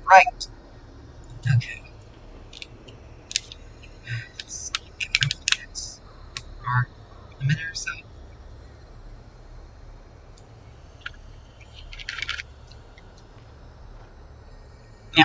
Right. Okay. Let's get over this. Or a minute or so. Yeah.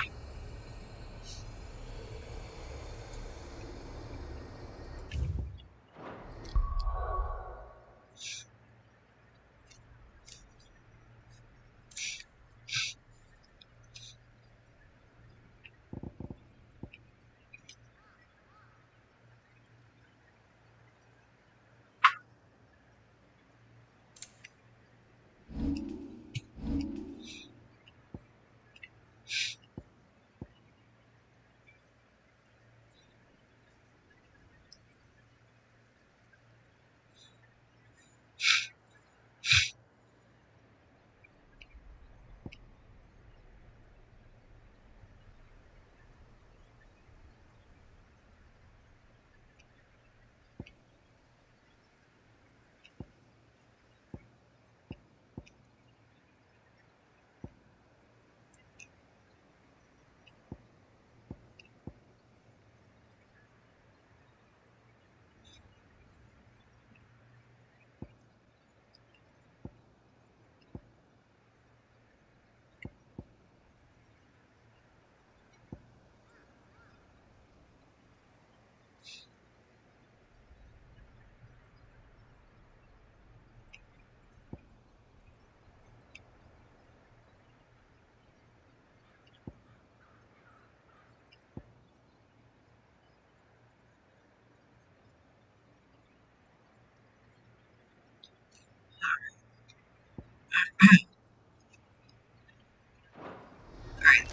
Alright.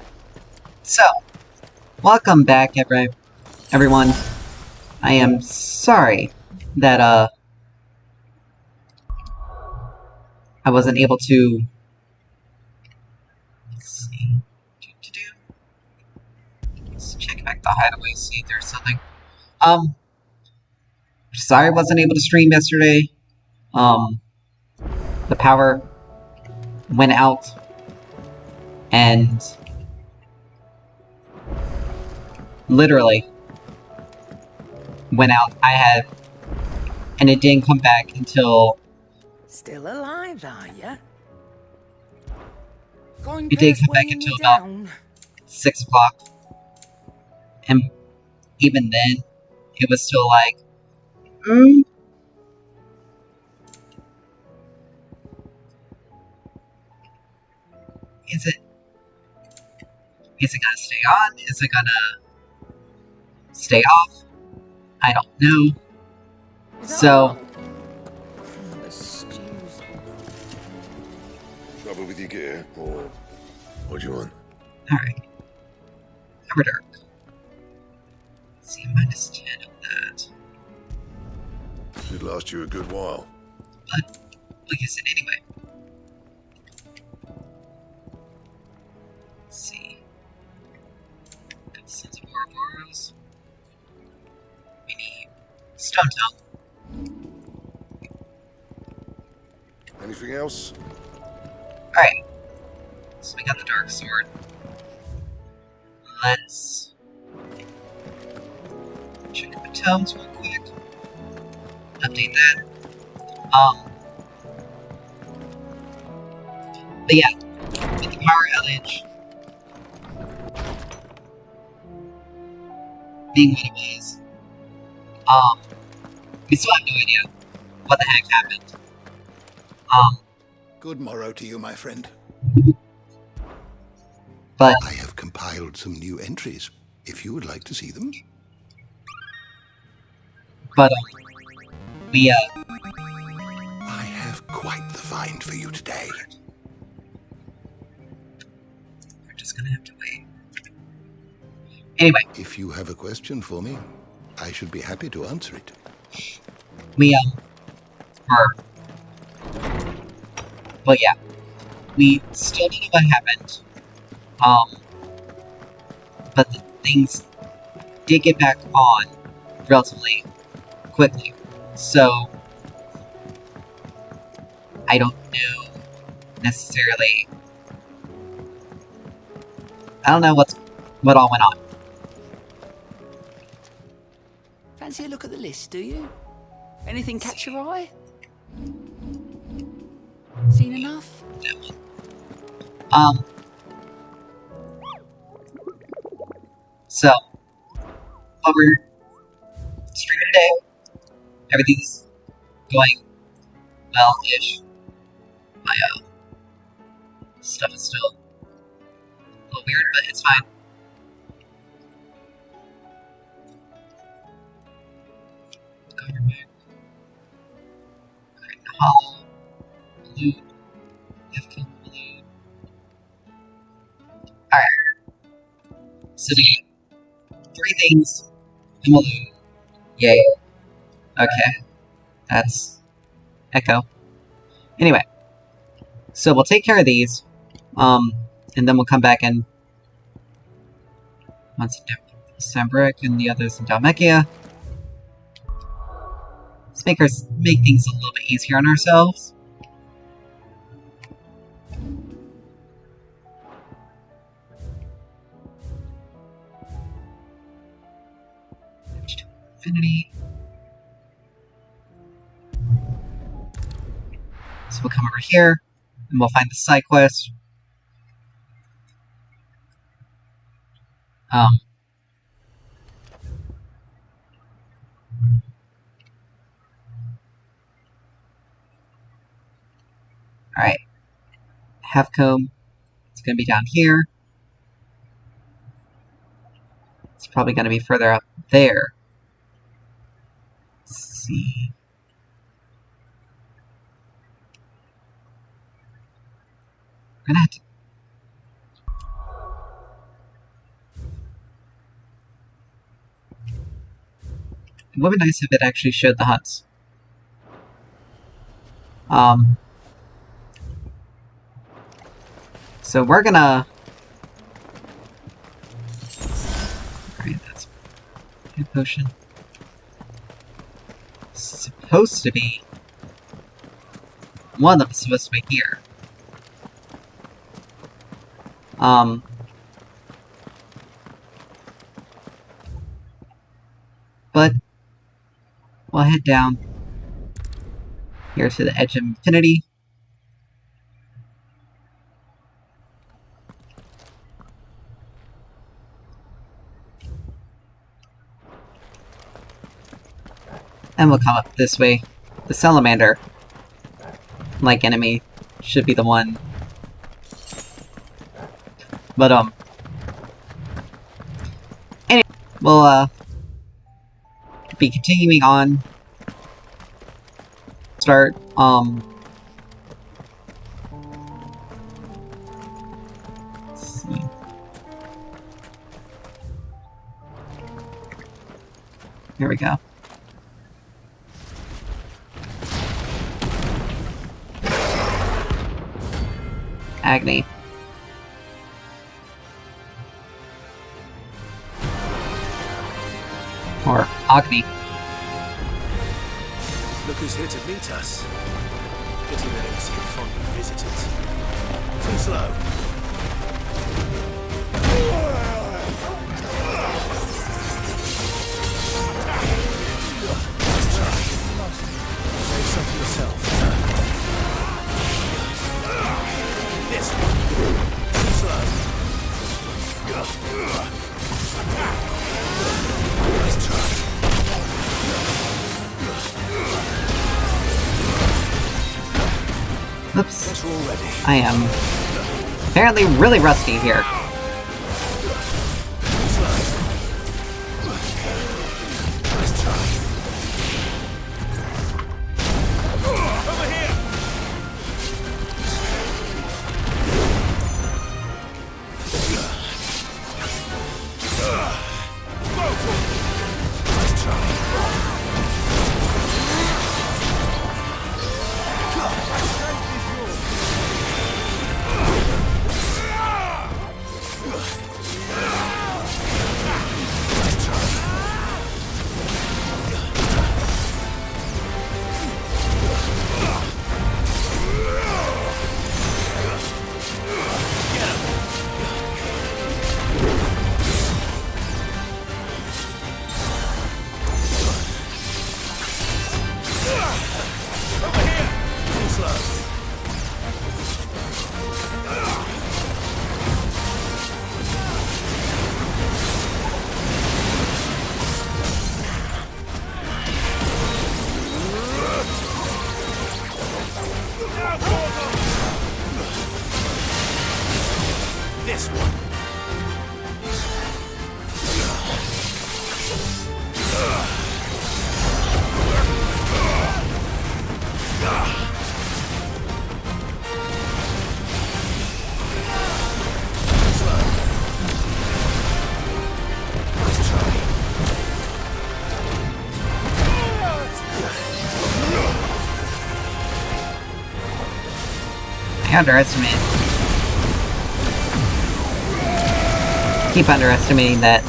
So, welcome back, everyone. I am sorry that, I wasn't able to... Let's see... Let's check back the hideaway, see if there's something. Sorry I wasn't able to stream yesterday. The power went out, and literally went out. And it didn't come back until... Still alive, are ya? It didn't come back until about 6 o'clock. And even then, it was still like, is it gonna stay on? Is it gonna stay off? I don't know. So... Trouble with your gear, or what do you want? Alright. Cover dark. Let's see, -10 on that. Should last you a good while. But, like I said, anyway. Let's see. Got sons of Ouroboros. We need Stone Tongue. Anything else? Alright. So we got the Dark Sword. Let's check the tomes real quick. Update that. But yeah, with the power outage being what it was, we still have no idea what the heck happened. Good morrow to you, my friend. But I have compiled some new entries, if you would like to see them. But, we, I have quite the find for you today. We're just gonna have to wait. Anyway. If you have a question for me, I should be happy to answer it. We, but yeah. We still don't know what happened. But the things did get back on relatively quickly. So, I don't know necessarily I don't know what all went on. Fancy a look at the list, do you? Anything catch your eye? Seen enough? So, what we're streaming today, everything's going well-ish. My, stuff is still a little weird, but it's fine. Government. Create a hollow. Loot. FK loot. Alright. So to get 3 things, and we'll loot. Yay. Okay. That's Echo. Anyway. So we'll take care of these. And then we'll come back and one's in Sambrick and the other's in Dalmekia. Let's make things a little bit easier on ourselves. Infinity. So we'll come over here and we'll find the side quest. Alright. Halfcomb. It's gonna be down here. It's probably gonna be further up there. Let's see. I'm gonna have to... It would be nice if it actually showed the hunts. So we're gonna... Alright, that's a potion. Supposed to be... One of them is supposed to be here. But we'll head down here to the edge of infinity. And we'll come up this way. The salamander, like enemy, should be the one. But, anyway, we'll, be continuing on. Start, let's see. Here we go. Agni. Or Agni. Look who's here to meet us. Pity they don't seem fond of visitors. Too slow. Say something yourself. This one. Too slow. Nice try. Oops. I am apparently really rusty here. Over here! Too slow. This one. I underestimate. Keep underestimating that.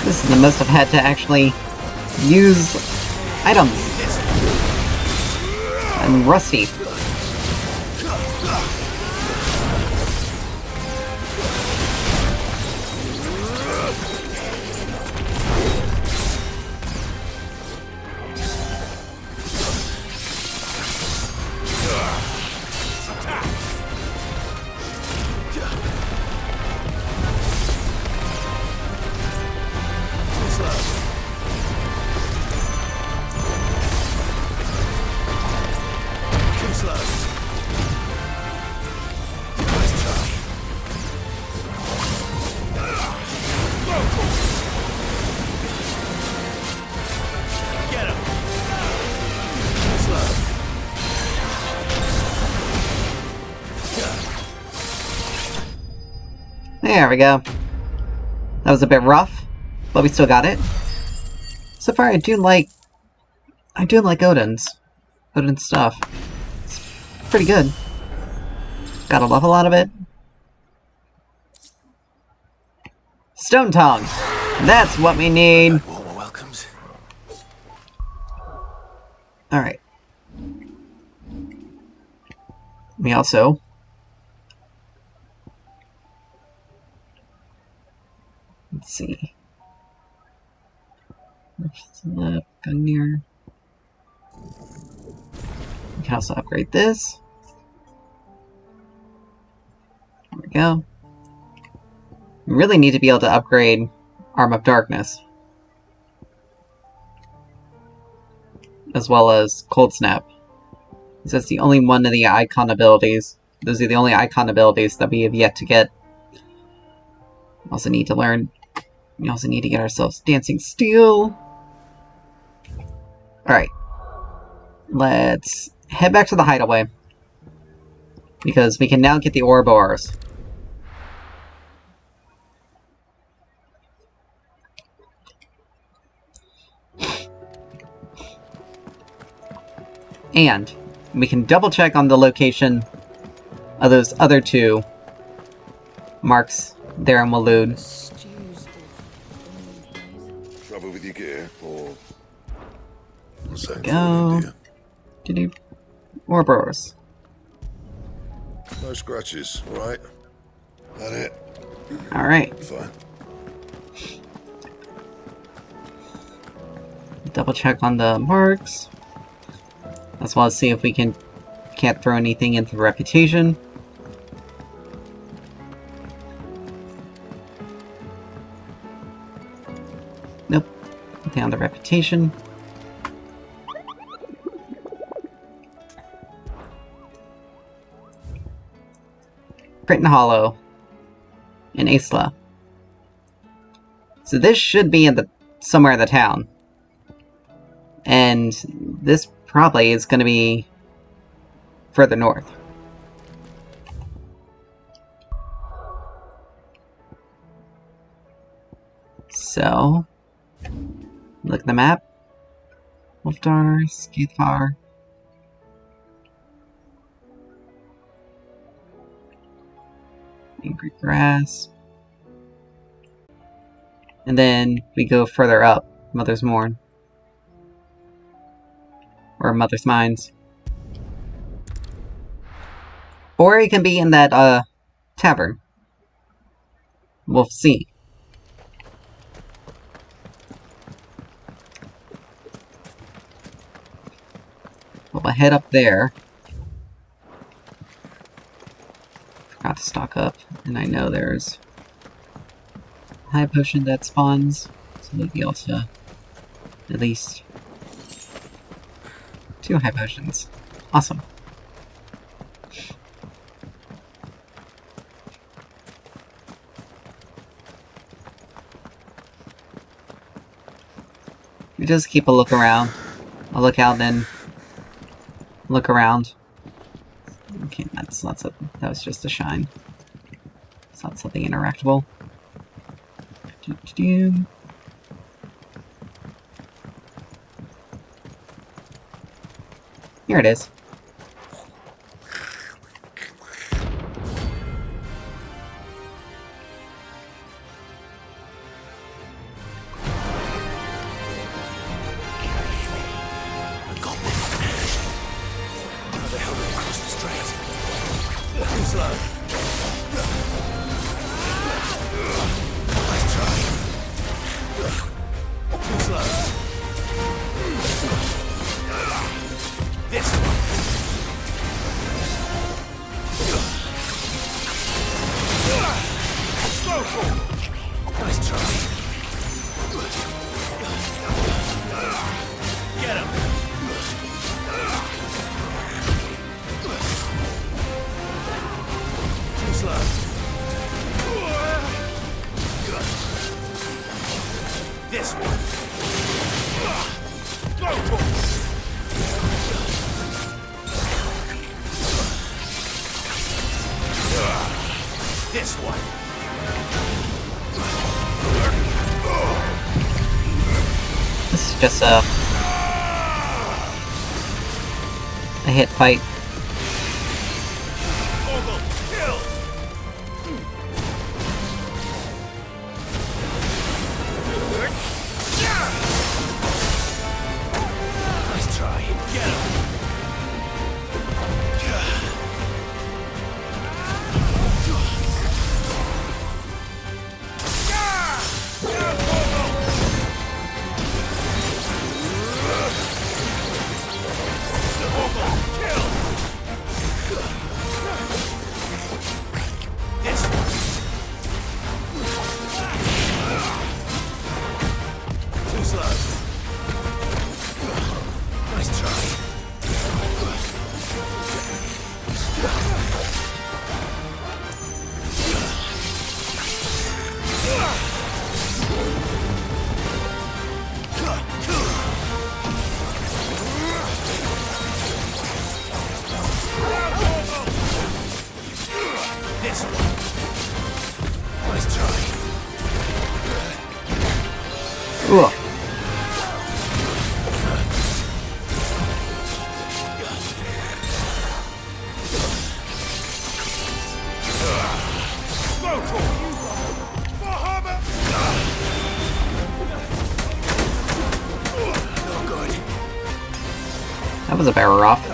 This is the most I've had to actually use items. I'm rusty. There we go. That was a bit rough, but we still got it. So far, I do like Odin's stuff. It's pretty good. Got a level out of it. Stone Tongue! That's what we need! Warmer welcomes. Alright. We also Let's see. Gungnir. We can also upgrade this. There we go. We really need to be able to upgrade Arm of Darkness. As well as Cold Snap. That's the only one of the icon abilities. Those are the only icon abilities that we have yet to get. We also need to learn. We also need to get ourselves Dancing Steel. Alright. Let's head back to the hideaway. Because we can now get the Ouroboros. And we can double check on the location of those other two marks there in Waloed. Trouble with your gear, or Go. Did Ouroboros. no scratches, right? That it? Alright. Fine. Double check on the marks. As well as see if we can't throw anything into reputation. Nope. Nothing on the reputation. Britain Hollow in Isla. So this should be in the somewhere in the town. And this probably is going to be further north. So, look at the map. Wolfdar, Skaithar. Angry Grass. And then we go further up, Mother's Mourn. Or Mother's Mines. Or it can be in that, tavern. We'll see. We'll head up there. Forgot to stock up, and I know there's a high potion that spawns, so we'll be able to at least 2 high potions. Awesome. We just keep a look around. I'll look out and look around. Okay, that's not something. That was just a shine. It's not something interactable. Here it is. This is just a hit fight. Nice try. Get him. Ooh. That was a bit rough.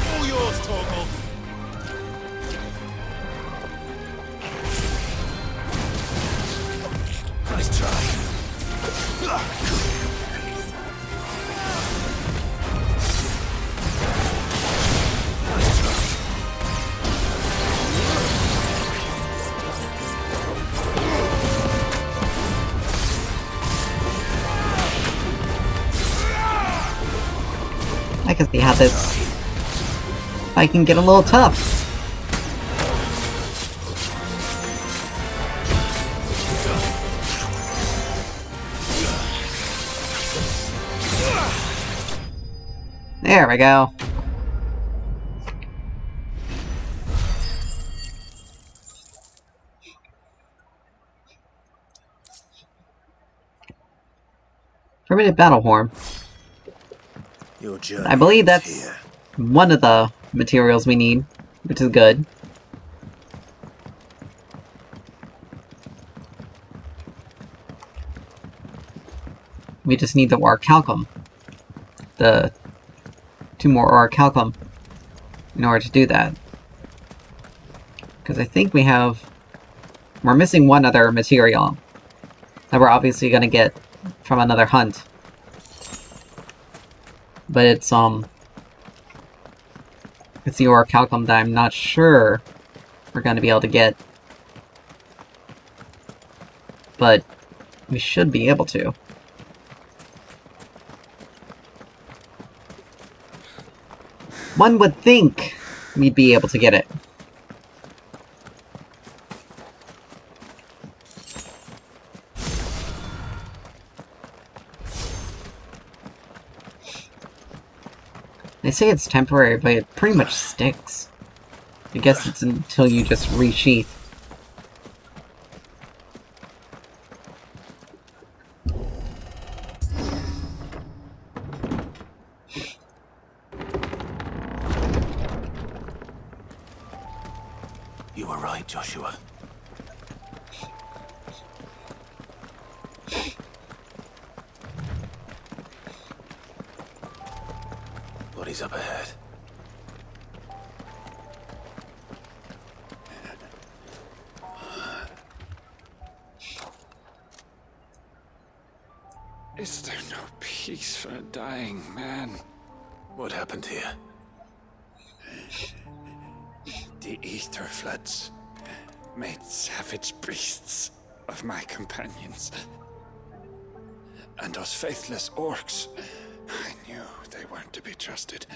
All yours, Torgal. Nice try. I can see how this fight can get a little tough. There we go. Primitive battle horn. Your journey I believe ends that's here. one of the materials we need, which is good. We just need the orichalcum. The 2 more orichalcum in order to do that. Because I think we're missing one other material that we're obviously going to get from another hunt. But it's the orichalcum that I'm not sure we're going to be able to get. But we should be able to. One would think we'd be able to get it. They say it's temporary, but it pretty much sticks. I guess it's until you just resheath. You were right, Joshua. What is up ahead? Is there no peace for a dying man? What happened here? The ether floods made savage beasts of my companions. And those faithless orcs, I knew they weren't to be trusted.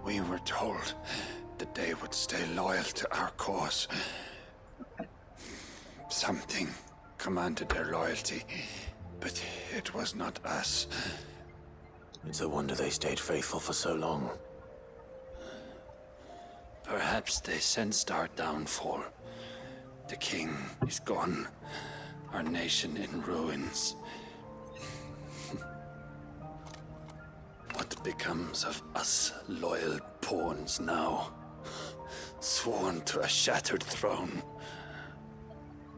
We were told that they would stay loyal to our cause. Something commanded their loyalty, but it was not us. It's a wonder they stayed faithful for so long. Perhaps they sensed our downfall. The king is gone, our nation in ruins. What becomes of us loyal pawns now? Sworn to a shattered throne.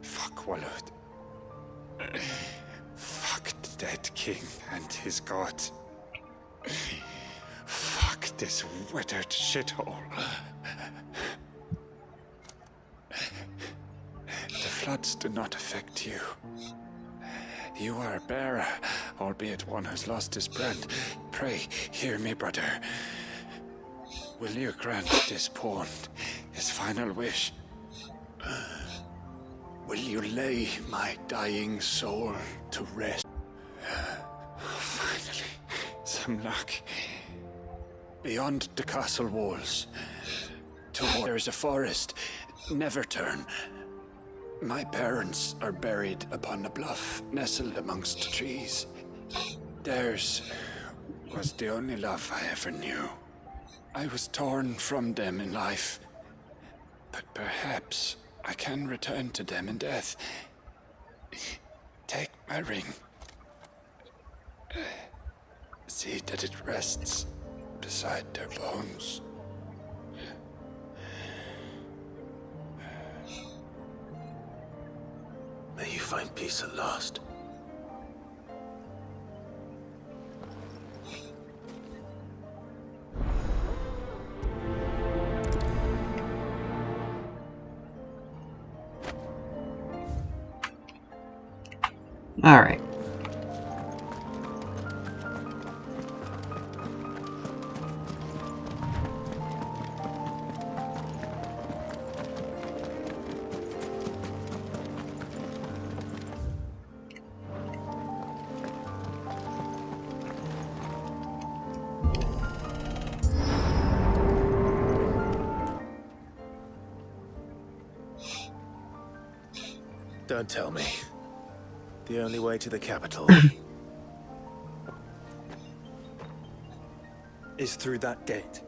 Fuck Walud. Fuck the dead king and his god. Fuck this withered shithole. The floods do not affect you. You are a bearer, albeit one who's lost his brand. Pray, hear me, brother. Will you grant this pawn his final wish? Will you lay my dying soul to rest? Finally, some luck. Beyond the castle walls, toward. There is a forest. Never turn. My parents are buried upon a bluff, nestled amongst the trees. Theirs was the only love I ever knew. I was torn from them in life, but perhaps I can return to them in death. Take my ring. See that it rests beside their bones. May you find peace at last. Alright. Don't tell me. The only way to the capital is through that gate,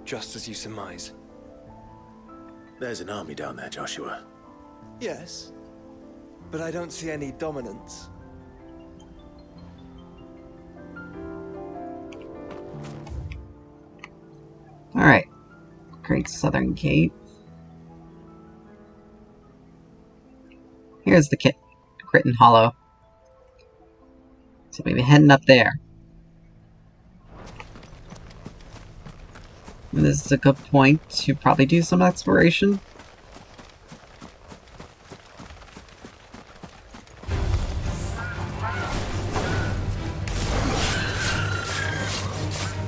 just as you surmise. There's an army down there, Joshua. Yes, but I don't see any dominance. Alright. Great Southern Gate. Here's the Crit and Hollow. So we'll be heading up there. And this is a good point to probably do some exploration.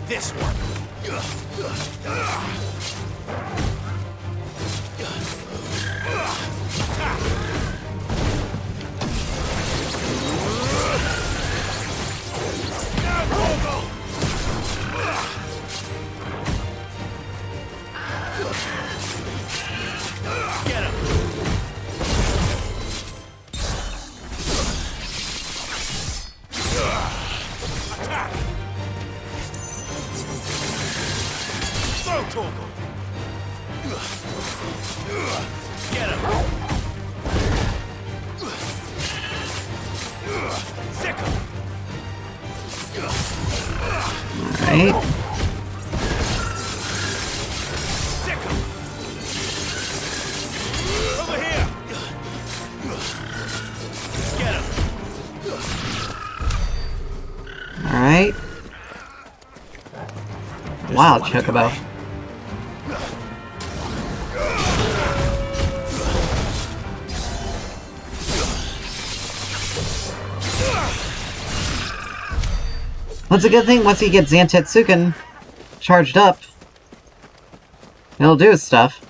This one. Alright. Over here. Get him. Alright. Wow, Chocobo. That's a good thing once he gets Zantetsuken charged up. It'll do his stuff.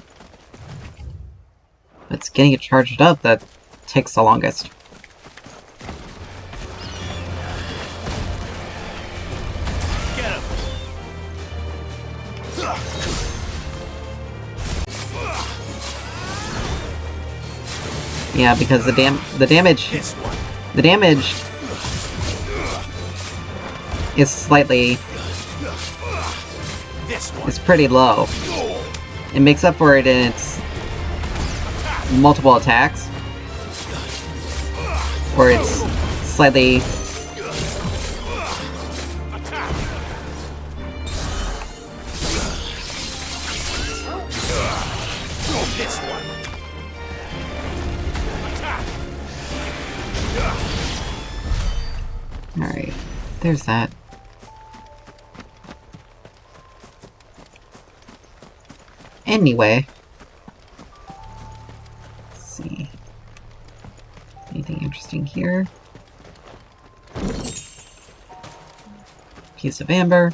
But it's getting it charged up that takes the longest. Get him. Yeah, because the damage is slightly is pretty low. It makes up for it in its multiple attacks, where it's slightly Alright, there's that. Anyway, let's see. Anything interesting here? Piece of amber.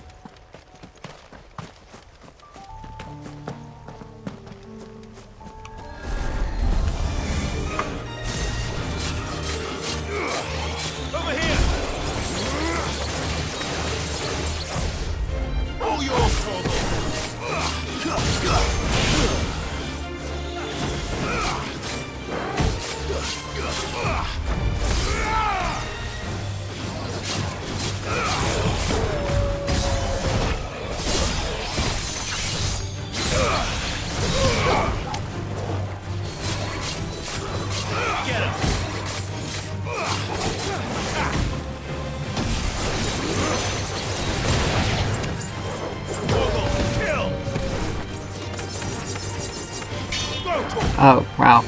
Oh, wow.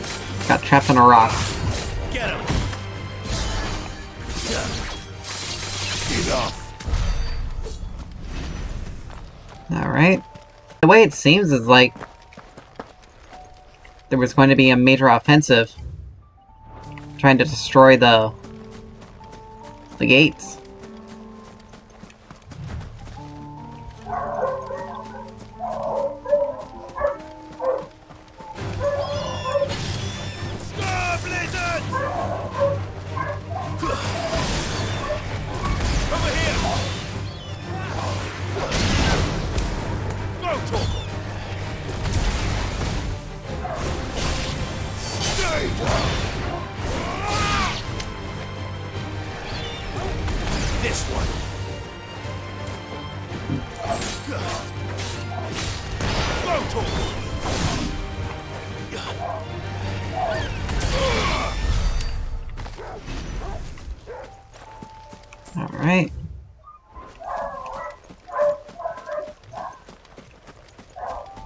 Got trapped on a rock. Get him! Alright. The way it seems is like there was going to be a major offensive trying to destroy the gates. Star Blizzard! Over here! Go, Torgal! Stay down! This one! Go, Torgal! Alright.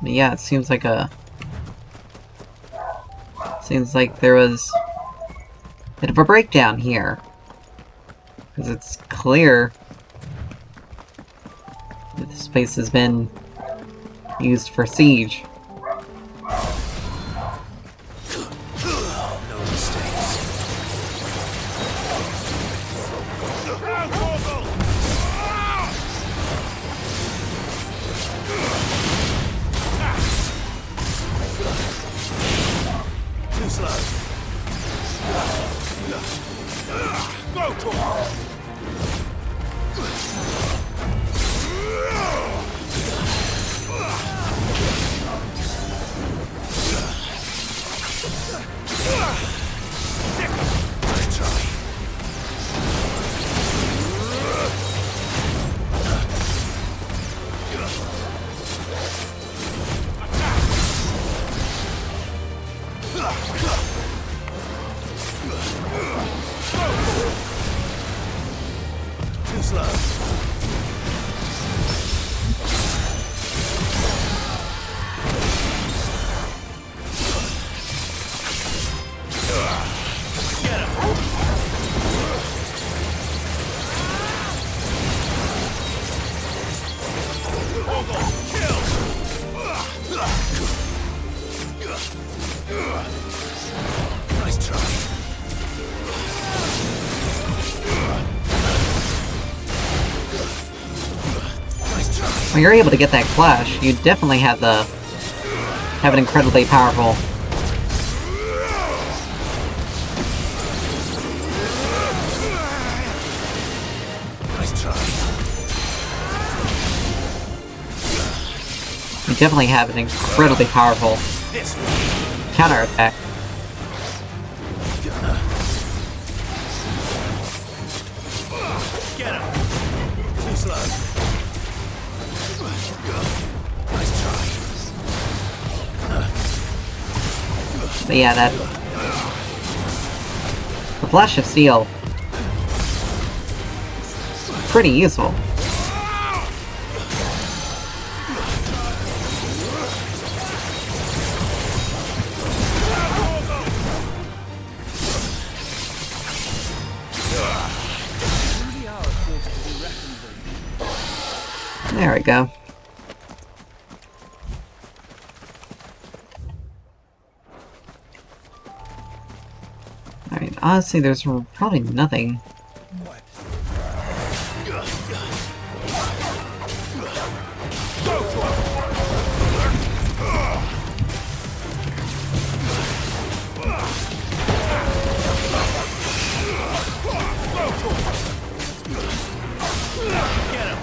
But yeah, it seems like there was a bit of a breakdown here. Because it's clear that this place has been used for siege. No mistakes. Round, Torgal! Too slow. Go, Torgal! Nice try. Too slow. Get him. Torgal, kill. Nice try. Nice try. When you're able to get that clash, you definitely have an incredibly powerful. Nice try. You definitely have an incredibly powerful This one. counterattack. Get him. Too slow. Nice try. But yeah, the Flash of Steel, pretty useful. There we go. Alright, honestly, there's probably nothing. Get him.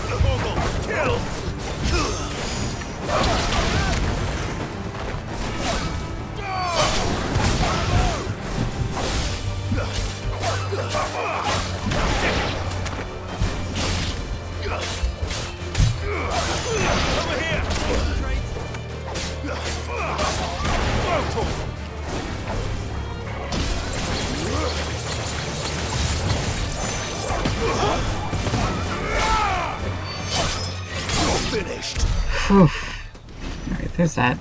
Torgal, kill. Over here. Go, Torgal. You're finished. Phew. Alright, there's that.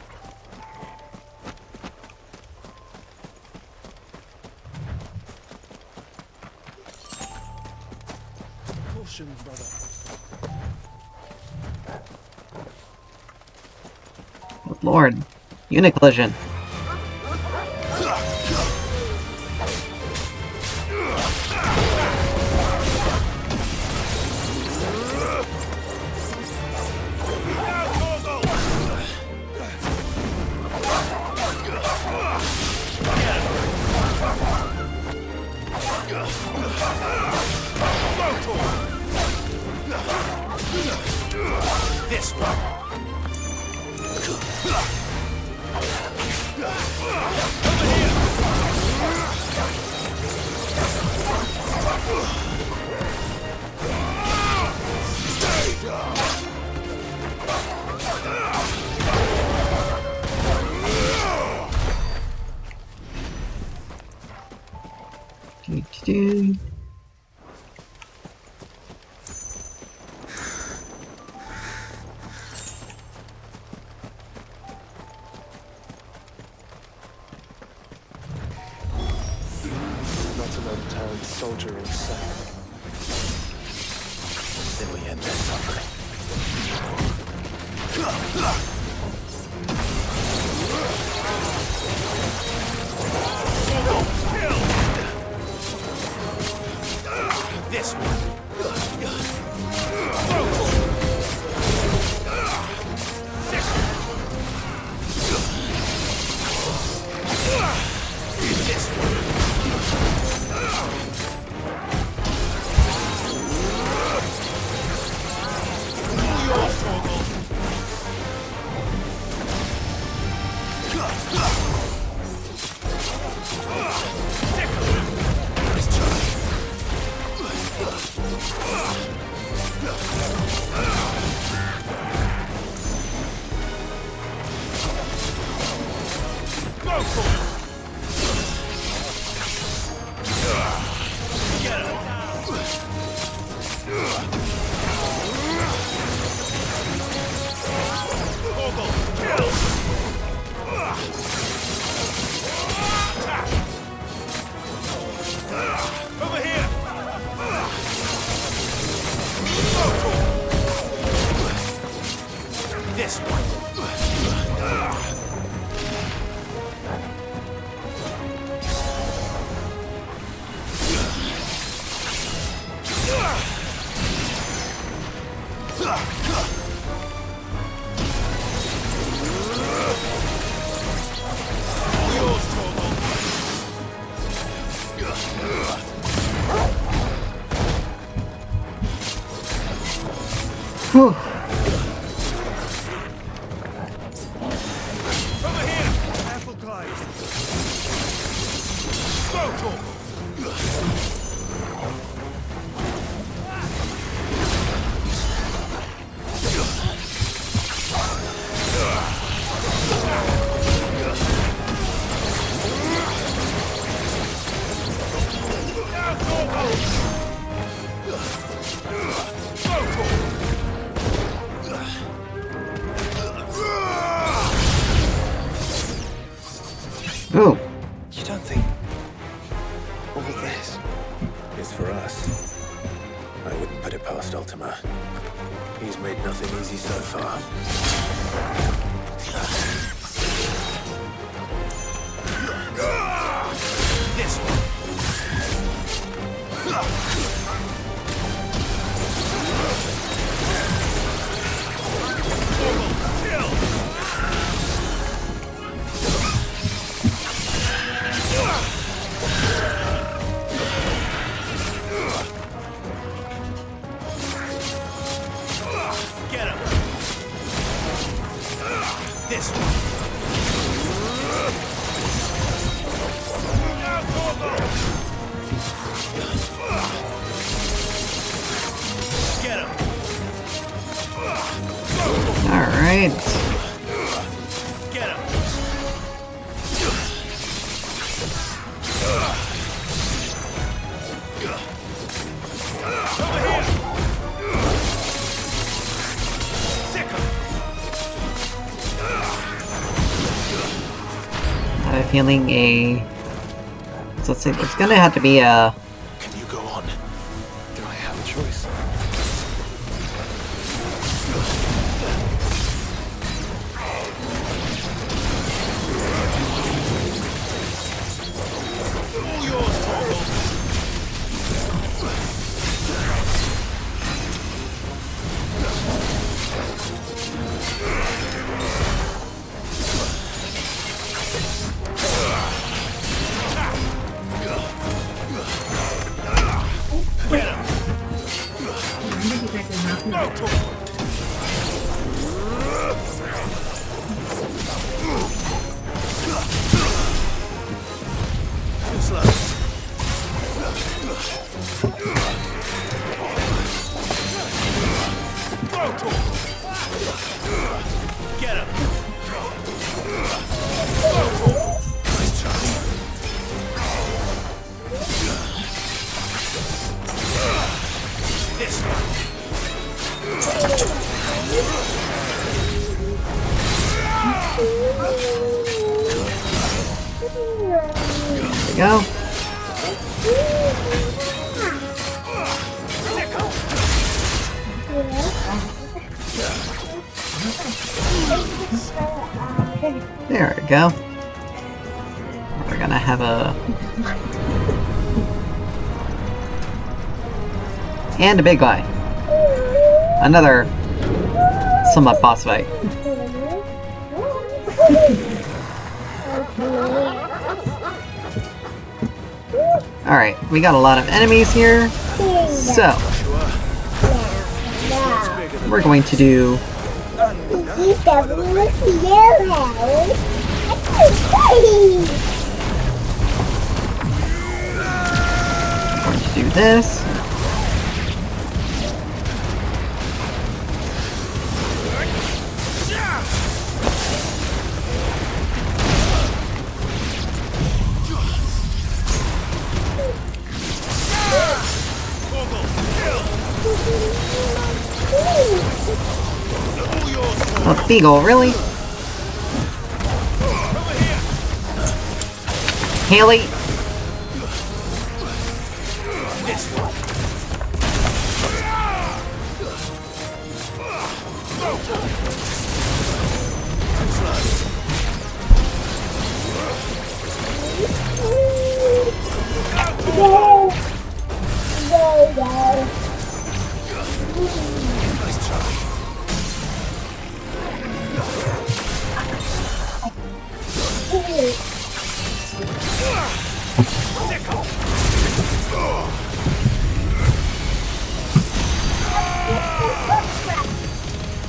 Caution, brother. Good lord. Unit collision. This one. Do-do-do. Not an unturned soldier in sight. Then we end their suffering. This one. This one. Over here! This one. Whew. Over here! Careful glide. Ooh. You don't think all this Is for us. I wouldn't put it past Ultima. He's made nothing easy so far. This one. Get him. This one. Get him. Alright. Get him. Over here. Sick him. a feeling so let's see, there's gonna have to be a... Can you go on? Do I have a choice? Get him! This There we go. There we go. We're gonna have a... And a big guy. Another somewhat boss fight. Alright, we got a lot of enemies here. So, we're going to do... Going to do this. Oh, Beagle, really? Haley?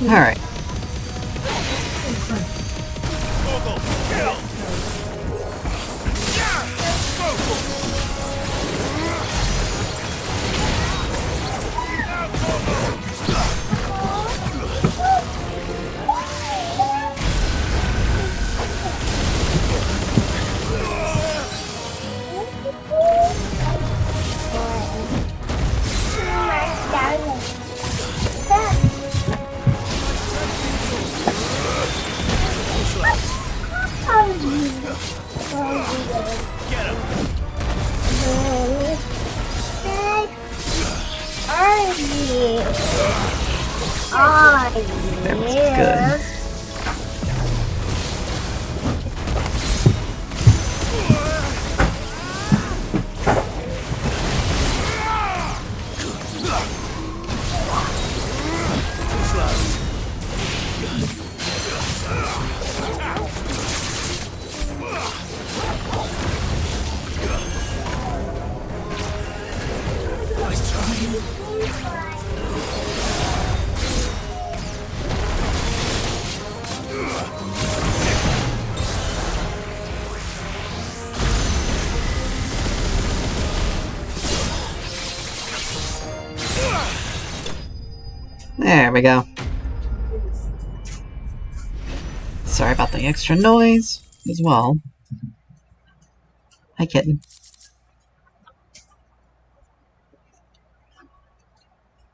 Alright. That was good. There we go. Sorry about the extra noise as well. Hi, kitten.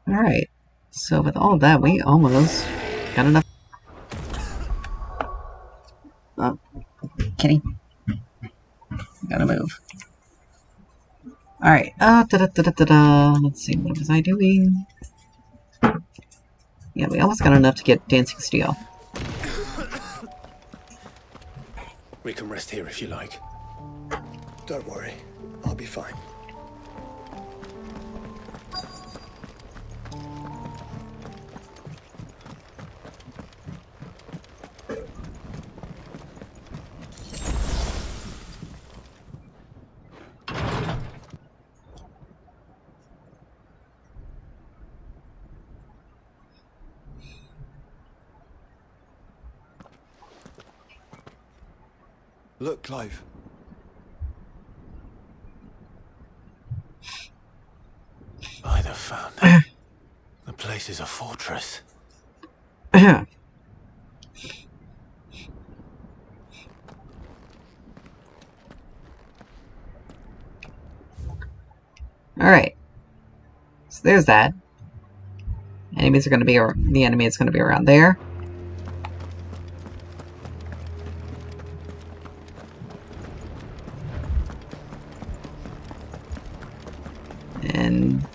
Alright, so with all that, we almost got enough. Oh, kitty. Gotta move. Alright. Let's see, what was I doing? Yeah, we almost got enough to get Dancing Steel. We can rest here if you like. Don't worry, I'll be fine. Look, Clive. By the fountain. The place is a fortress. Alright. So there's that. Enemies are going to be, the enemy is going to be around there. And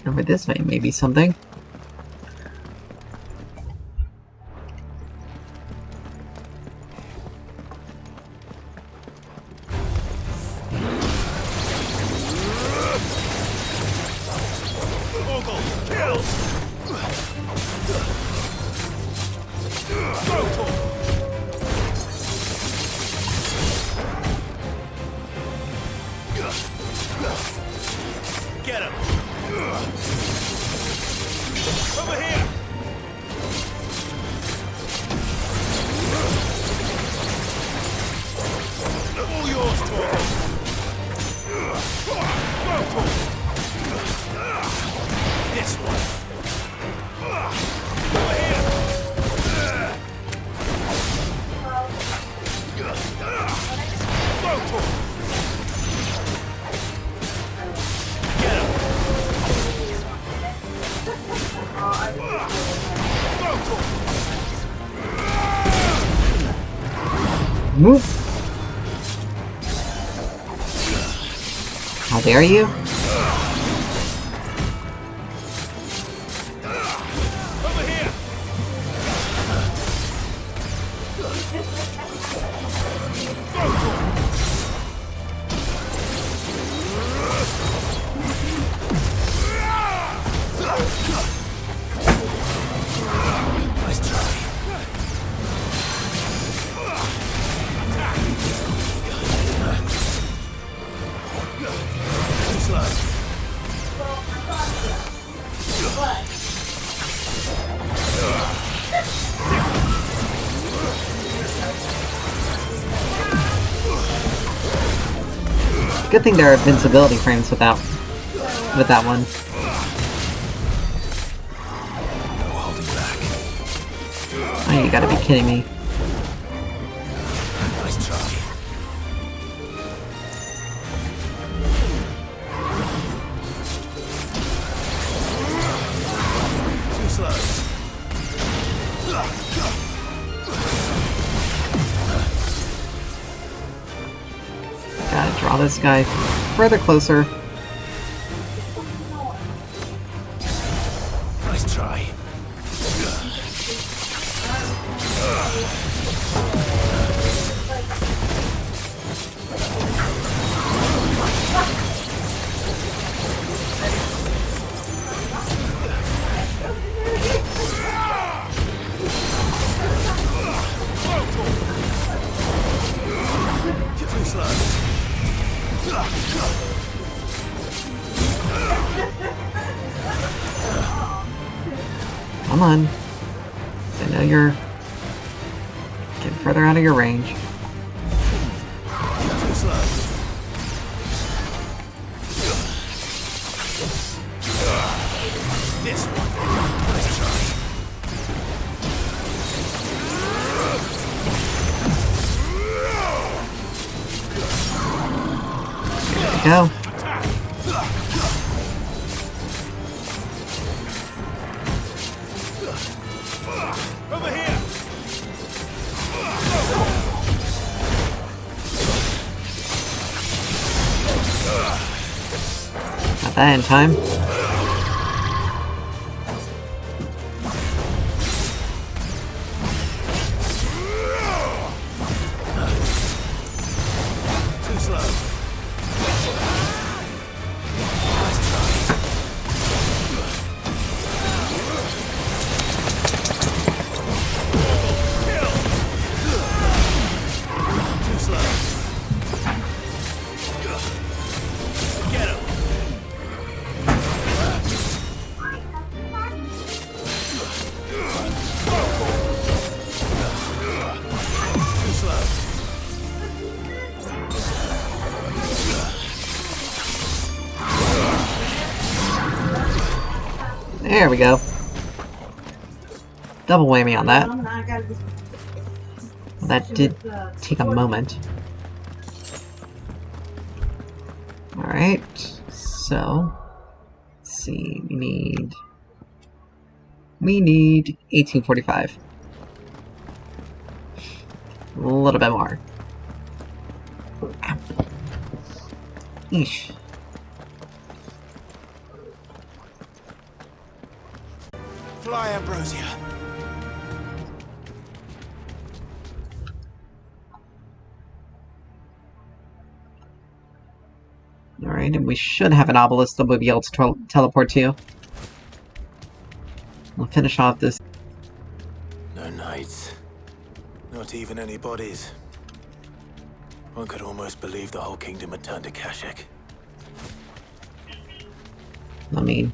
over this way, maybe something. Get him! Over here! All yours, Torgo! This one! Over here! Go, Torgo! Move! How dare you? Over here! Nice try. Too slow. Good thing there are invincibility frames with that one. No holding back. Oh, you gotta be kidding me. Nice try. Too slow. Gotta draw this guy further closer. Nice try. You're too slow. Come on. I know you're getting further out of your range. Too slow. This one. Nice try. There we go. Over here! that in time. Too slow. Too slow. Get him. Too slow. There we go. Double whammy on that. Well, that did take a moment. Alright, so let's see, we need 1845. A little bit more. Ow. Eesh. Fly, Ambrosia. Alright, and we should have an obelisk that we'll be able to teleport to. We'll finish off this. No knights. Not even any bodies. One could almost believe the whole kingdom had turned to Kashyyyk. I mean,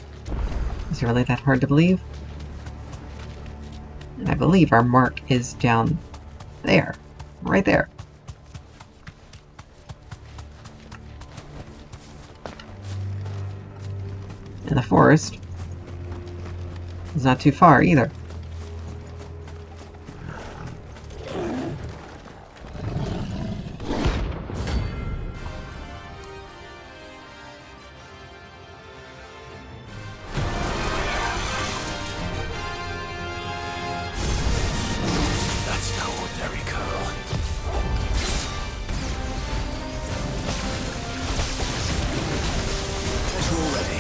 is it really that hard to believe? And I believe our mark is down there. Right there. And the forest is not too far either. That's no ordinary curl. As you're all ready.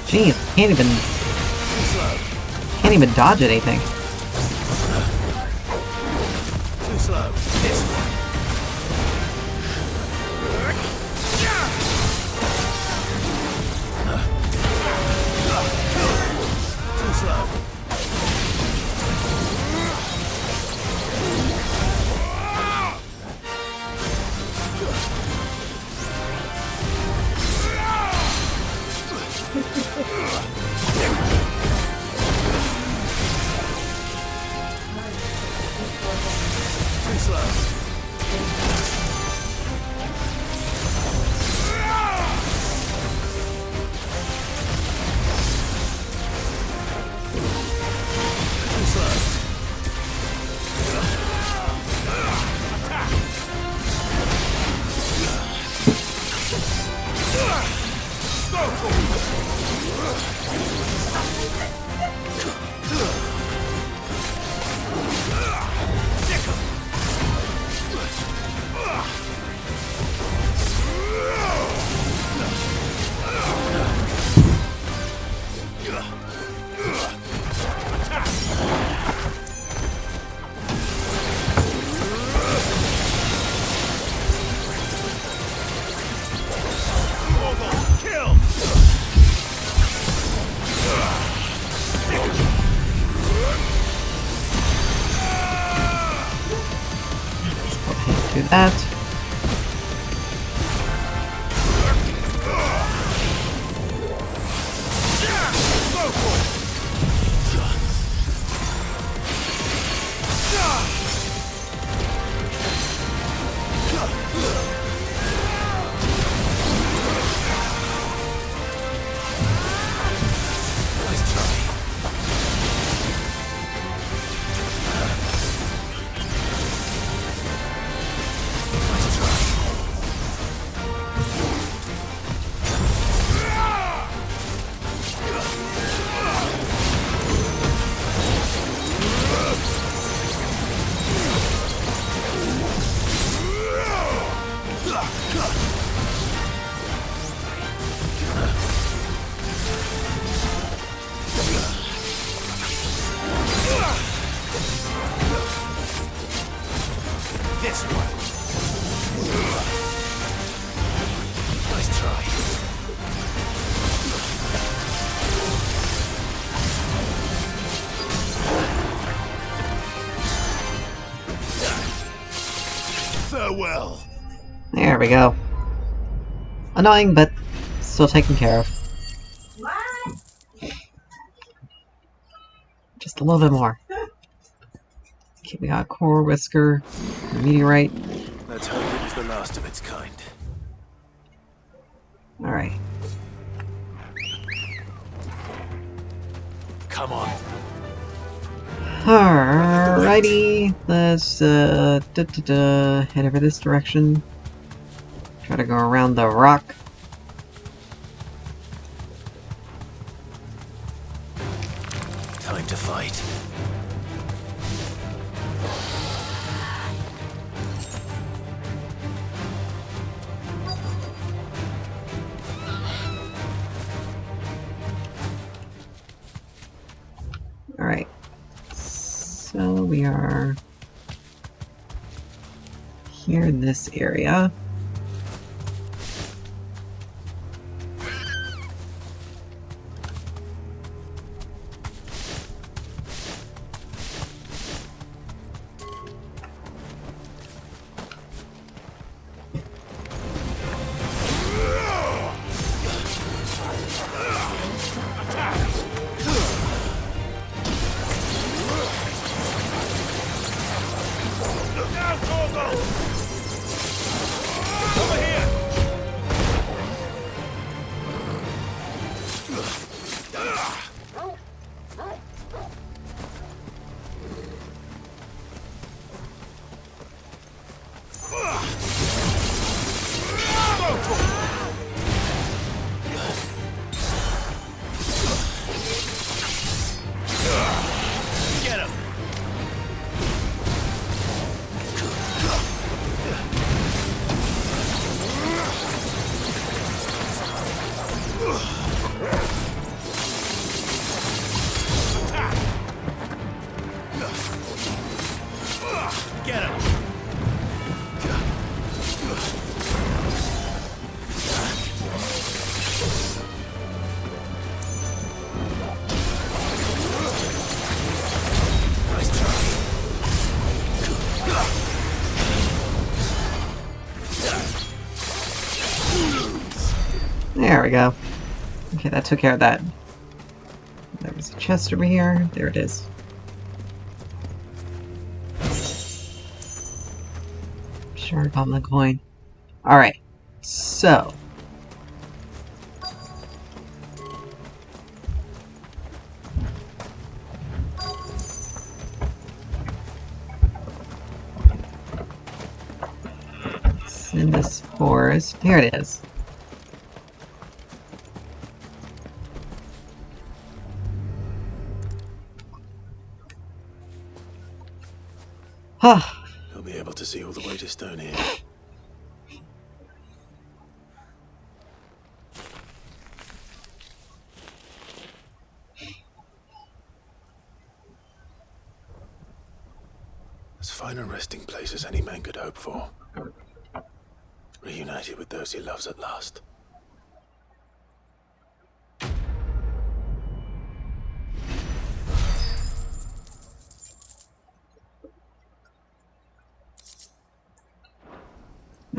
Jeez, can't even dodge anything. Too slow. This way. Too slow. Do that. This one. Nice try. Farewell. There we go. Annoying, but still taken care of. Just a little bit more. Okay, we got Core Whisker, Meteorite. Let's hope it was the last of its kind. Alright. Come on. Alrighty. Let's head over this direction. Try to go around the rock. Time to fight. Alright. So we are here in this area. There we go. Okay, that took care of that. There was a chest over here. There it is. Shard goblin coin. Alright, so. It's in this forest. Here it is. Huh. He'll be able to see all the way to Stone here. As fine a resting place as any man could hope for. Reunited with those he loves at last.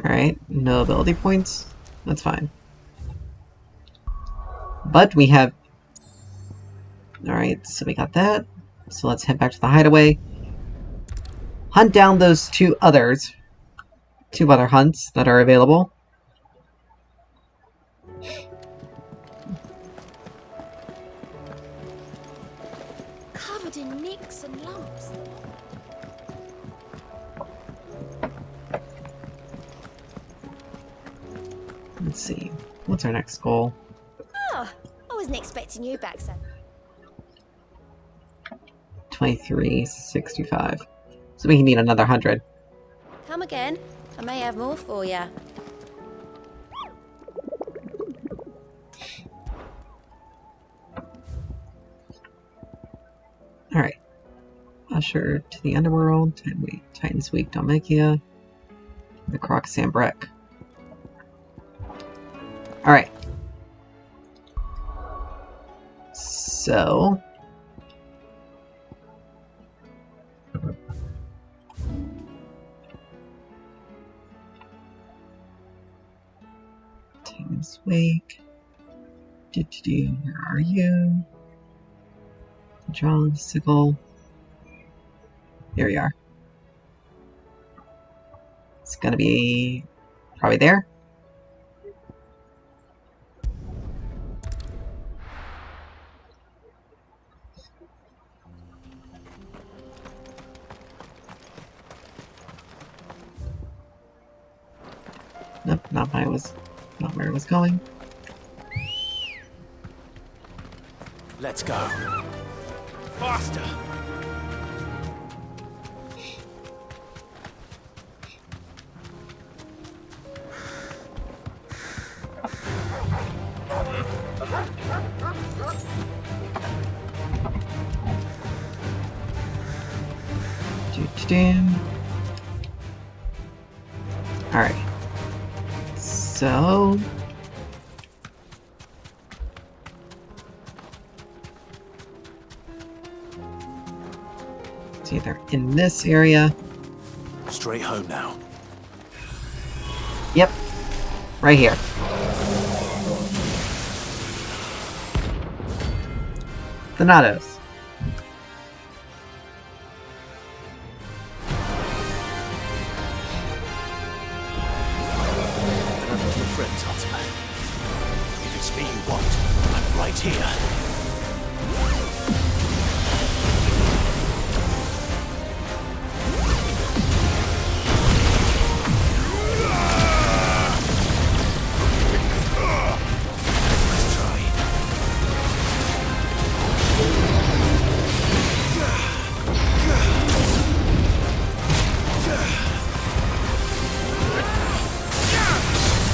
Alright, no ability points. That's fine. But we have... Alright, so we got that. So let's head back to the hideaway. Hunt down those two other hunts that are available. Covered in nicks and lumps. Let's see. What's our next goal? Ah, I wasn't expecting you back, son. 2365. So we need another 100. Come again. I may have more for you. Alright. Usher to the underworld. Titan's Weak, Dalmacia. The Croc Sambrek. Alright. So... Titan's Wake. Where are you? John Sickle. Here we are. It's gonna be probably there. Nope, not where it was going. Let's go. Faster! Alright. So... it's either in this area... Straight home now. Yep. Right here. Thanatos. Friends, Ultima. If it's me you want, I'm right here. Let's try.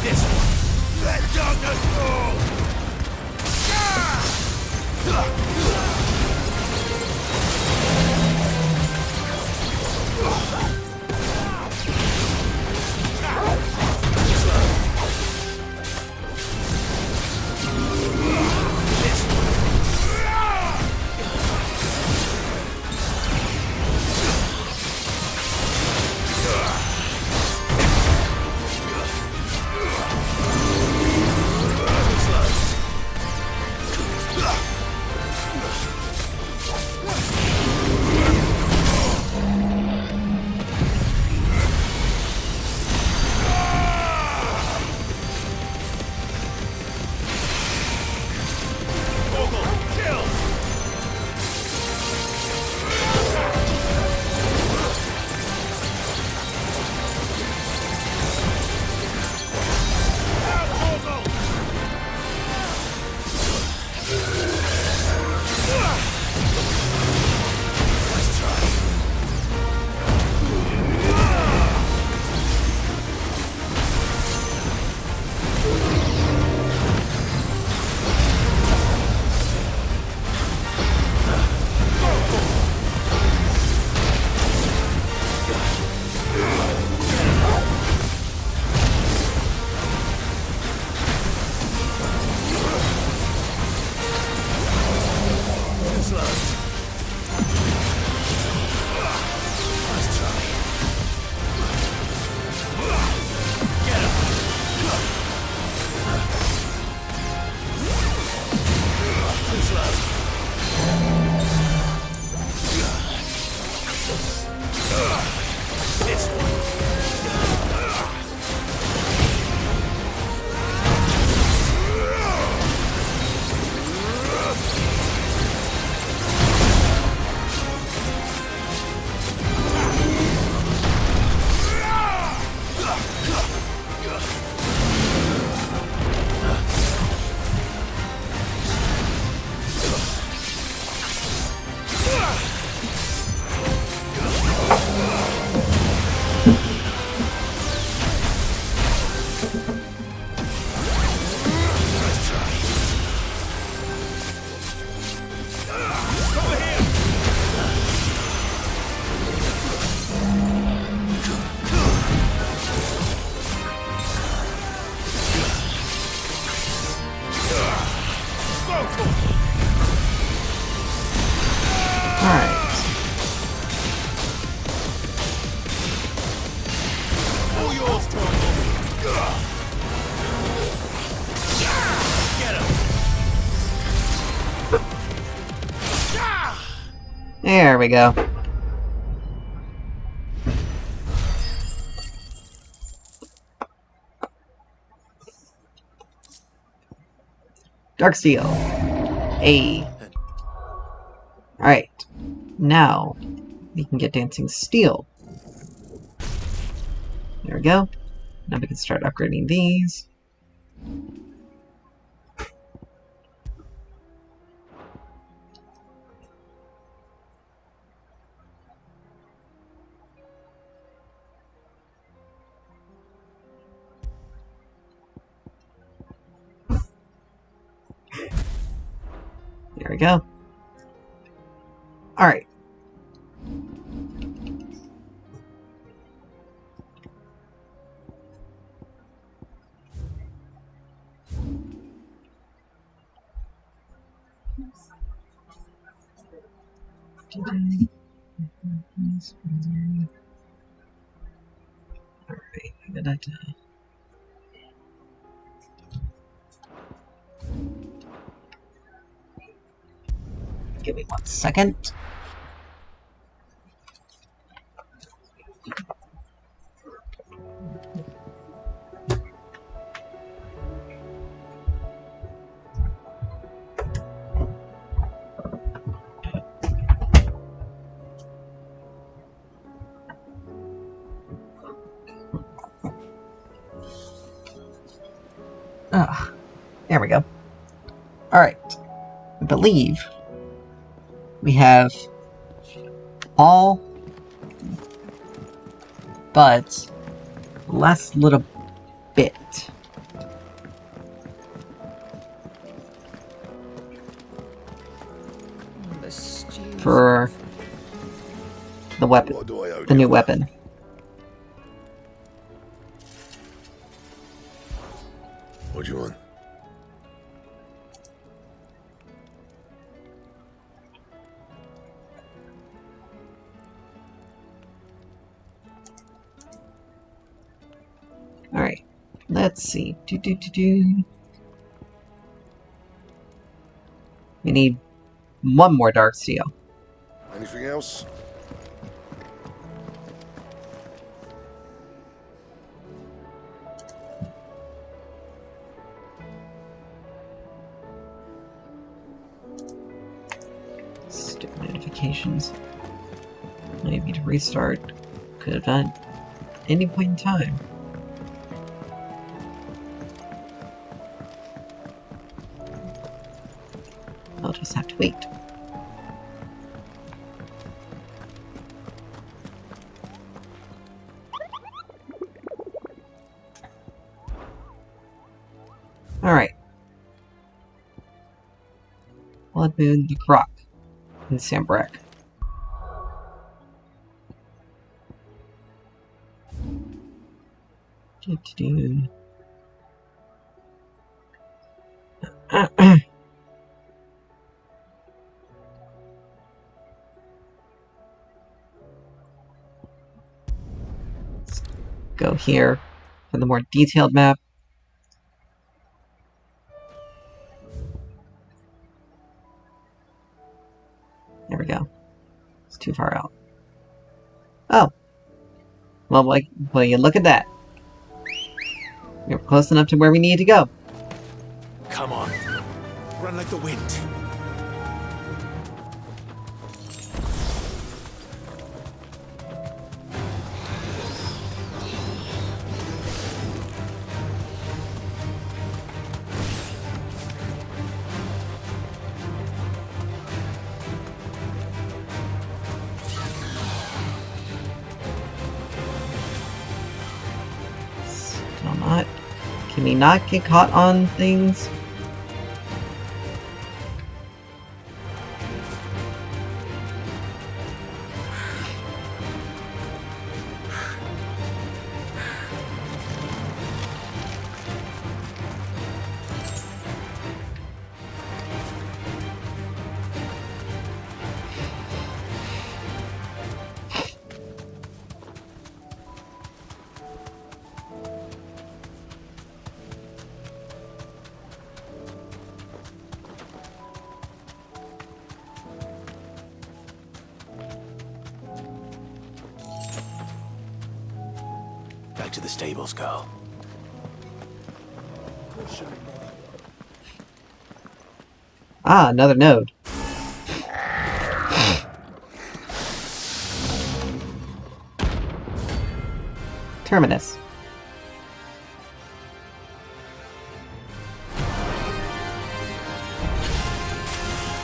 This one. Let darkness fall! Alright. All yours, Get him! There we go. Darksteel. A. Alright. Now, we can get Dancing Steel. There we go. Now we can start upgrading these. There we go. Alright. Alright, I gotta give me 1 second. Ah, there we go. Alright. I believe we have all but last little bit. For the weapon, the new weapon. What do you want? Alright, let's see. We need 1 more dark steel. Anything else? Stupid notifications. Maybe to restart. Could have done any point in time. I'll just have to wait. Alright. Blood Moon, the Croc, and Sambrek. Let's go here for the more detailed map. There we go. It's too far out. Oh. Well, you look at that. We're close enough to where we need to go. Come on. Run like the wind. Still not. Can we not get caught on things? to the stables, girl. Ah, another node. Terminus.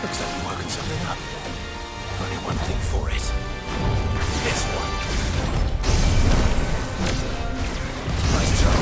Looks like you're working something up. Only one thing for it. This one. Nice try.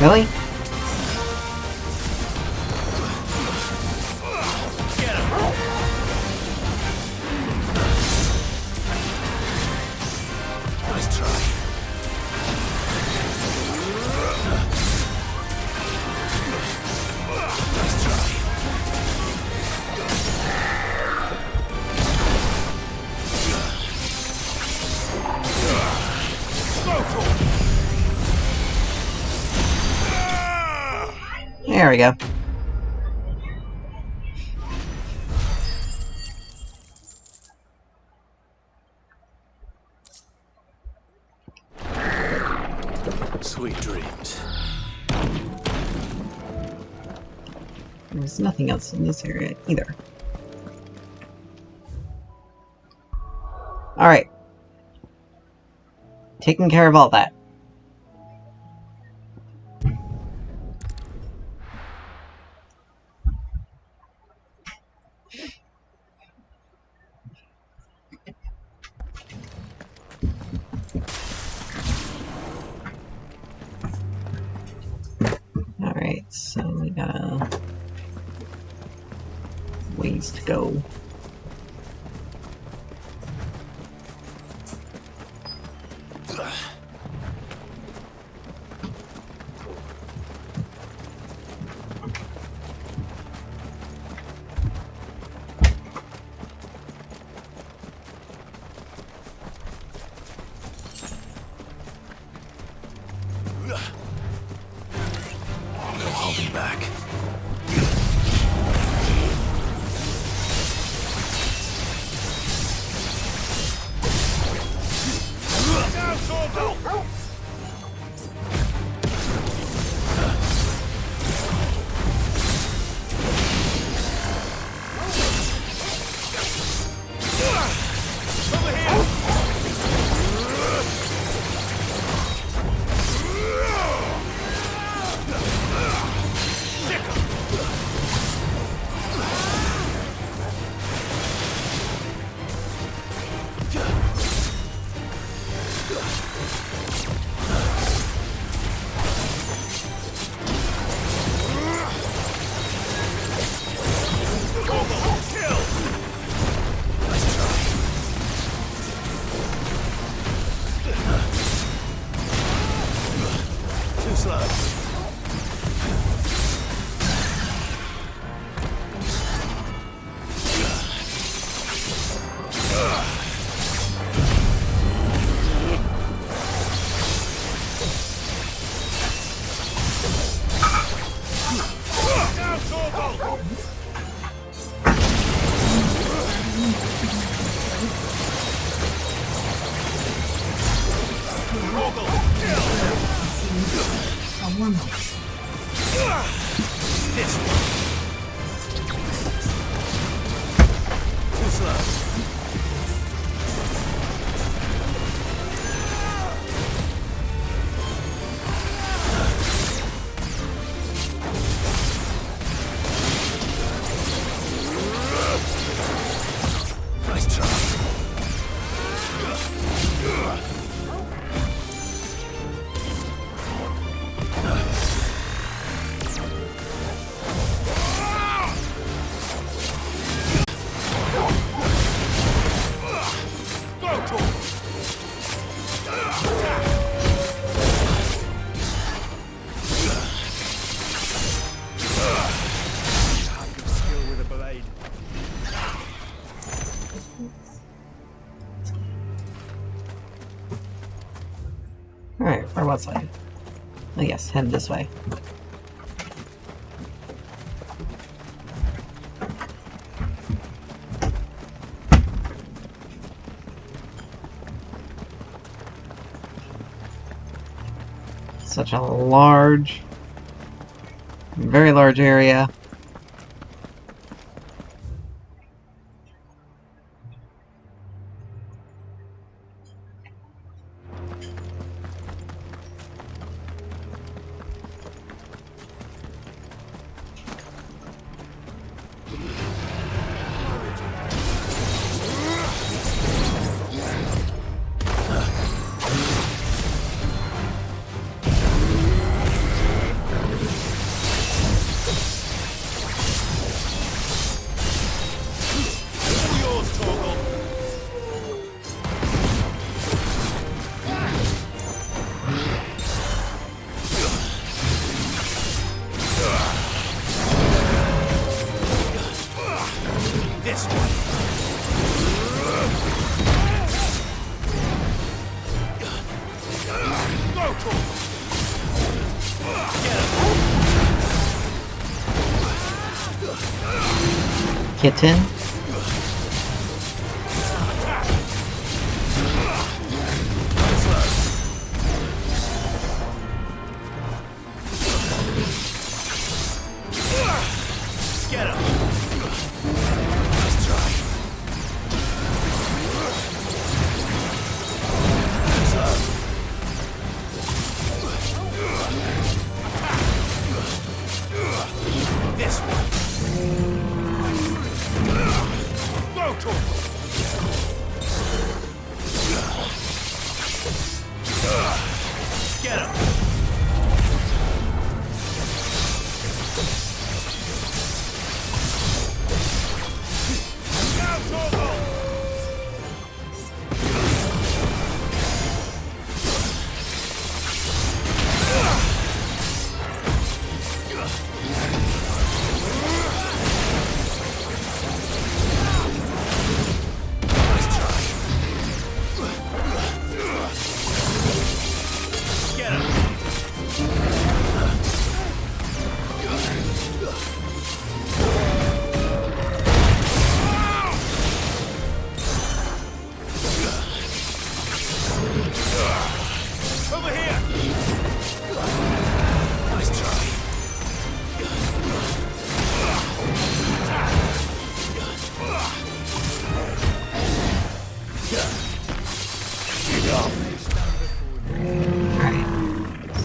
Really? Nice try. Nice try. There we go. Sweet dreams. There's nothing else in this area either. Alright. Taking care of all that. Alright, so we got ways to go. No holding back. slow. Alright, where was I? Oh yes, head this way. Such a large, very large area. Kitten?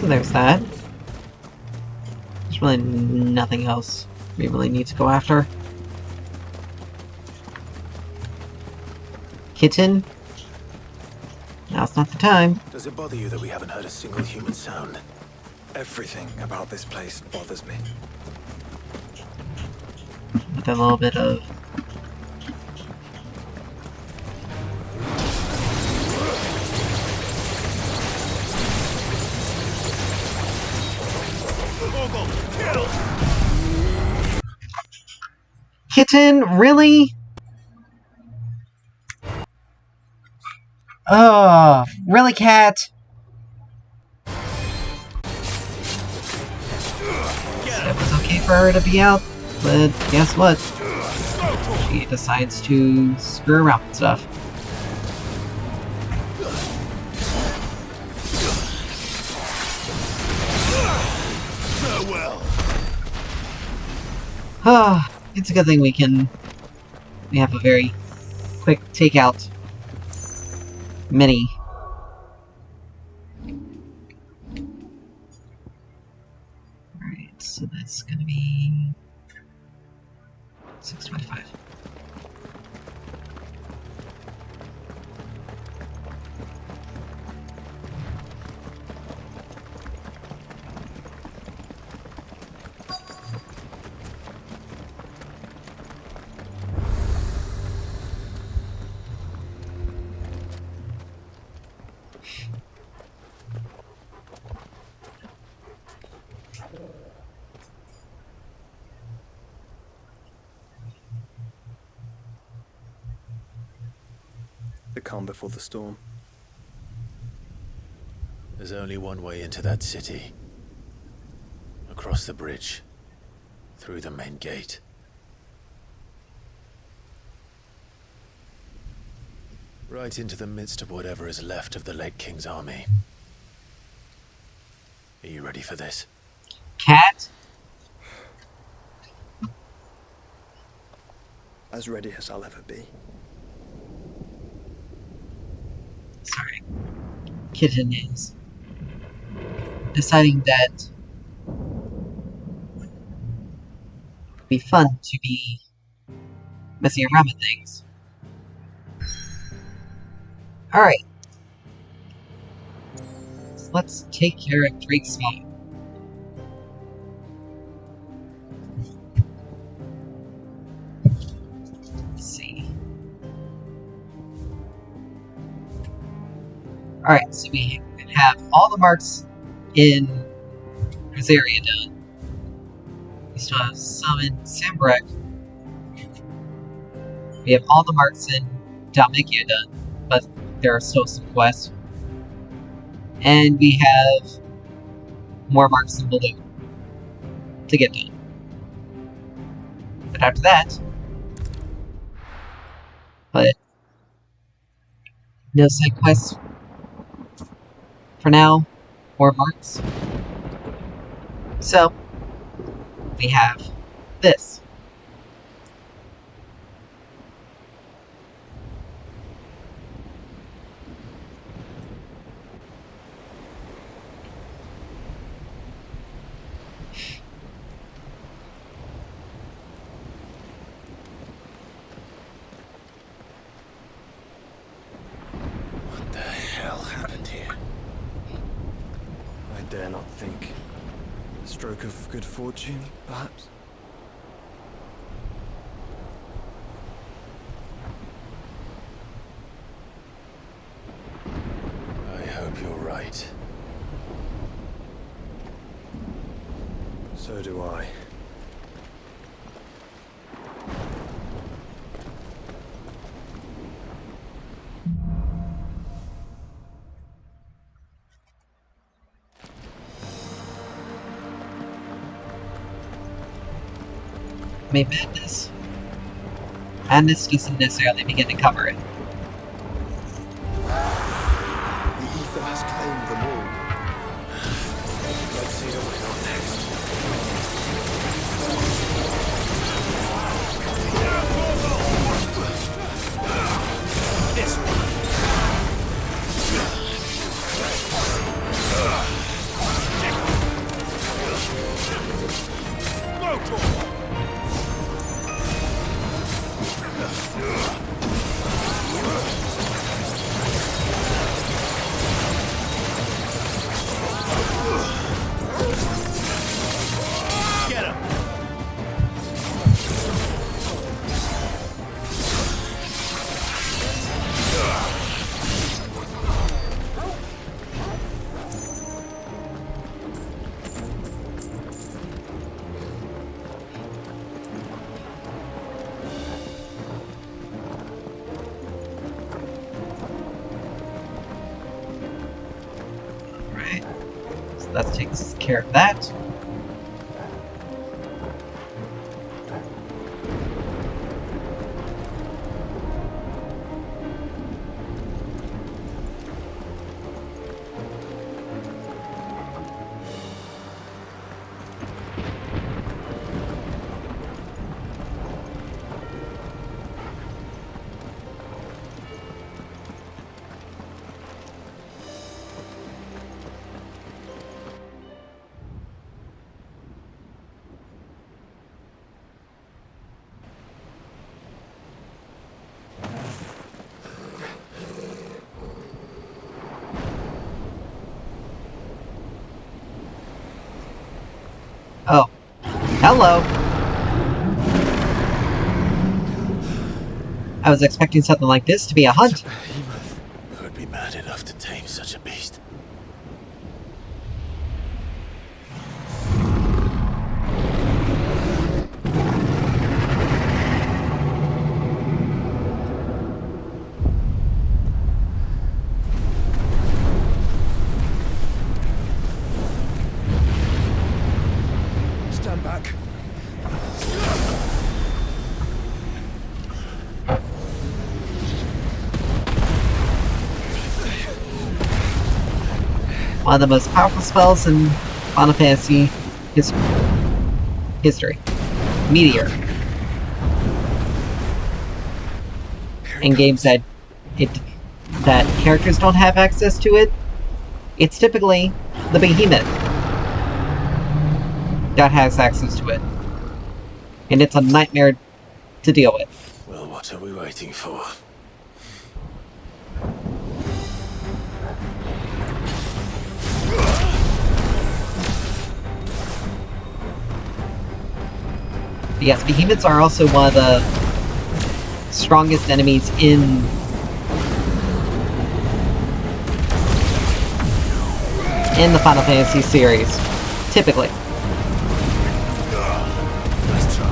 So there's that. There's really nothing else we really need to go after. Kitten? Now's not the time. Does it bother you that we haven't heard a single human sound? Everything about this place bothers me. With a little bit of... Kitten, really? Oh, really, cat? It was okay for her to be out, but guess what? She decides to screw around with stuff. Ah, it's a good thing we have a very quick takeout mini. Alright, so that's gonna be 625. The calm before the storm. There's only one way into that city. Across the bridge. Through the main gate. Right into the midst of whatever is left of the late King's army. Are you ready for this? Cat? As ready as I'll ever be. Sorry. Kitten is deciding that it'd be fun to be messing around with things. Alright. So let's take care of Drake's phone. Let's see. Alright, so we have all the marks in Rosaria done. We still have some in Sambrek. We have all the marks in Dalmacia done, but there are still some quests. And we have more marks in Baloo to get done. But after that, no side quests for now, or marks. So, we have this. What the hell happened here? I dare not think. A stroke of good fortune, perhaps? I hope you're right. So do I. May madness. Madness doesn't necessarily begin to cover it. The ether has claimed them all. Let's see what we got next. This one. that takes care of that. Oh. Hello! I was expecting something like this to be a hunt. Who'd be mad enough to tame such a beast? Stand back. One of the most powerful spells in Final Fantasy history. Meteor. In games that characters don't have access to it, it's typically the behemoth that has access to it. And it's a nightmare to deal with. Well, what are we waiting for? But yes, behemoths are also one of the strongest enemies in the Final Fantasy series, typically. Let's try.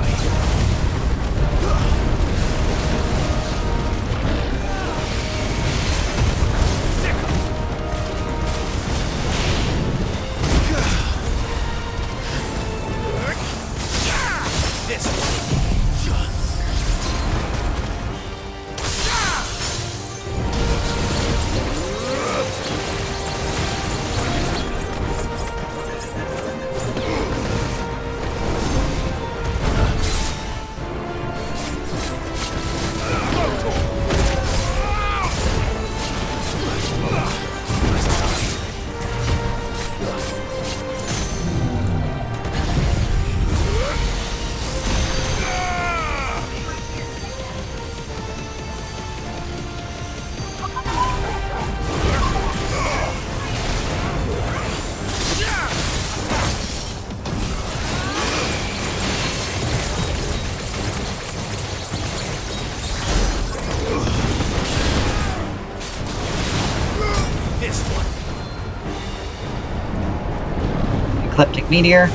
Ecliptic Meteor.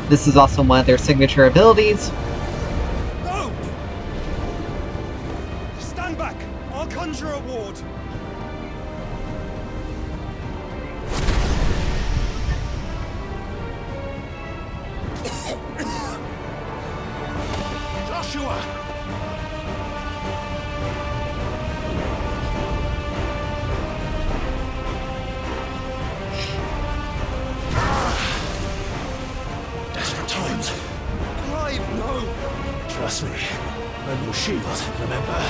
This is also one of their signature abilities. No! Stand back! I'll conjure a ward. Joshua! Desperate times. Clive, no! Trust me. No more shields, remember?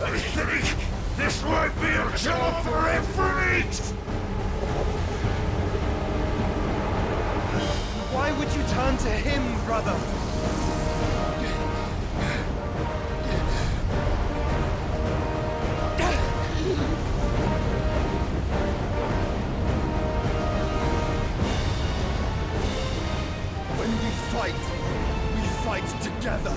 I think this might be a job for Ifrit! Why would you turn to him, brother? When we fight together.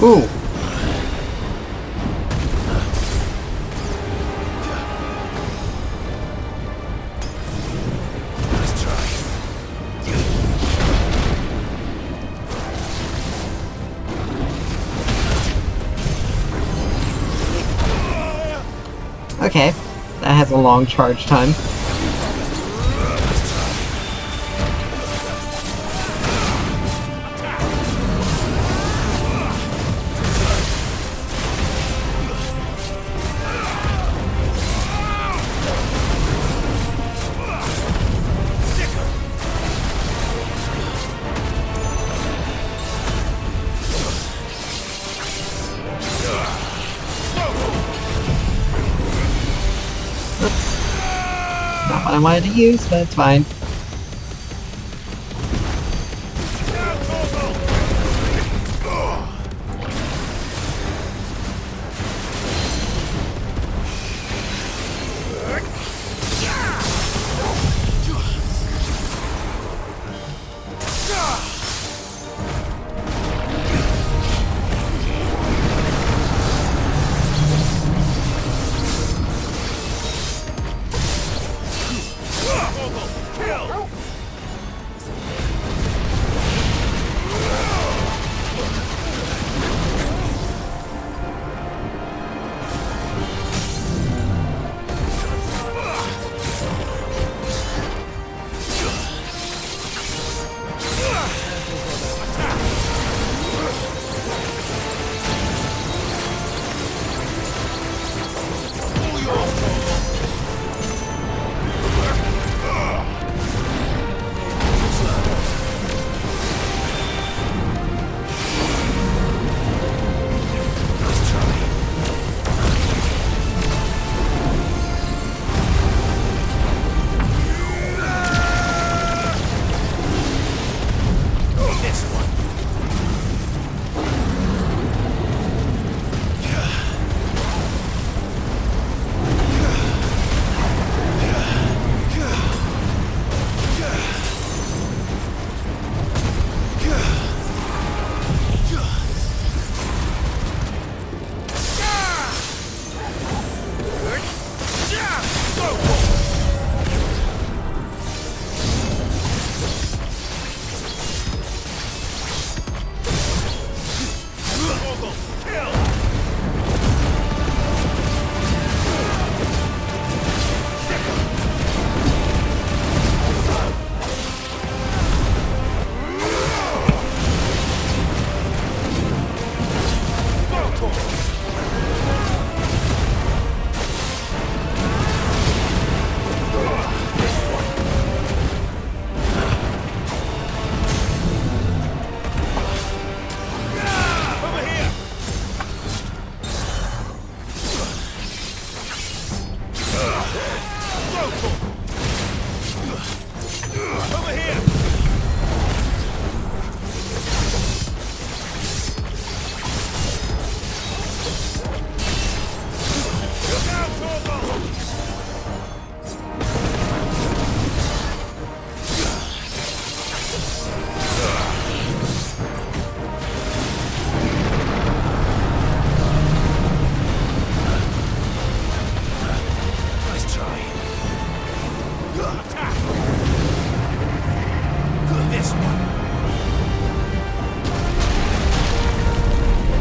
Ooh. Nice try. Okay. That has a long charge time. Not what I wanted to use, but it's fine.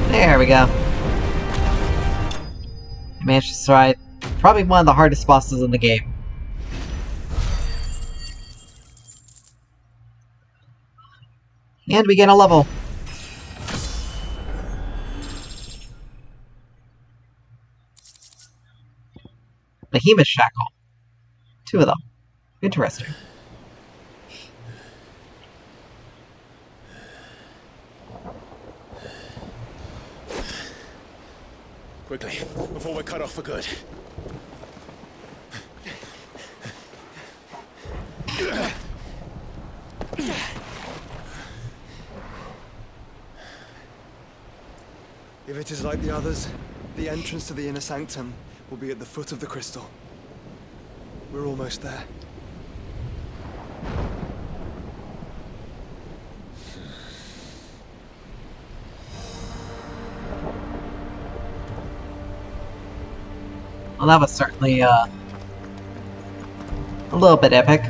There we go. I managed to survive probably one of the hardest bosses in the game. And we get a level. Behemoth Shackle. 2 of them. Interesting. Quickly, before we're cut off for good. If it is like the others, the entrance to the inner sanctum will be at the foot of the crystal. We're almost there. Well, that was certainly, a little bit epic.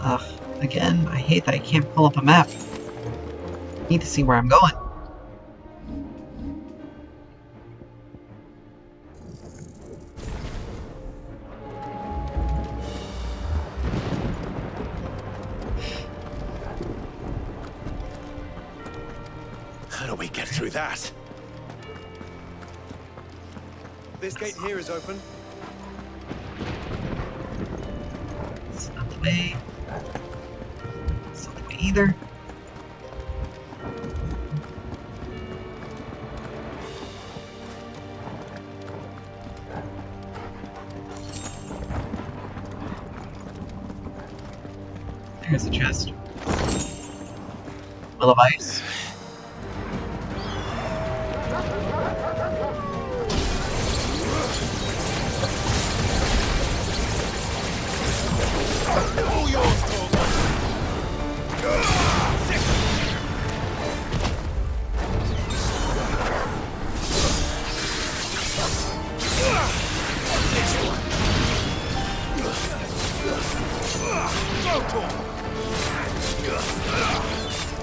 Ugh, again, I hate that I can't pull up a map. Need to see where I'm going. How do we get through that? This gate here is open. It's not the way. It's not the way either. There's a chest. Will of ice.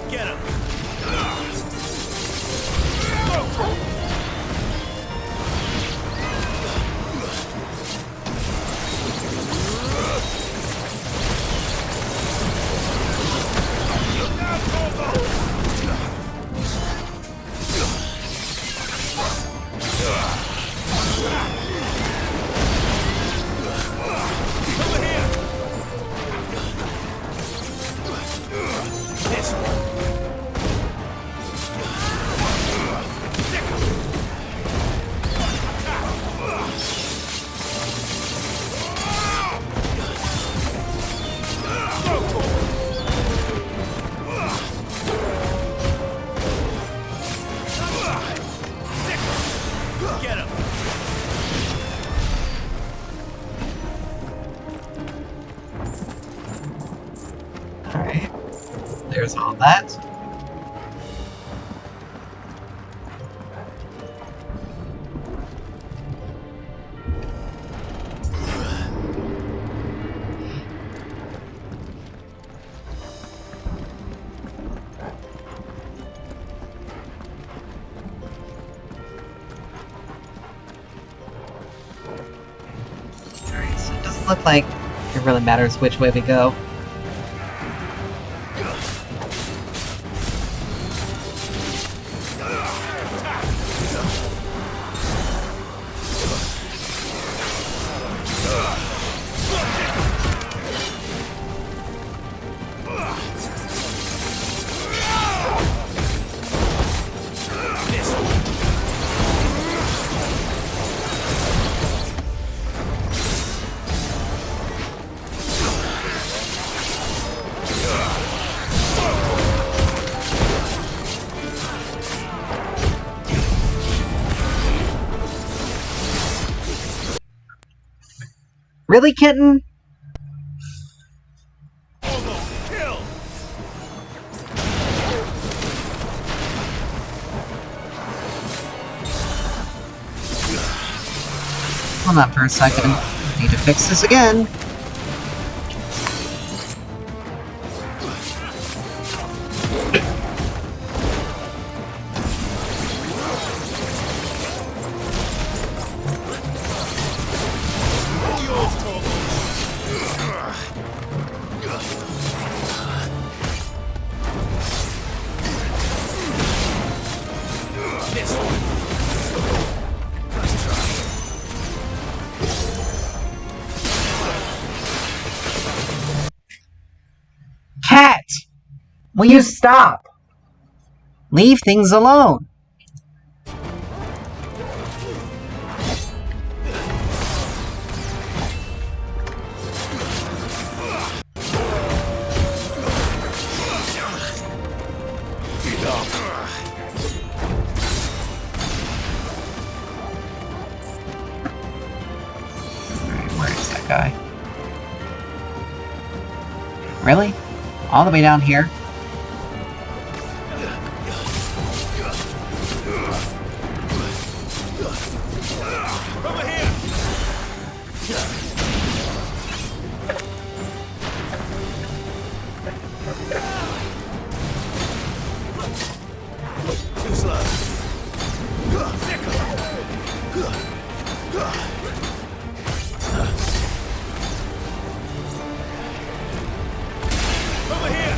Get him! Alright. There's all that. Alright, so it doesn't look like it really matters which way we go. Really, kitten? Hold on for a second. Need to fix this again. Will you stop? Leave things alone. Where's that guy? Really? All the way down here? Too slow. Over here.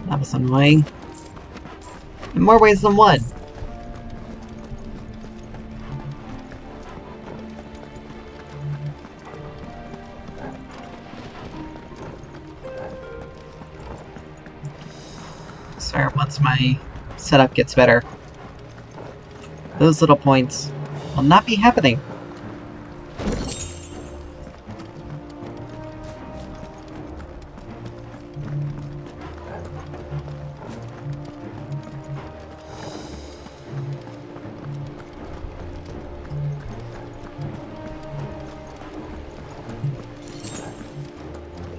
That was annoying. In more ways than one. Sorry, once my setup gets better, those little points will not be happening.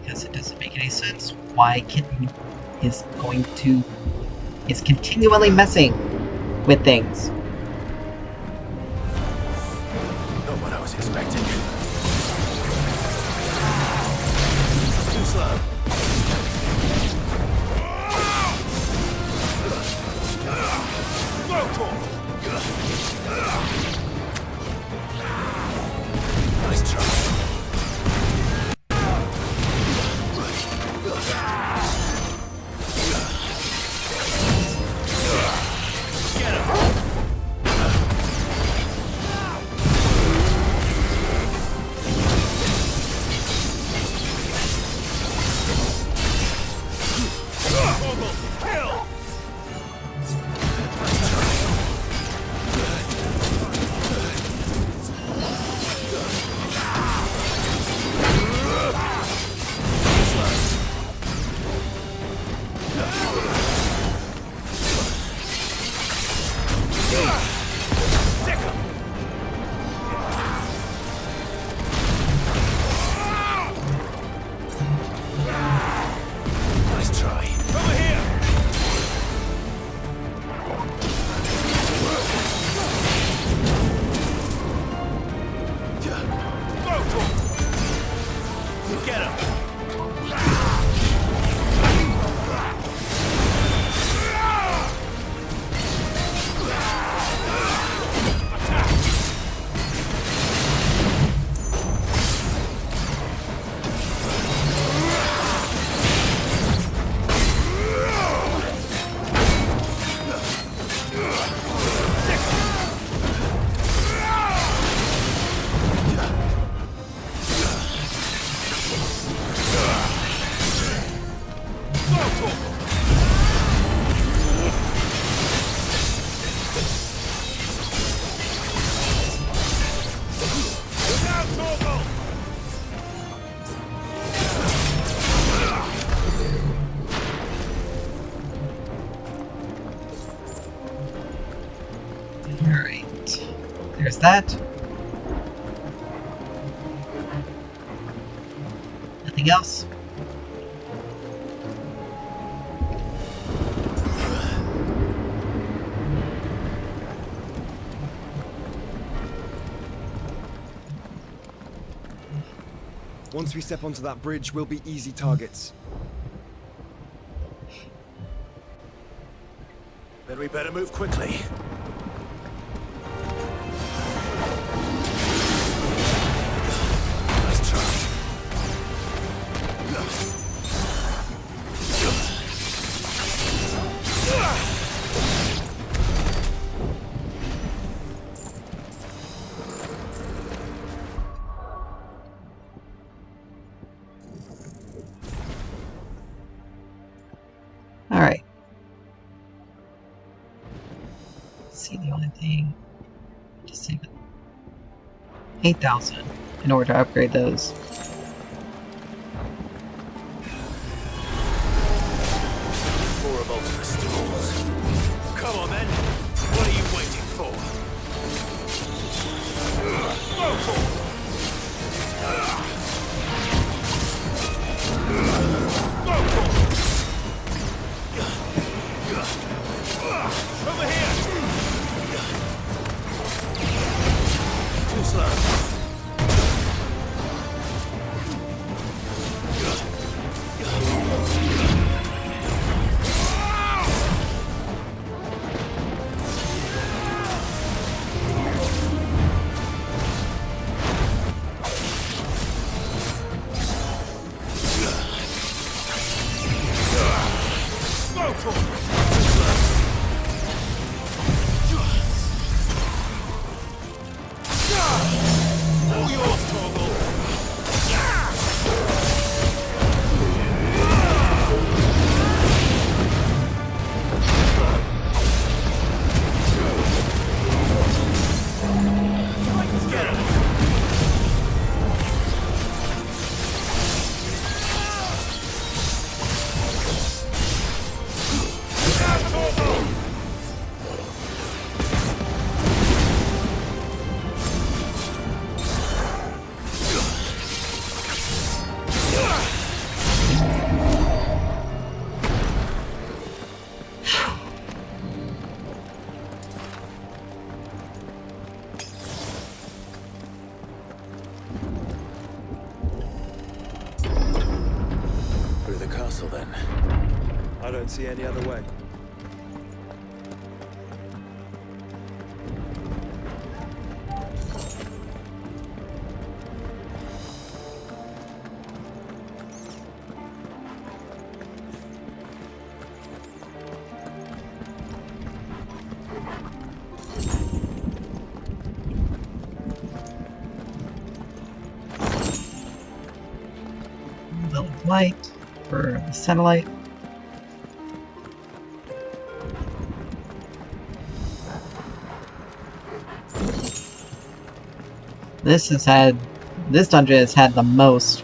Because it doesn't make any sense why Kitten is continually messing with things. Not what I was expecting. Too slow. Nice try. Nice try. Over here. Get him. Alright. There's that. Nothing else? Once we step onto that bridge, we'll be easy targets. Then we better move quickly. Nice try. Let's see, the only thing to save it. 8,000 in order to upgrade those. Four of Ultimus tools. Come on then. What are you waiting for? Go for it. Go for it. Over here. Too slow. Then. I don't see any other way. The light for the satellite. This dungeon has had the most,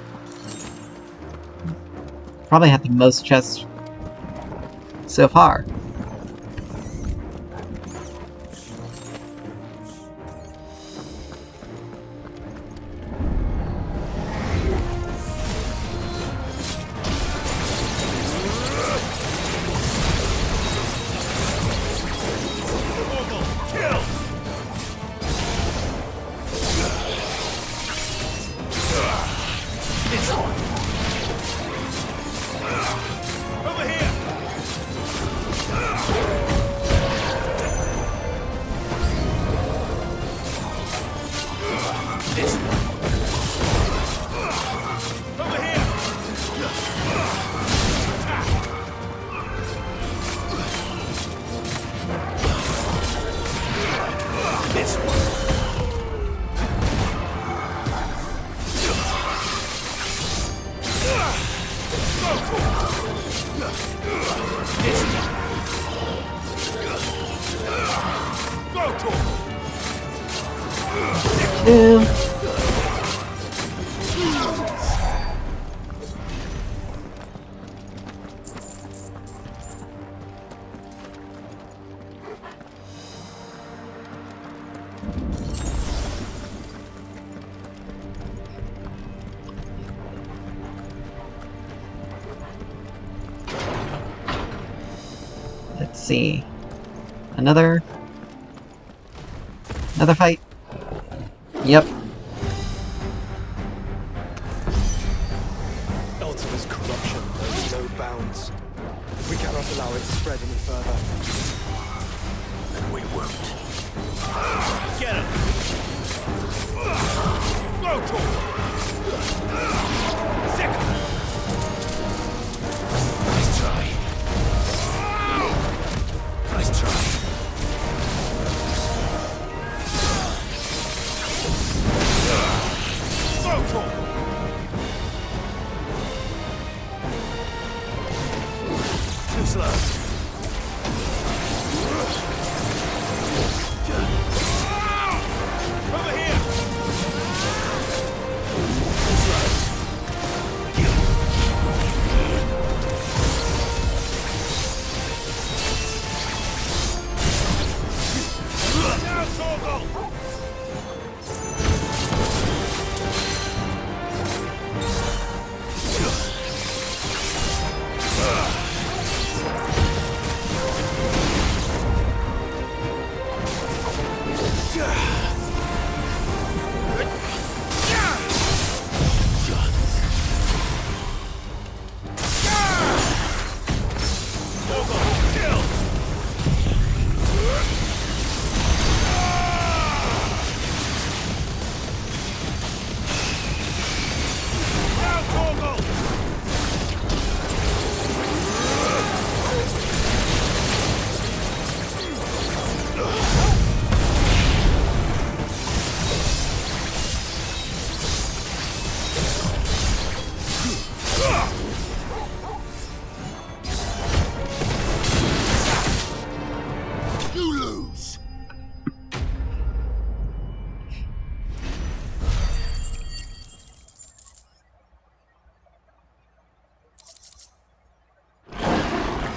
probably had the most chests so far. Let's see. Another fight? Yep. Ultima's corruption knows no bounds. We cannot allow it to spread any further. And we won't. Get him! Go to him! Sick! Nice try. Nice try. Go to him! Too slow.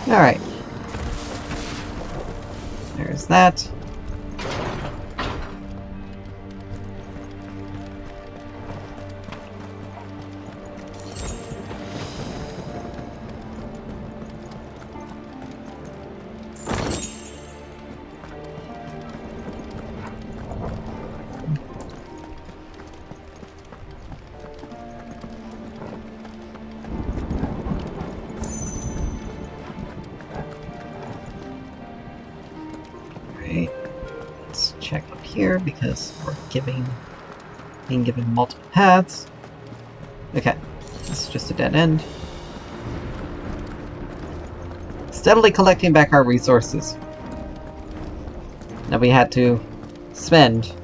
Alright. There's that. Let's check up here because we're being given multiple paths. Okay, this is just a dead end. Steadily collecting back our resources that we had to spend.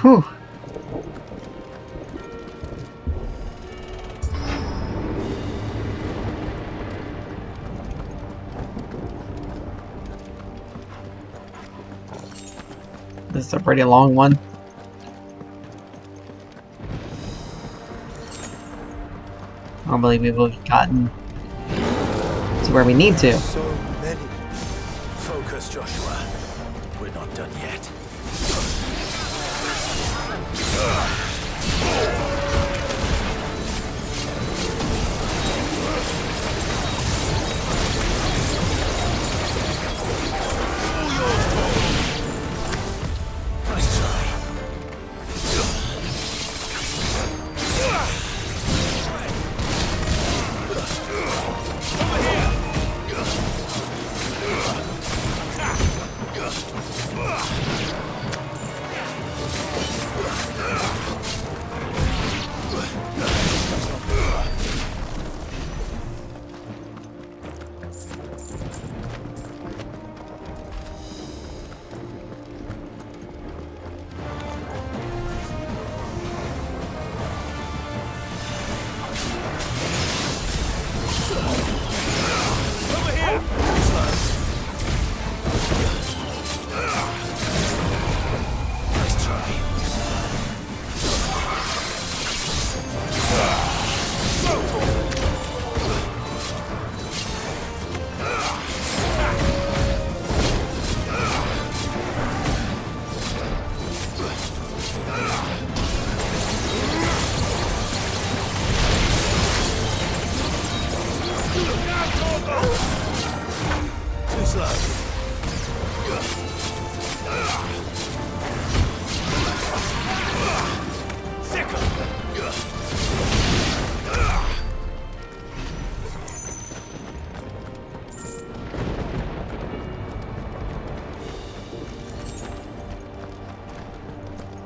Whew. This is a pretty long one. Normally we would have gotten to where we need to. So many. Focus, Joshua. We're not done yet. Nice try. Over here.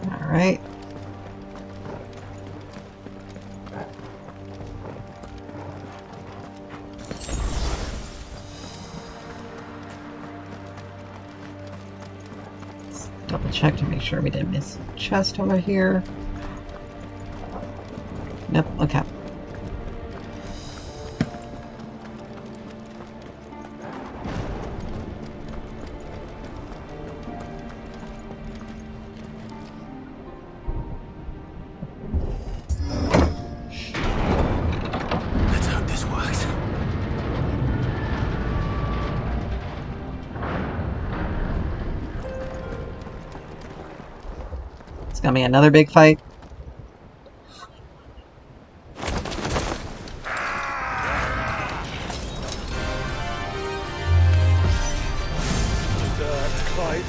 Alright. Let's double check to make sure we didn't miss a chest over here. Nope, okay. Let's hope this works. It's gonna be another big fight. Clive.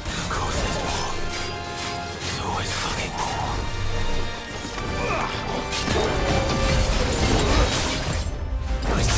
Of course there's more. There's always fucking more. Nice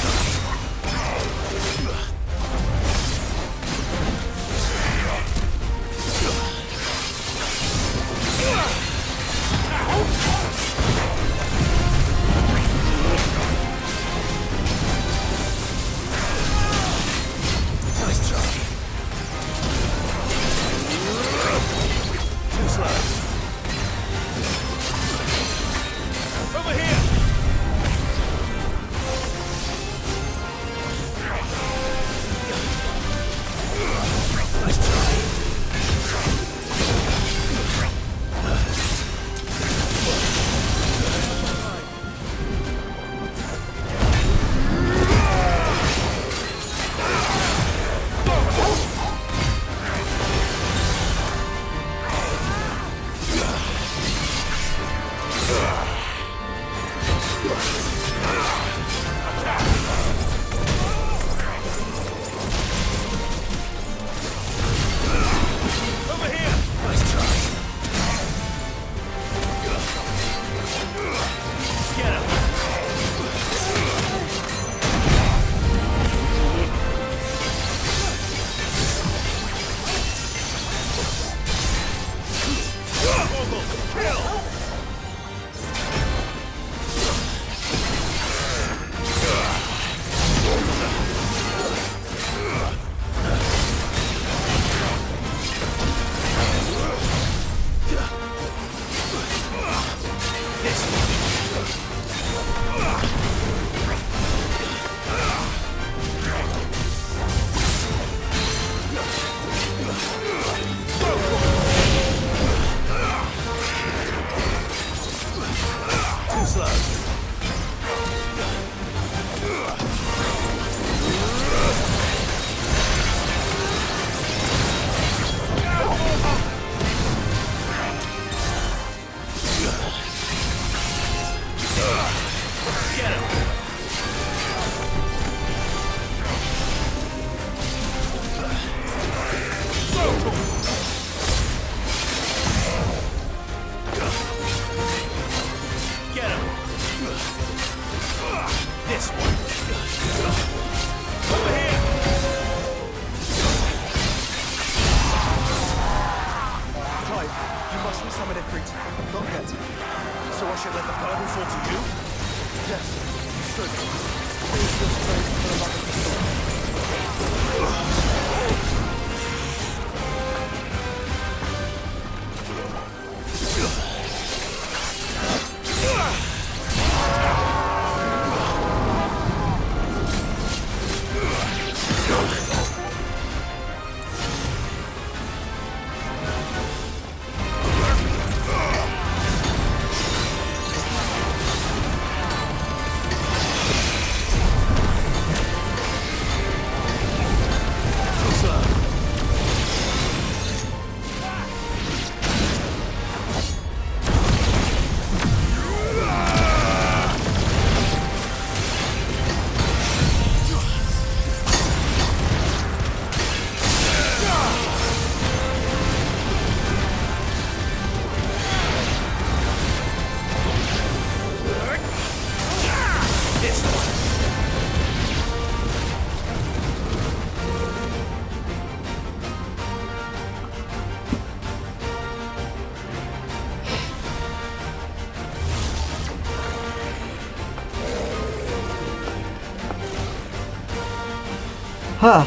Huh.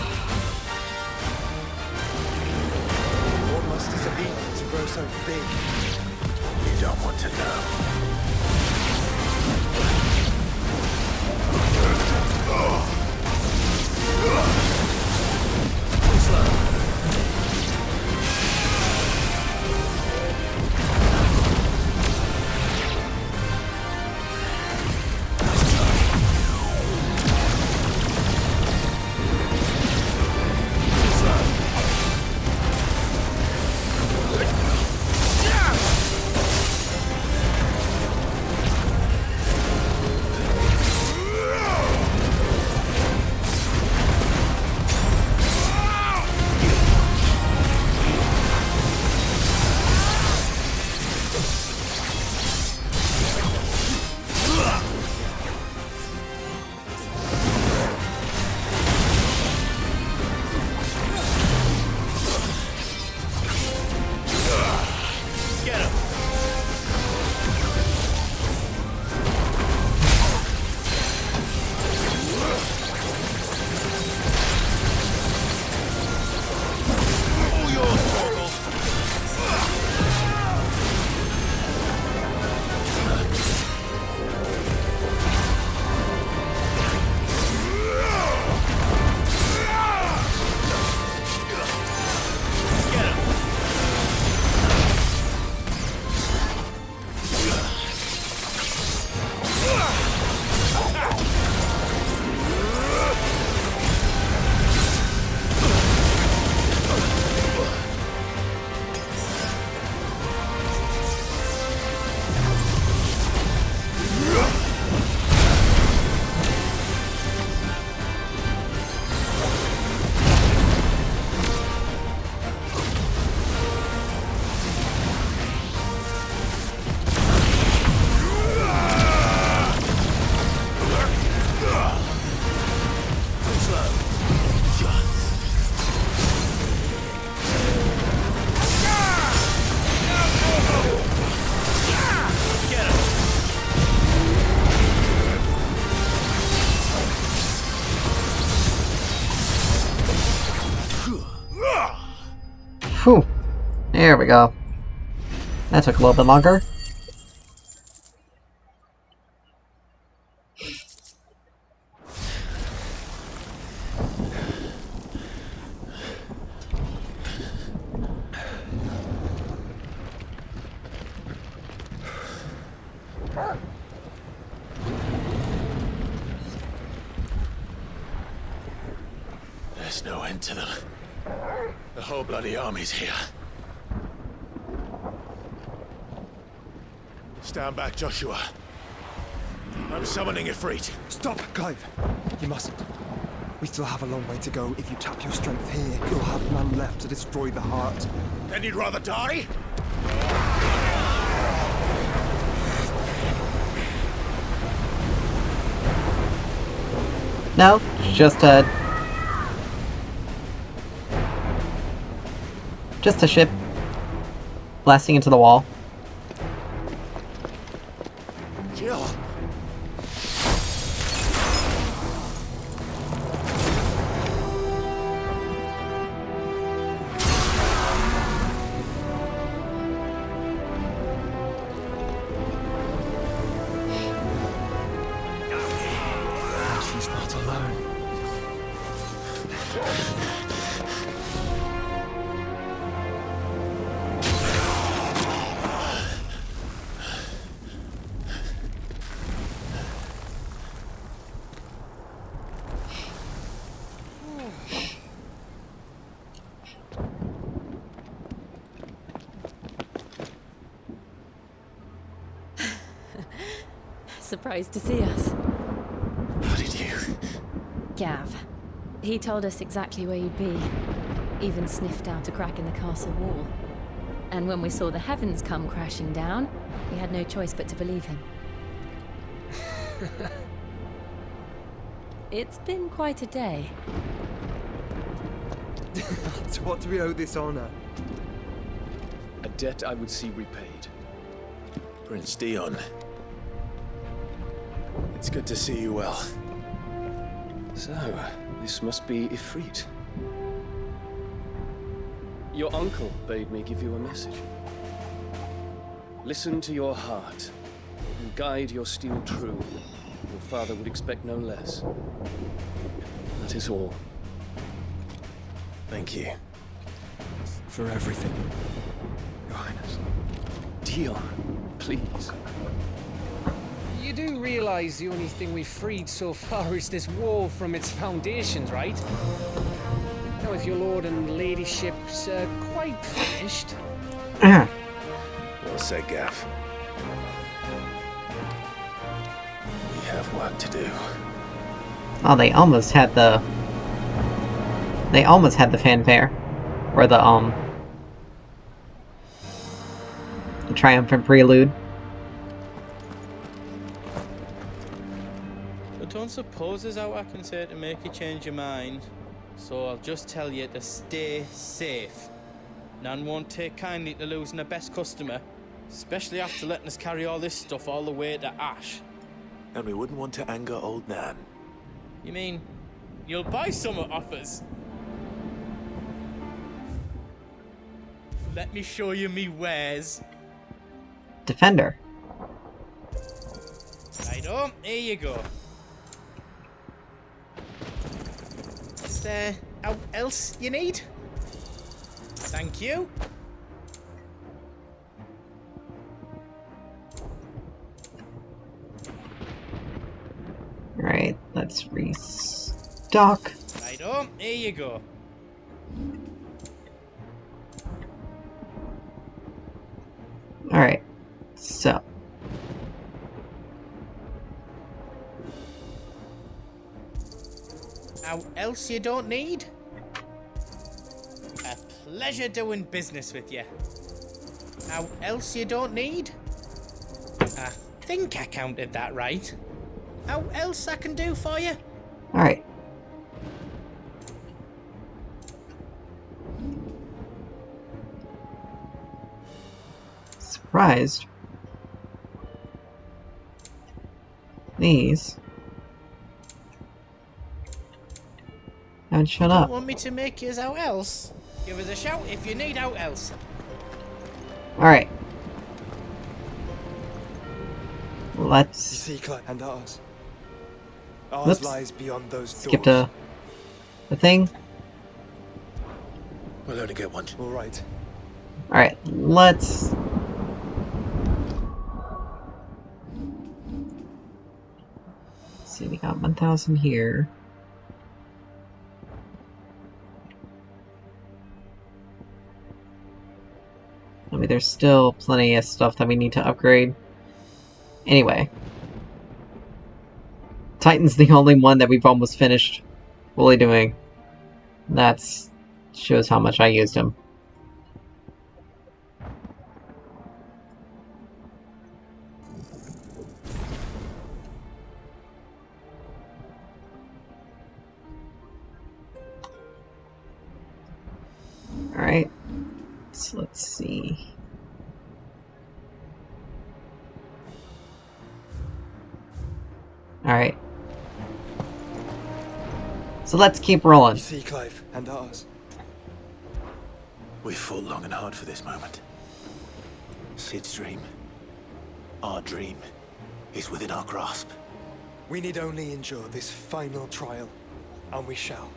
What must it have eaten to grow so big? You don't want to know. Whew. There we go. That took a little bit longer. There's no end to them. The whole bloody army's here. Stand back, Joshua. I'm summoning Ifrit. Stop, Clive! You mustn't. We still have a long way to go. If you tap your strength here, you'll have none left to destroy the heart. Then you'd rather die? No, just a ship blasting into the wall. Jill. She's not alone. Surprised to see us. How did you? Gav. He told us exactly where you'd be. Even sniffed out a crack in the castle wall. And when we saw the heavens come crashing down, we had no choice but to believe him. It's been quite a day. To what do we owe this honor? A debt I would see repaid. Prince Dion. It's good to see you well. So, this must be Ifrit. Your uncle bade me give you a message. Listen to your heart, and guide your steel true. Your father would expect no less. That is all. Thank you. For everything, Your Highness. Dion, please. You do realize the only thing we've freed so far is this wall from its foundations, right? Now, if your lord and ladyship's quite finished. Well said, Gav. We have work to do. Oh, they almost had the fanfare. Or the triumphant prelude. I don't suppose there's out I can say to make you change your mind. So I'll just tell you to stay safe. Nan won't take kindly to losing her best customer, especially after letting us carry all this stuff all the way to Ash. And we wouldn't want to anger old Nan. You mean, you'll buy some off us? Let me show you me wares. Defender. Righto, here you go. Is there out else you need? Thank you. Alright, let's restock. Righto, here you go. Alright, so. Out else you don't need? A pleasure doing business with you. Out else you don't need? I think I counted that right. Out else I can do for you? Alright. Surprised. These haven't shut up. Want me to make yours out else? Give us a shout if you need out else. Alright. You Let's see, Clive, and ours. Ours Whoops. lies beyond those skip doors. to the thing. We'll only get one. All right. Alright, let's... see, we got 1,000 here. I mean, there's still plenty of stuff that we need to upgrade. Anyway. Titan's the only one that we've almost finished fully doing. That's shows how much I used him. Alright. So let's see. Alright. So let's keep rolling. You see, Clive, and ours. We've fought long and hard for this moment. Sid's dream, our dream, is within our grasp. We need only endure this final trial, and we shall.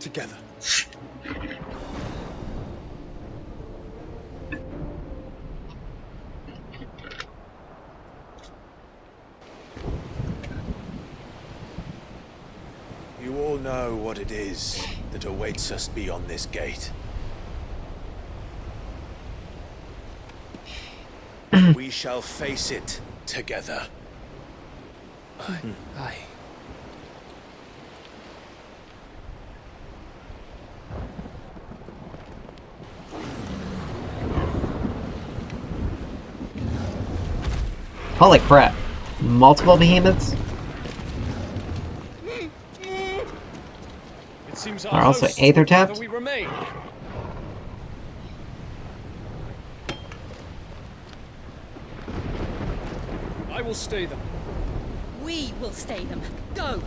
Together. You all know what it is that awaits us beyond this gate. We shall face it together. Aye. Holy crap. Multiple behemoths? It seems Are also Aether tapped? we remain. I will stay them. We will stay them. Go!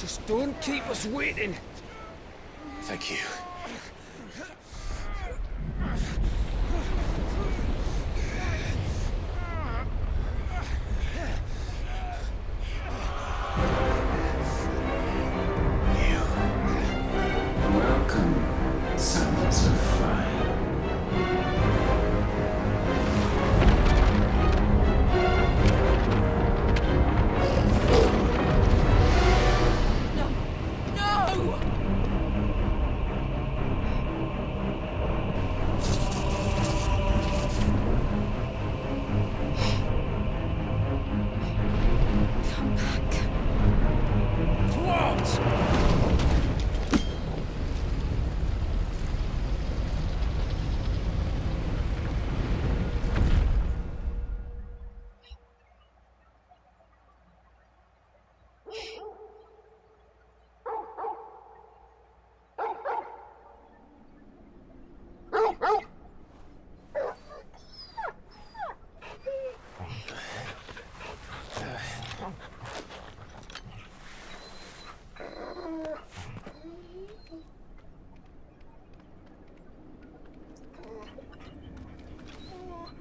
Just don't keep us waiting. Thank you. Welcome, sons of fire. No! Come back. What?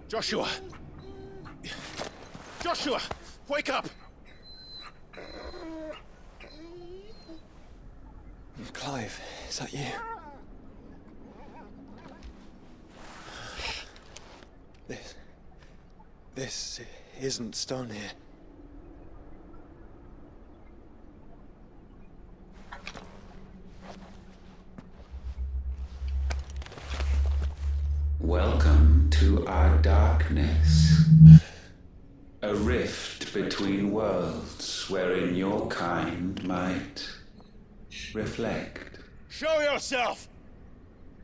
Joshua! Joshua! Wake up! Clive, is that you? This isn't stone here. Welcome to our darkness. A rift between worlds wherein your kind might reflect. Show yourself!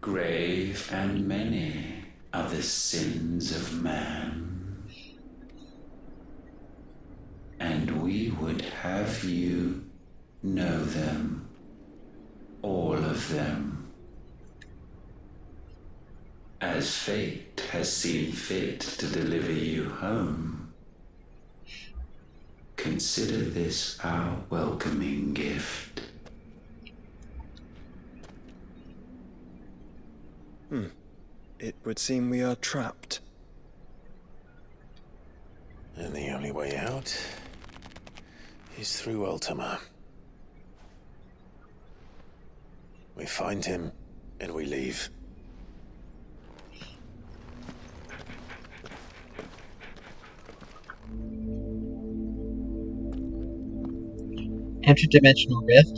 Grave and many are the sins of man. And we would have you know them, all of them, as fate has seen fit to deliver you home. Consider this our welcoming gift. It would seem we are trapped. And the only way out is through Ultima. We find him, and we leave. Interdimensional rift.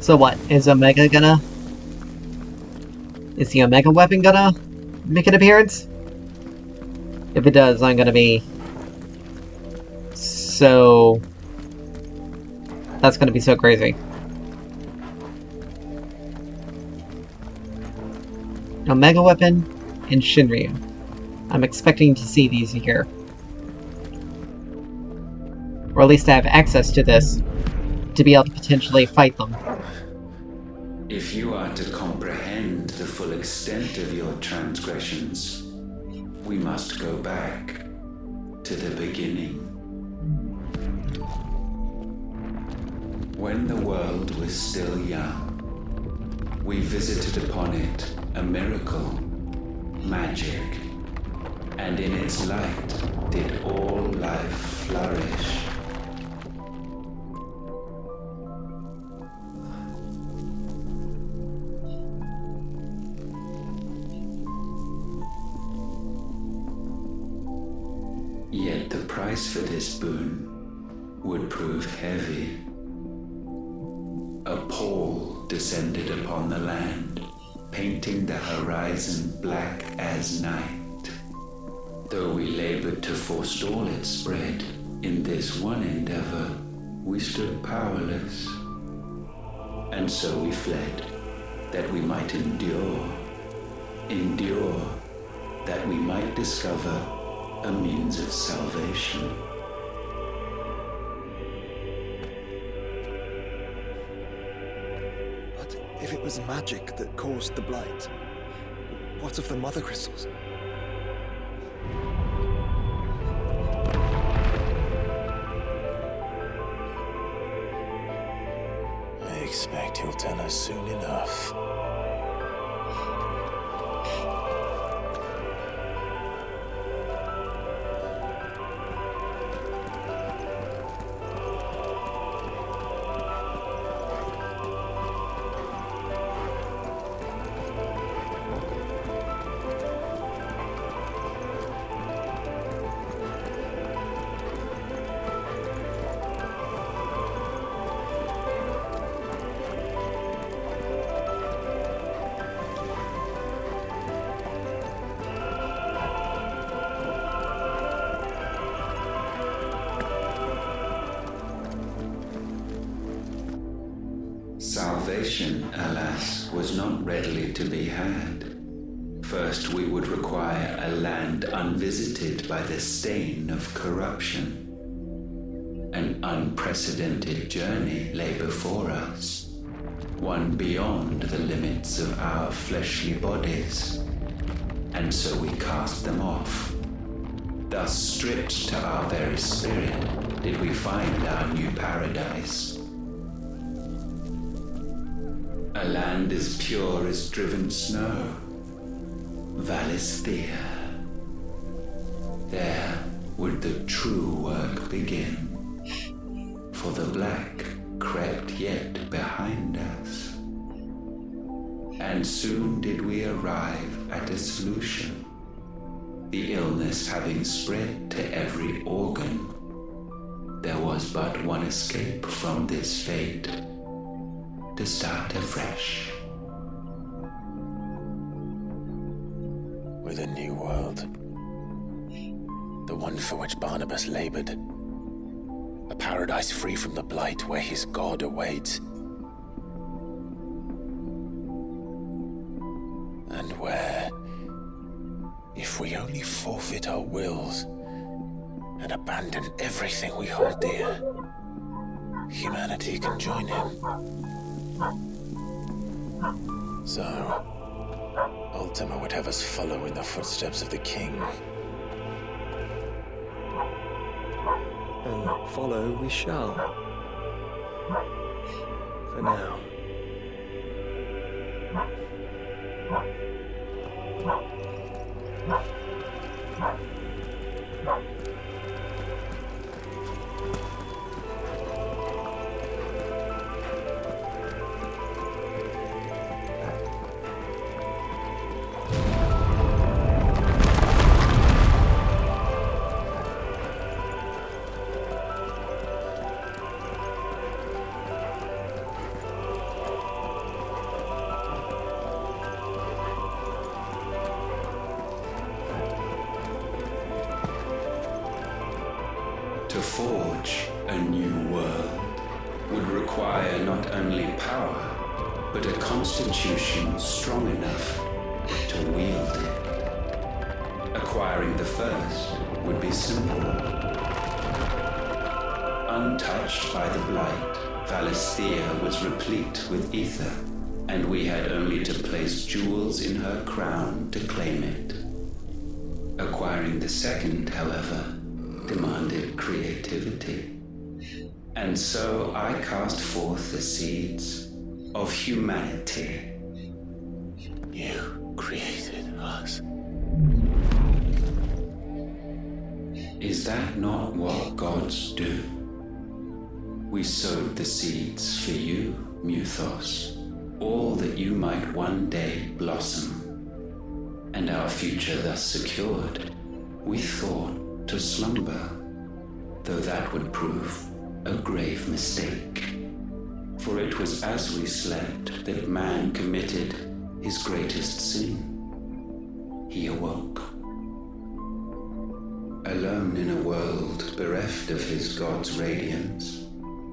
So what, is Omega gonna... Is the Omega weapon gonna make an appearance? If it does, I'm gonna be... so... That's gonna be so crazy. Omega weapon and Shinryu. I'm expecting to see these here. Or at least I have access to this, to be able to potentially fight them. If you are to comprehend the full extent of your transgressions, we must go back to the beginning. When the world was still young, we visited upon it a miracle, magic, and in its light did all life flourish. Yet the price for this boon would prove heavy. A pall descended upon the land, painting the horizon black as night. Though we labored to forestall its spread, in this one endeavor, we stood powerless. And so we fled, that we might endure, that we might discover a means of salvation. But if it was magic that caused the blight, what of the mother crystals? tell us soon enough. Salvation, alas, was not readily to be had. First, we would require a land unvisited by the stain of corruption. An unprecedented journey lay before us, one beyond the limits of our fleshly bodies, and so we cast them off. Thus, stripped to our very spirit, did we find our new paradise. A land as pure as driven snow, Valisthea. There would the true work begin, for the black crept yet behind us. And soon did we arrive at a solution, the illness having spread to every organ. There was but one escape from this fate, to start afresh. With a new world. The one for which Barnabas labored. A paradise free from the blight where his God awaits. And where, if we only forfeit our wills and abandon everything we hold dear, humanity can join him. So, Ultima would have us follow in the footsteps of the king. And follow we shall. For now. To forge a new world would require not only power, but a constitution strong enough to wield it. Acquiring the first would be simple. Untouched by the blight, Valisthea was replete with ether, and we had only to place jewels in her crown to claim it. Acquiring the second, however, demanded creativity. And so I cast forth the seeds of humanity. You created us. Is that not what gods do? We sowed the seeds for you, Muthos, all that you might one day blossom. And our future thus secured, we thought to slumber, though that would prove a grave mistake. For it was as we slept that man committed his greatest sin. He awoke. Alone in a world bereft of his God's radiance,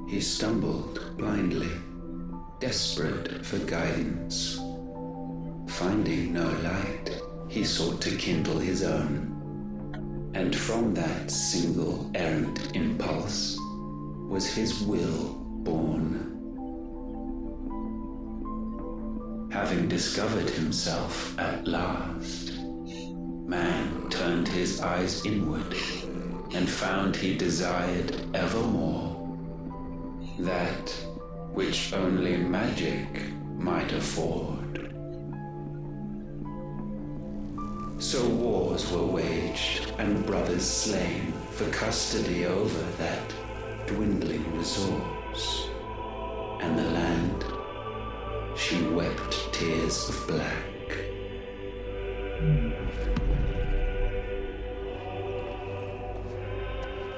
he stumbled blindly, desperate for guidance. Finding no light, he sought to kindle his own. And from that single errant impulse was his will born. Having discovered himself at last, man turned his eyes inward and found he desired evermore that which only magic might afford. So wars were waged and brothers slain for custody over that dwindling resource. And the land, she wept tears of black.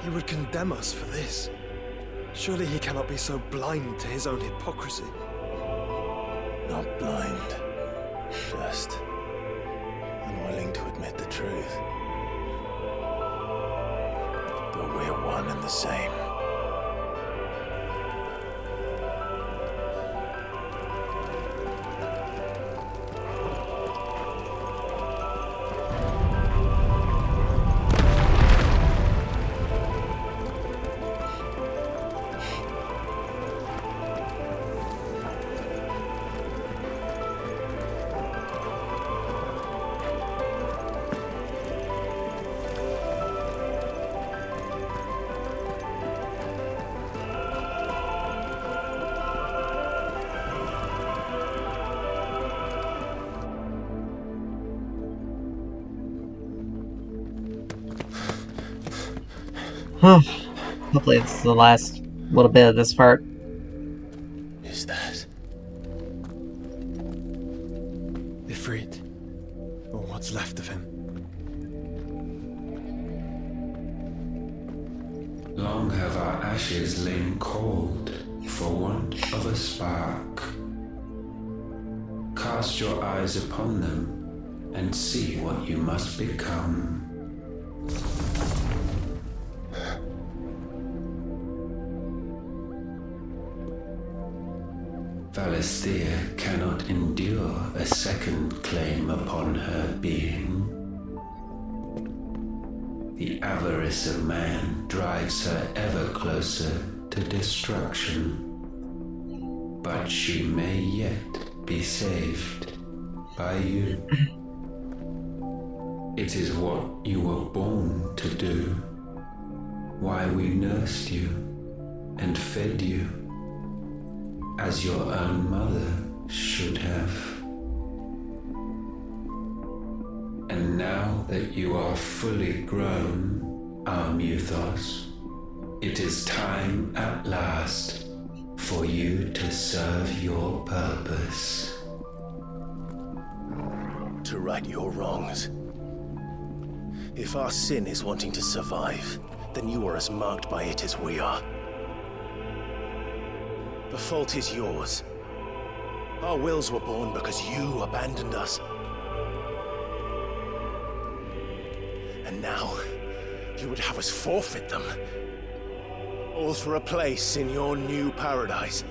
He would condemn us for this. Surely he cannot be so blind to his own hypocrisy. Not blind, just unwilling to admit the truth. But we're one and the same. Hopefully it's the last little bit of this part. Is that Ifrit, or what's left of him? Long have our ashes lain cold for want of a spark. Cast your eyes upon them and see what you must become. Valisthea cannot endure a second claim upon her being. The avarice of man drives her ever closer to destruction. But she may yet be saved by you. It is what you were born to do, why we nursed you and fed you as your own mother should have. And now that you are fully grown, our Muthos, it is time at last for you to serve your purpose. to right your wrongs? If our sin is wanting to survive, then you are as marked by it as we are. The fault is yours. Our wills were born because you abandoned us. And now, you would have us forfeit them. All for a place in your new paradise.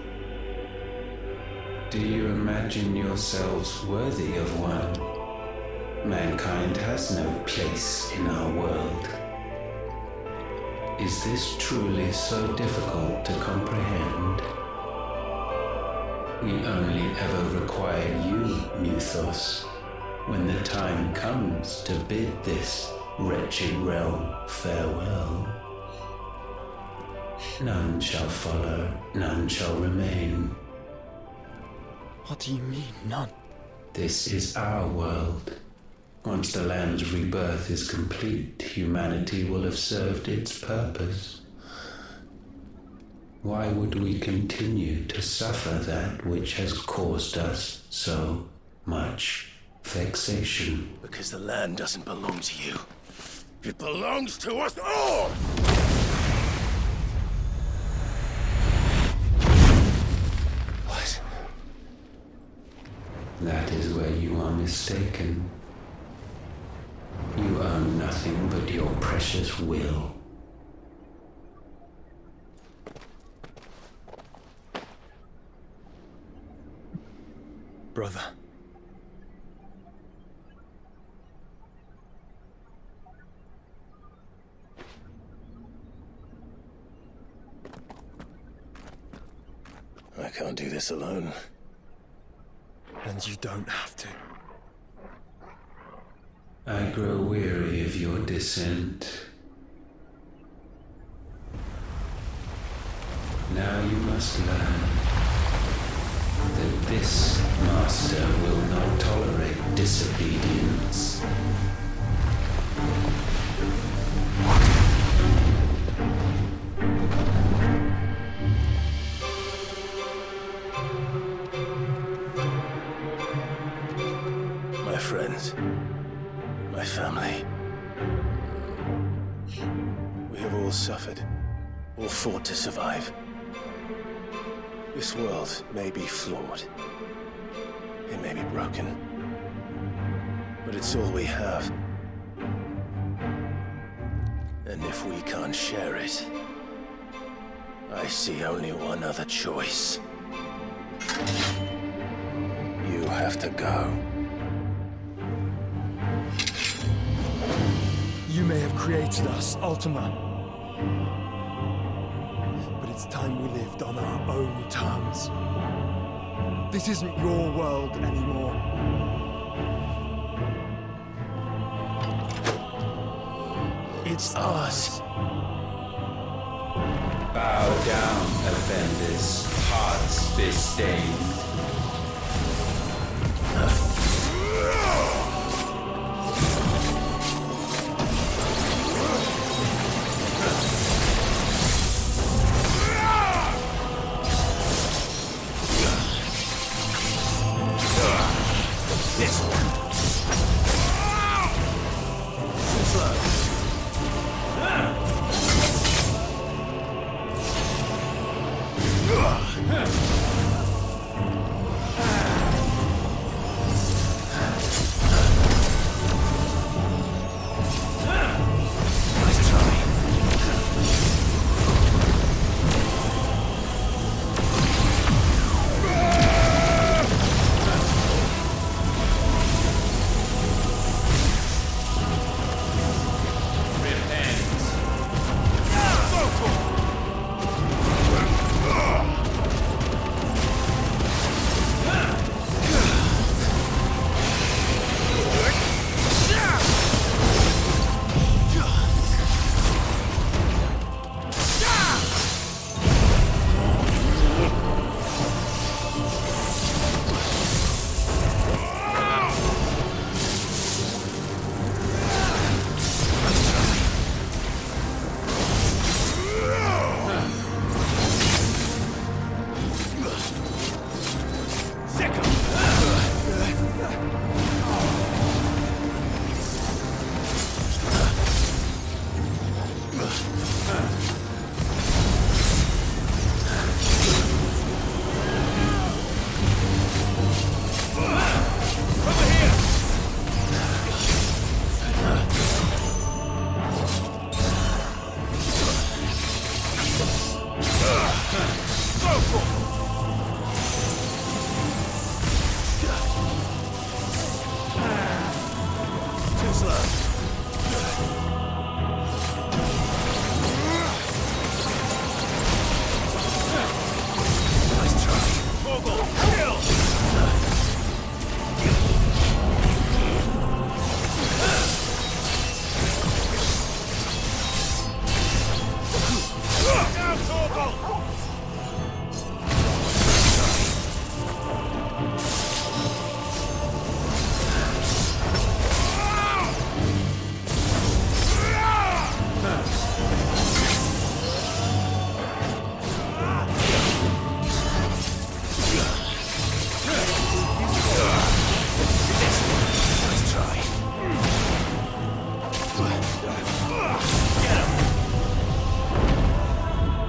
Do you imagine yourselves worthy of one? Mankind has no place in our world. Is this truly so difficult to comprehend? We only ever require you, Muthos, when the time comes to bid this wretched realm farewell. None shall follow, none shall remain. What do you mean, none? This is our world. Once the land's rebirth is complete, humanity will have served its purpose. Why would we continue to suffer that which has caused us so much vexation? Because the land doesn't belong to you. It belongs to us all! What? That is where you are mistaken. You own nothing but your precious will. Brother. I can't do this alone. And you don't have to. I grow weary of your dissent. Now you must learn. This master will not tolerate disobedience. My friends, my family. We have all suffered, all fought to survive. This world may be flawed. It may be broken. But it's all we have. And if we can't share it, I see only one other choice. You have to go. You may have created us, Ultima. But it's time we lived on our own terms. This isn't your world anymore. It's ours. Bow down, offenders, hearts disdained.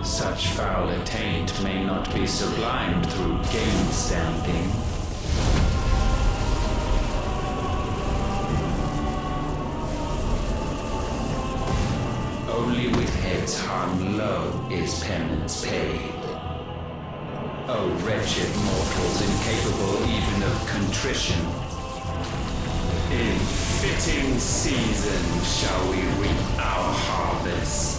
Such foul attaint may not be sublimed through gainstanding. Only with heads hung low is penance paid. O wretched mortals incapable even of contrition, in fitting season shall we reap our harvest.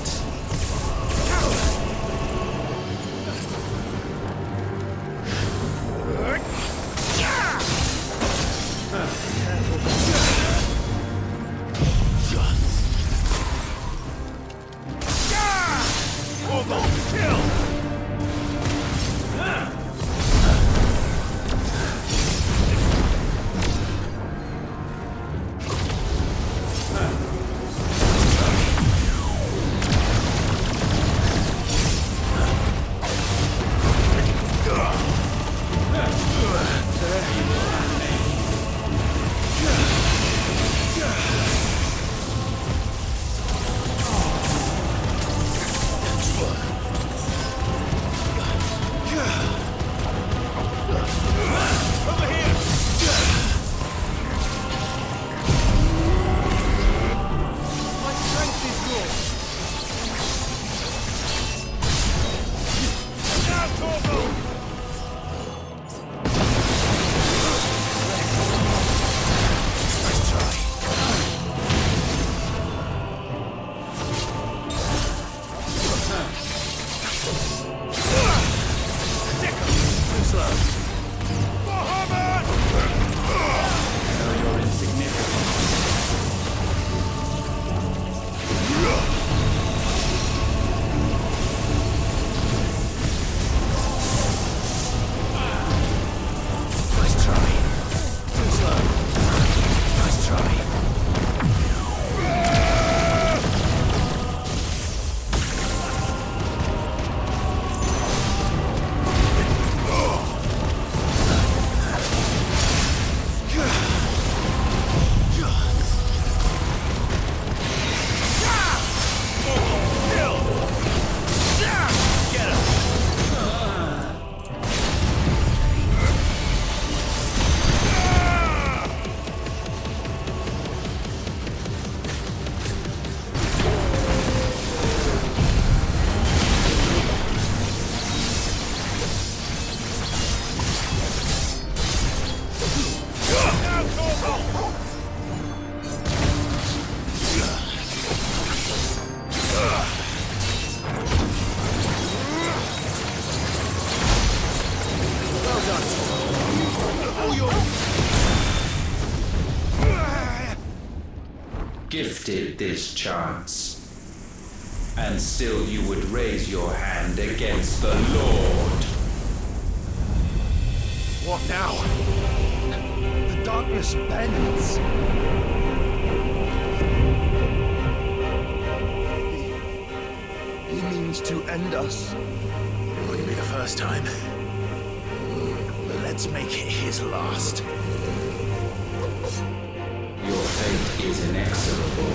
gifted this chance. And still you would raise your hand against the Lord. What now? The darkness bends. He means to end us. It wouldn't be the first time. But let's make it his last. Your fate is inexorable.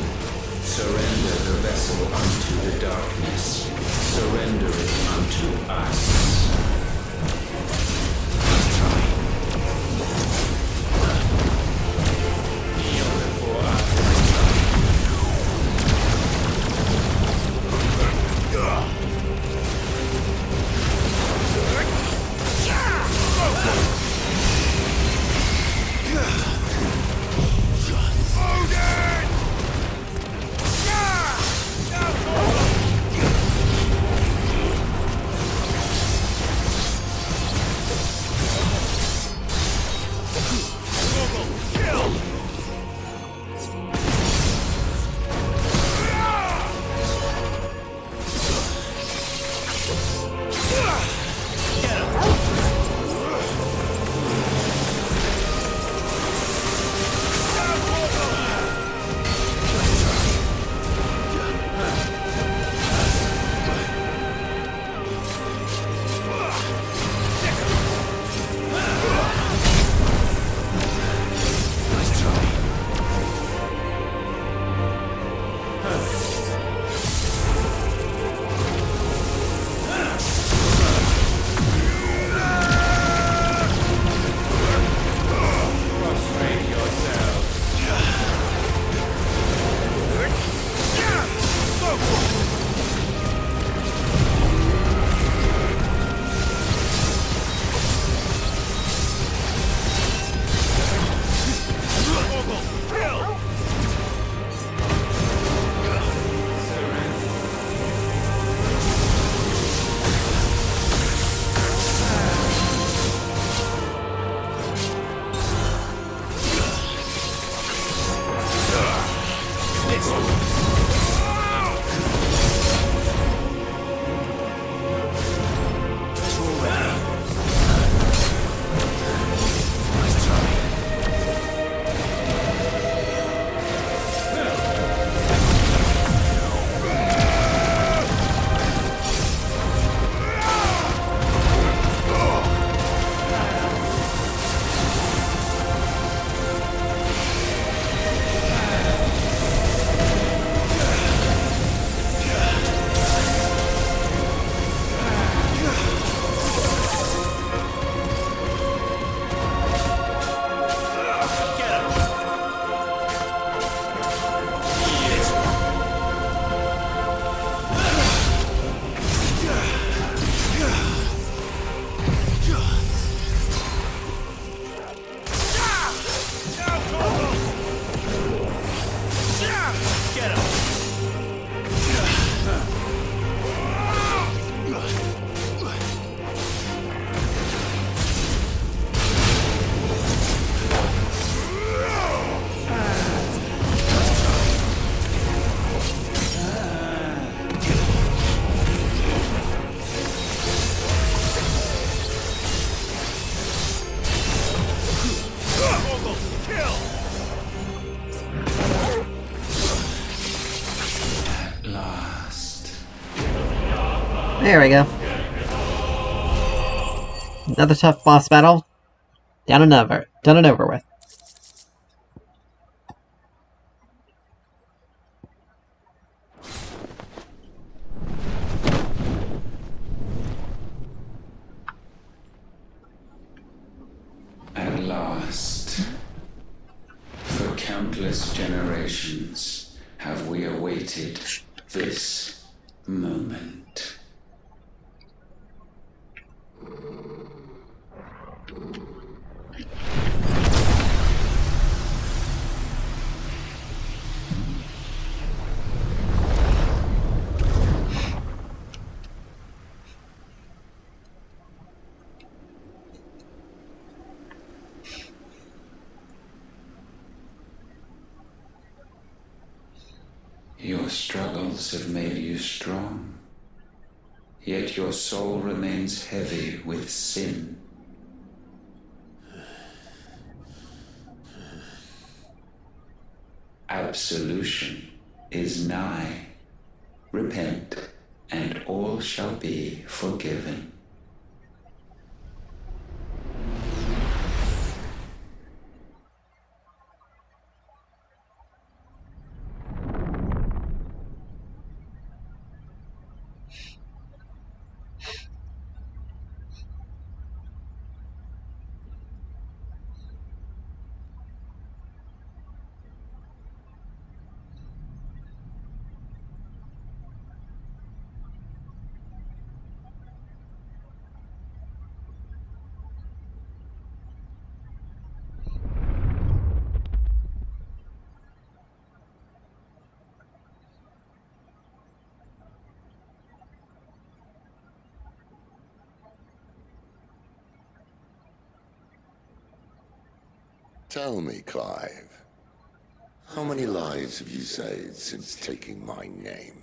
Surrender the vessel unto the darkness. Surrender it unto us. Kneel before us. There we go. Another tough boss battle. Done and over with. At last, for countless generations, have we awaited this moment. Your struggles have made you strong, yet your soul remains heavy with sin. Absolution is nigh. Repent, and all shall be forgiven. Tell me, Clive, how many lives have you saved since taking my name?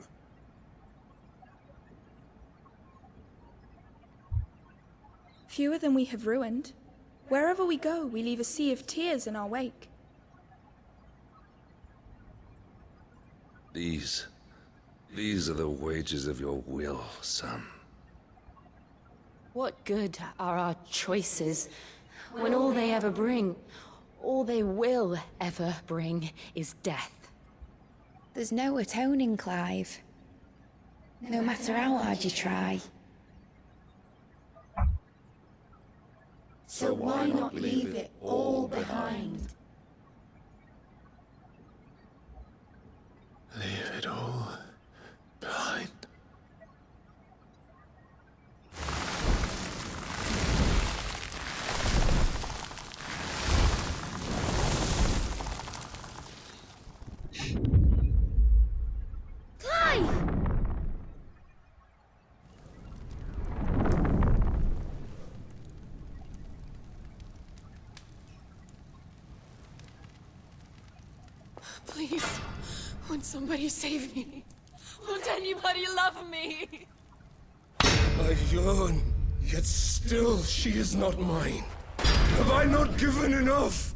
Fewer than we have ruined. Wherever we go, we leave a sea of tears in our wake. These are the wages of your will, son. What good are our choices when all they ever bring, all they will ever bring, is death? There's no atoning, Clive. No matter how hard you try. So why not leave it all behind? Leave it all behind. Clive! Please, won't somebody save me? Won't anybody love me? I yearn, yet still she is not mine. Have I not given enough?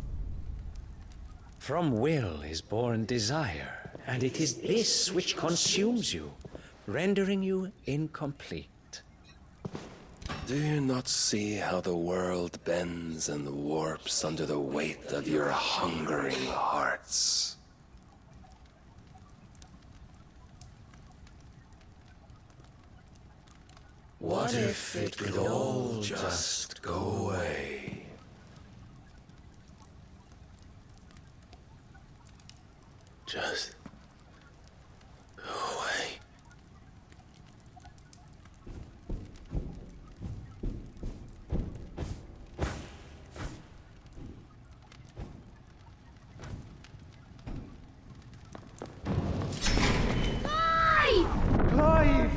From will is born desire, and it is this which consumes you, rendering you incomplete. Do you not see how the world bends and warps under the weight of your hungering hearts? What if it could all just go away? Just go away. Clive!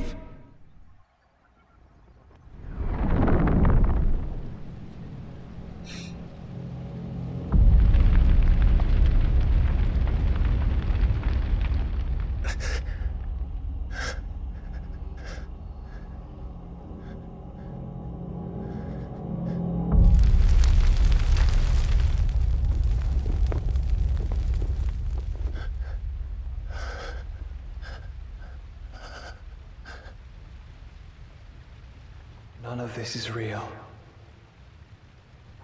None of this is real.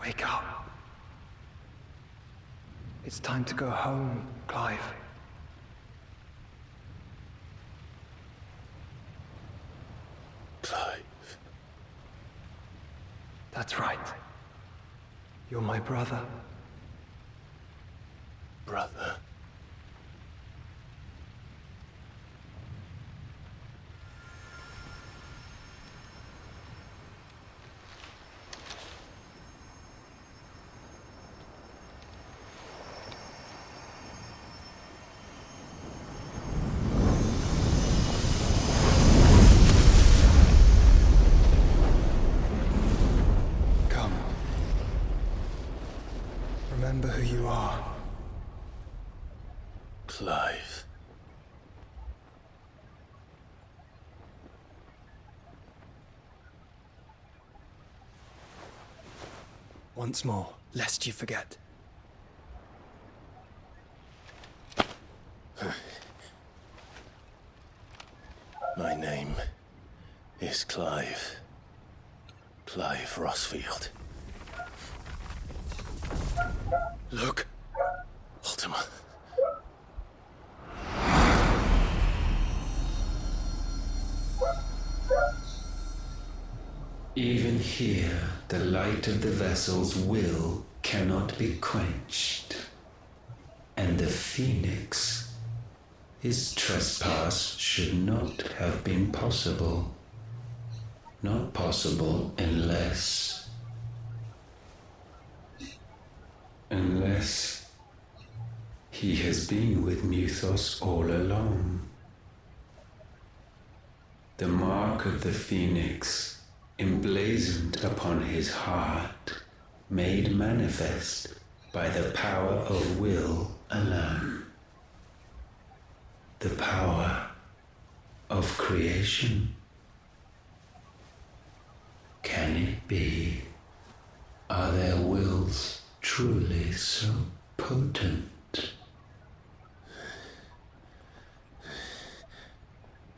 Wake up. It's time to go home, Clive. Clive. That's right. You're my brother. Brother. Remember who you are. Clive. Once more, lest you forget. My name is Clive. Clive Rossfield. Look, Ultima. Even here, the light of the vessel's will cannot be quenched. And the Phoenix, his trespass should not have been possible. Not possible unless he has been with Mythos all along. The mark of the Phoenix, emblazoned upon his heart, made manifest by the power of will alone. The power of creation. Can it be? Are their wills truly so potent?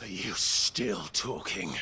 Are you still talking?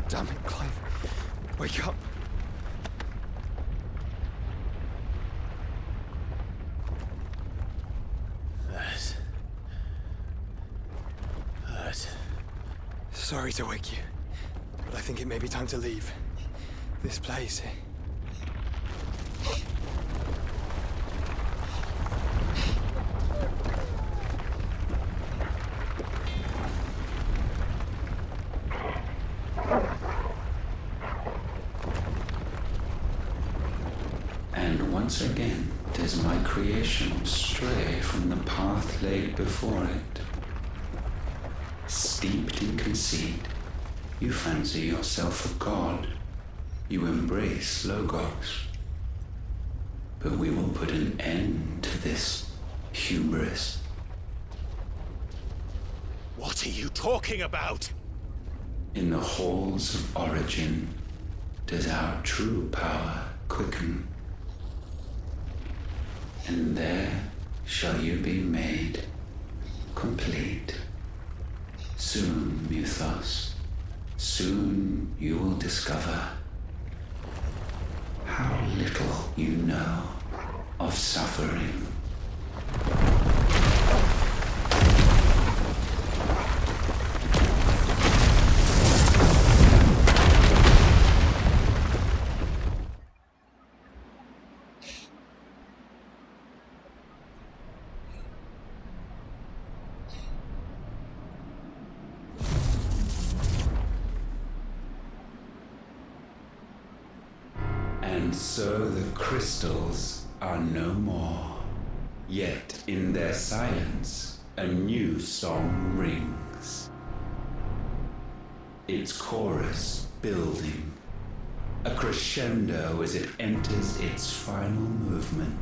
Damn it, Clive. Wake up. That. Sorry to wake you, but I think it may be time to leave. This place. And once again does my creation stray from the path laid before it. Steeped in conceit, you fancy yourself a god. You embrace Logos. But we will put an end to this hubris. What are you talking about? In the halls of origin does our true power quicken. And there shall you be made complete. Soon, Mythos, soon you will discover how little you know of suffering. And so the crystals are no more. Yet in their silence, a new song rings. Its chorus building, a crescendo as it enters its final movement,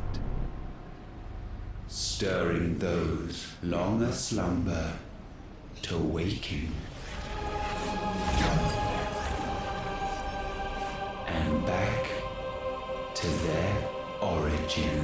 stirring those long aslumber to waking, and back to their origin.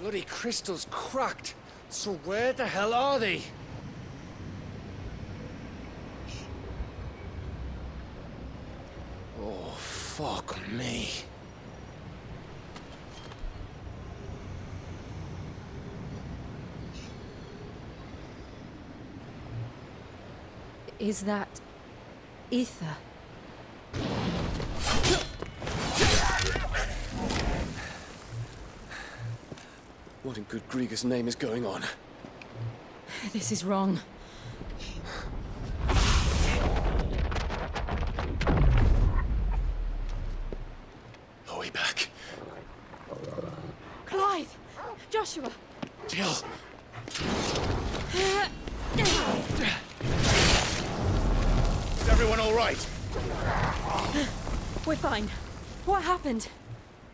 Bloody crystal's cracked. So where the hell are they? Oh, fuck me. Is that ether? What in good Grieger's name is going on? This is wrong. Are we back? Clive! Joshua! Jill! Is everyone all right? We're fine. What happened?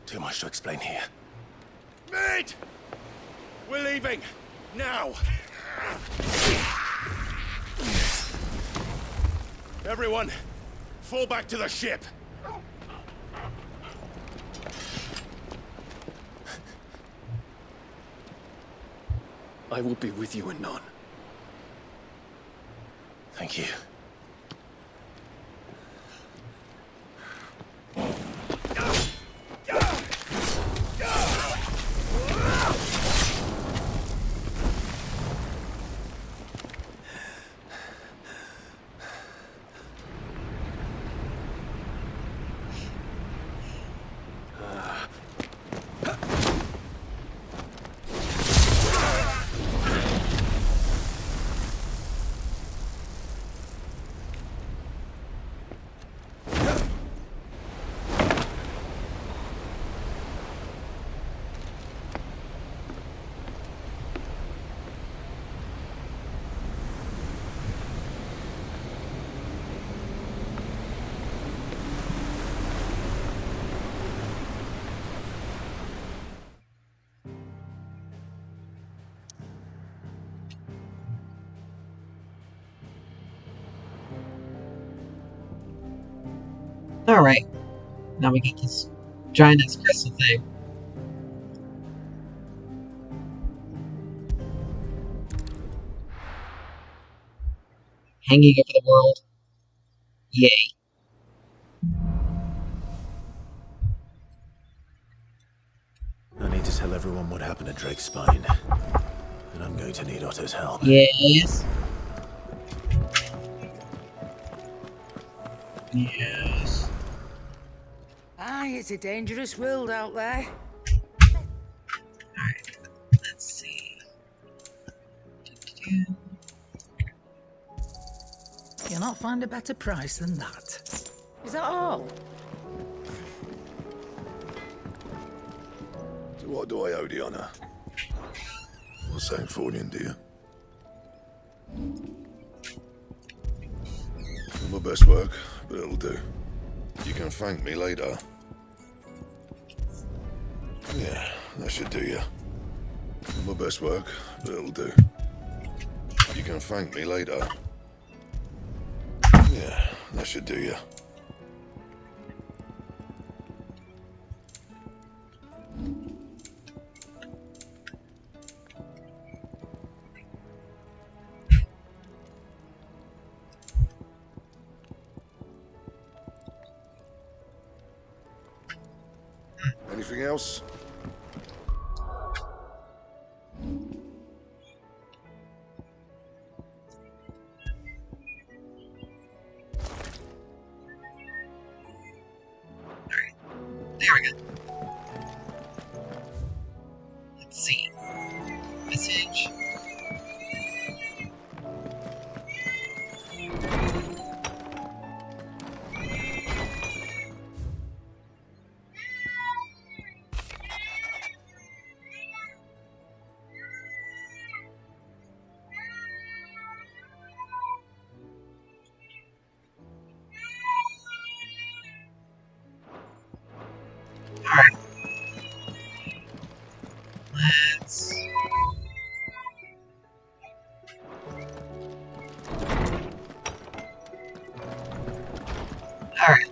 Too much to explain here. Mate! We're leaving! Now! Everyone, fall back to the ship! I will be with you anon. Thank you. Alright. Now we get this giant ass crystal thing. Hanging over the world. Yay. I need to tell everyone what happened at Drake's Spine. And I'm going to need Otto's help. Yes. Yes. Aye, it's a dangerous world out there. Alright, let's see. You'll not find a better price than that. Is that all? So what do I owe the honour? Well, St. Fornian, do you? Not my best work, but it'll do. You can thank me later. Yeah, that should do you. Not my best work, but it'll do. You can thank me later. Yeah, that should do you. Anything else? There we go. Let's see. Message. Alright. Let's... Alright.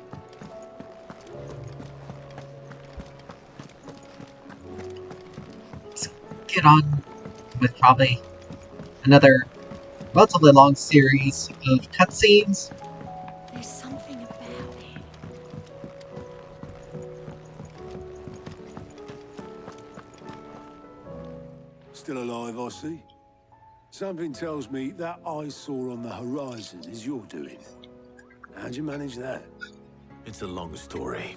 Let's get on with probably another relatively long series of cutscenes. There's something about it. Still alive, I see. Something tells me that eyesore on the horizon is your doing. How'd you manage that? It's a long story.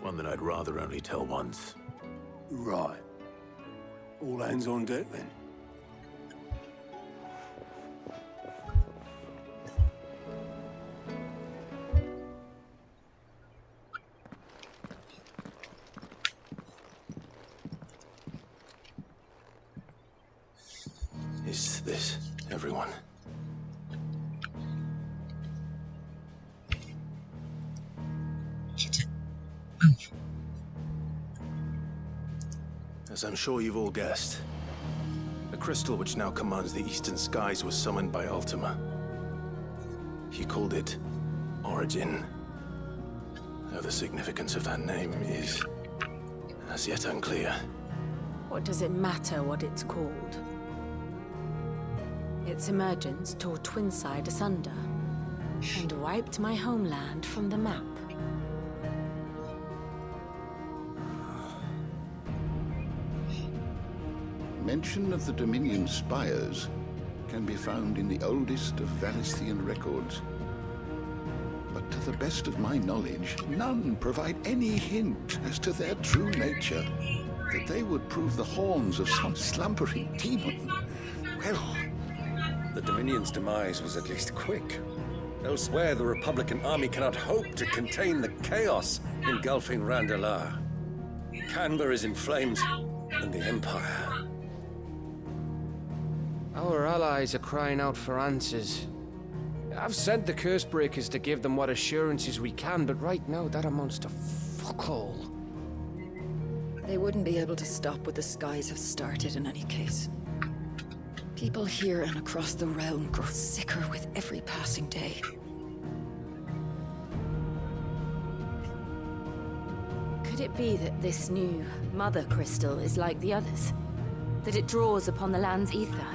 One that I'd rather only tell once. Right. All hands on deck, then. Is this everyone? As I'm sure you've all guessed, the crystal which now commands the eastern skies was summoned by Ultima. He called it Origin. Though the significance of that name is as yet unclear. What does it matter what it's called? Its emergence tore Twinside asunder and wiped my homeland from the map. Mention of the Dominion spires can be found in the oldest of Valisthian records. But to the best of my knowledge, none provide any hint as to their true nature. That they would prove the horns of some slumbering demon. Well, the Dominion's demise was at least quick. Elsewhere, the Republican army cannot hope to contain the chaos engulfing Randalar. Canva is in flames, and the Empire. Our allies are crying out for answers. I've sent the Cursebreakers to give them what assurances we can, but right now that amounts to fuck all. They wouldn't be able to stop what the skies have started in any case. People here and across the realm grow sicker with every passing day. Could it be that this new Mother Crystal is like the others? That it draws upon the land's ether?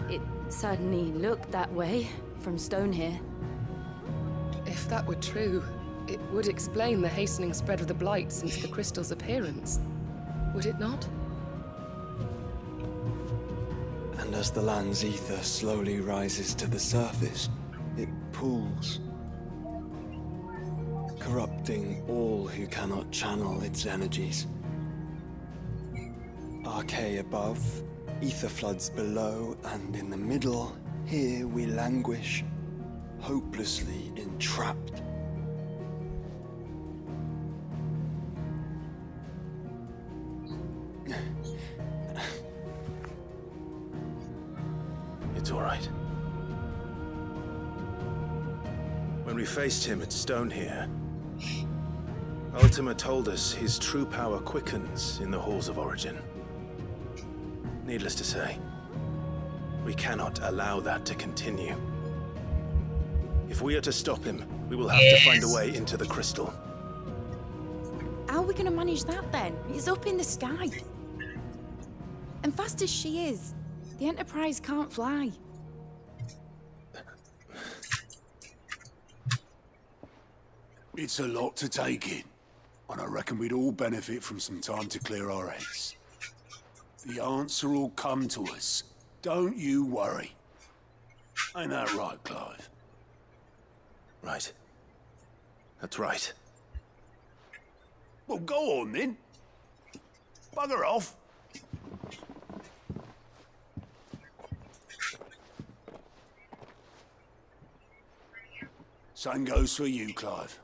It certainly looked that way from stone here. If that were true, it would explain the hastening spread of the Blight since the crystal's appearance. Would it not? And as the land's ether slowly rises to the surface, it pools, corrupting all who cannot channel its energies. Archae above, ether floods below, and in the middle, here we languish, hopelessly entrapped. It's all right. When we faced him at Stone here, Ultima told us his true power quickens in the halls of Origin. Needless to say, we cannot allow that to continue. If we are to stop him, we will have to find a way into the crystal. How are we going to manage that then? It's up in the sky. And fast as she is, the Enterprise can't fly. It's a lot to take in, and I reckon we'd all benefit from some time to clear our heads. The answer will come to us. Don't you worry. Ain't that right, Clive? Right. That's right. Well, go on then. Bugger off. Same goes for you, Clive.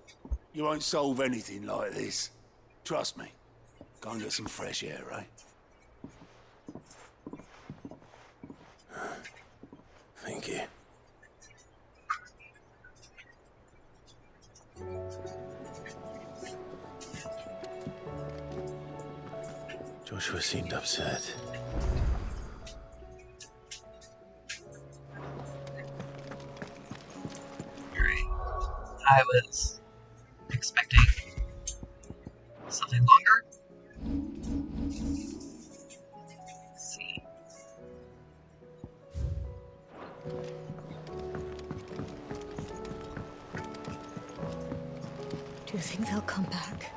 You won't solve anything like this. Trust me. Go and get some fresh air, eh? Thank you. Joshua seemed upset. I was expecting something longer. Let's see. Do you think they'll come back?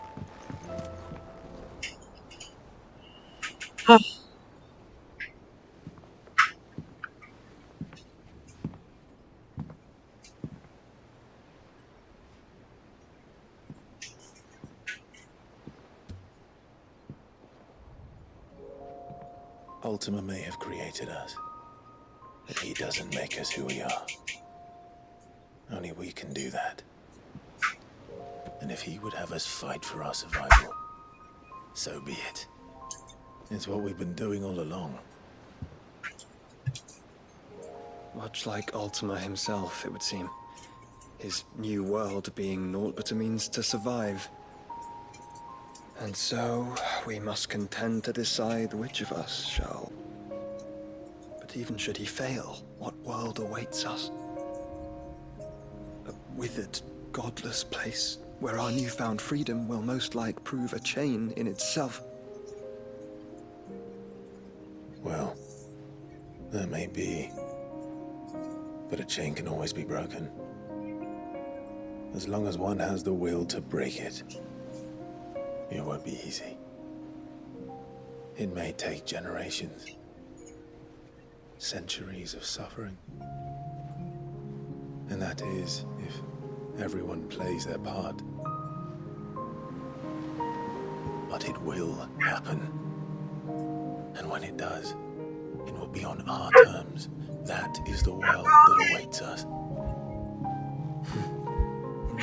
Ultima may have created us, but he doesn't make us who we are. Only we can do that. And if he would have us fight for our survival, so be it. It's what we've been doing all along. Much like Ultima himself, it would seem. His new world being naught but a means to survive. And so, we must contend to decide which of us shall. But even should he fail, what world awaits us? A withered, godless place where our newfound freedom will most like prove a chain in itself. Well, that may be. But a chain can always be broken. As long as one has the will to break it. It won't be easy. It may take generations. Centuries of suffering. And that is, if everyone plays their part. But it will happen. And when it does, it will be on our terms. That is the world that awaits us.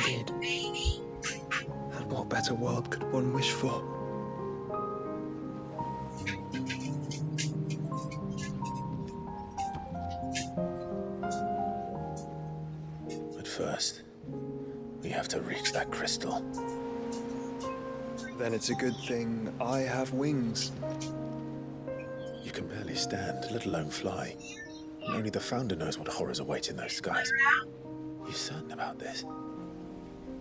Indeed. And what better world could one wish for? But first, we have to reach that crystal. Then it's a good thing I have wings. You can barely stand, let alone fly. And only the Founder knows what horrors await in those skies. You certain about this?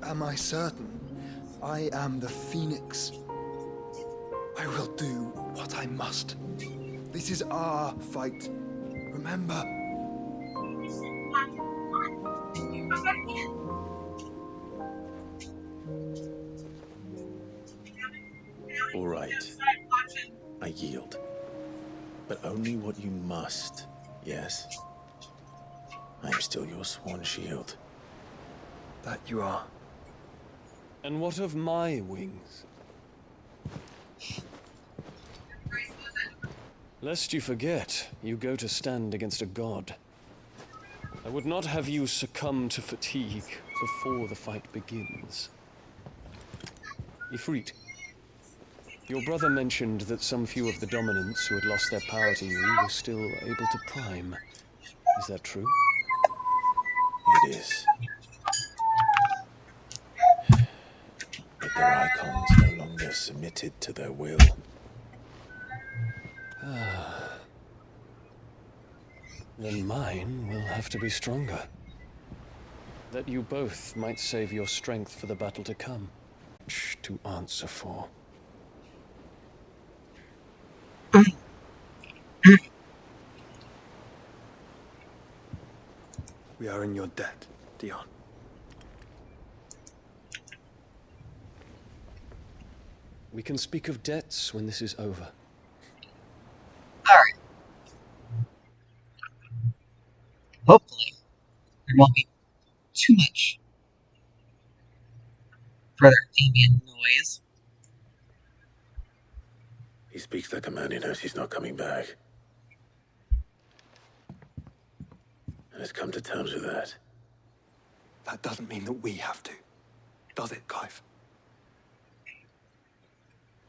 Am I certain? I am the Phoenix. I will do what I must. This is our fight. Remember. All right. I yield. But only what you must, yes? I am still your sworn shield. That you are. And what of my wings? Lest you forget, you go to stand against a god. I would not have you succumb to fatigue before the fight begins. Ifrit, your brother mentioned that some few of the dominants who had lost their power to you were still able to prime. Is that true? It is. But their icons no longer submitted to their will. Then mine will have to be stronger. That you both might save your strength for the battle to come. To answer for. We are in your debt, Dion. We can speak of debts when this is over. Alright. Hopefully, there won't be too much further ambient noise. He speaks like a man who knows he's not coming back. And has come to terms with that. That doesn't mean that we have to, does it, Clive?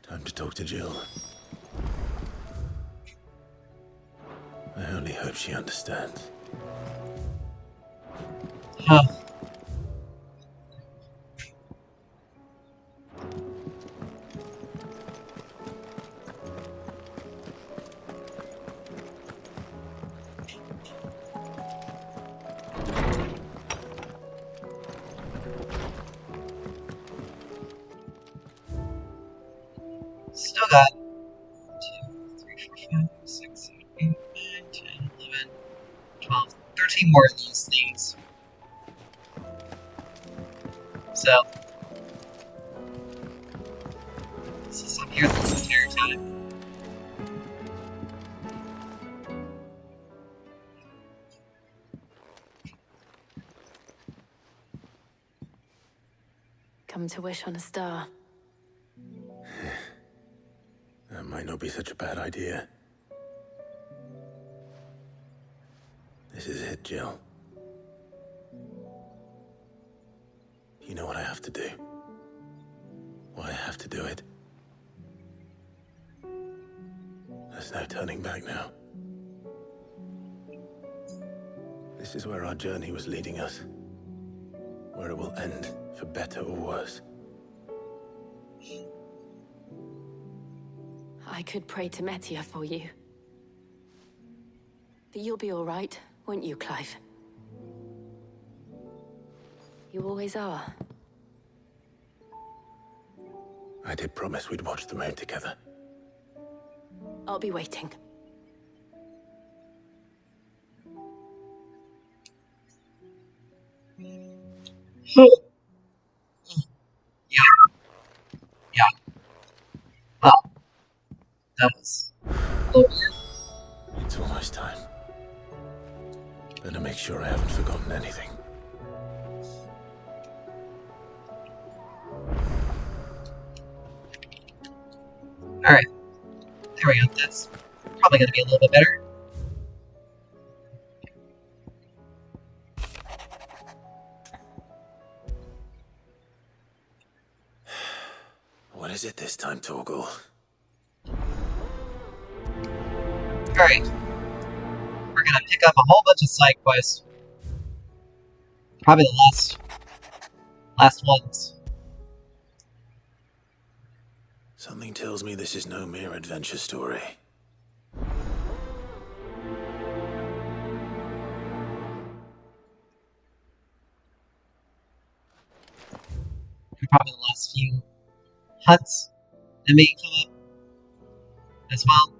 Time to talk to Jill. I only hope she understands. Huh. Still got 2, 3, 4, 5, 6, 7, 8, 9, 10, 11, 12, 13 more of these things. So, this is up here the entire time. Come to wish on a star. That might not be such a bad idea. This is it, Jill. You know what I have to do. Why I have to do it. There's no turning back now. This is where our journey was leading us. Where it will end, for better or worse. I could pray to Metia for you. But you'll be all right, won't you, Clive? You always are. I did promise we'd watch the moon together. I'll be waiting. Yeah. Yeah. Well, that was a little weird. It's almost time. Better make sure I haven't forgotten anything. Alright. There we go. That's probably going to be a little bit better. What is it this time, Torgal? Alright. We're gonna pick up a whole bunch of side quests. Probably the last ones. Something tells me this is no mere adventure story. And probably the last few huts that may come up as well.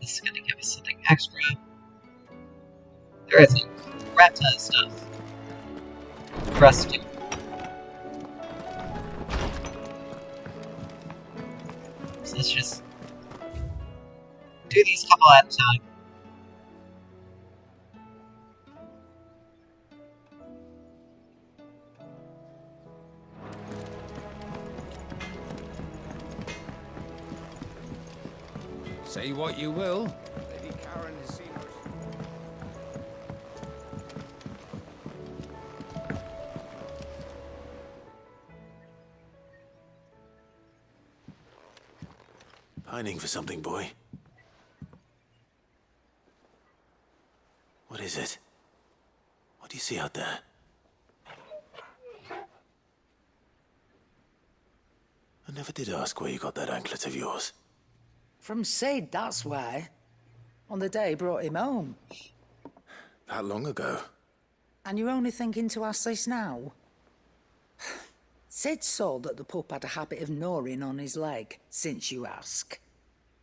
This is gonna give us something extra. There is a crap ton of stuff for us to do. So let's just do these couple at a time. Say what you will. Lady Karen has seen us. Pining for something, boy. What is it? What do you see out there? I never did ask where you got that anklet of yours. From Sid, that's why. On the day he brought him home. That long ago? And you're only thinking to ask this now? Sid saw that the pup had a habit of gnawing on his leg, since you ask.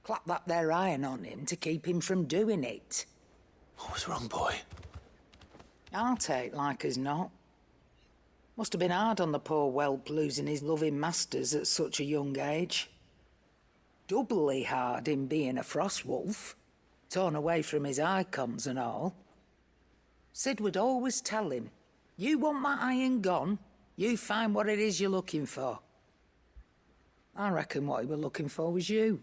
Clap that there iron on him to keep him from doing it. What was wrong, boy? I'll take like as not. Must have been hard on the poor whelp losing his loving masters at such a young age. Doubly hard in being a frost wolf, torn away from his icons and all. Sid would always tell him, you want that iron gone, you find what it is you're looking for. I reckon what he was looking for was you.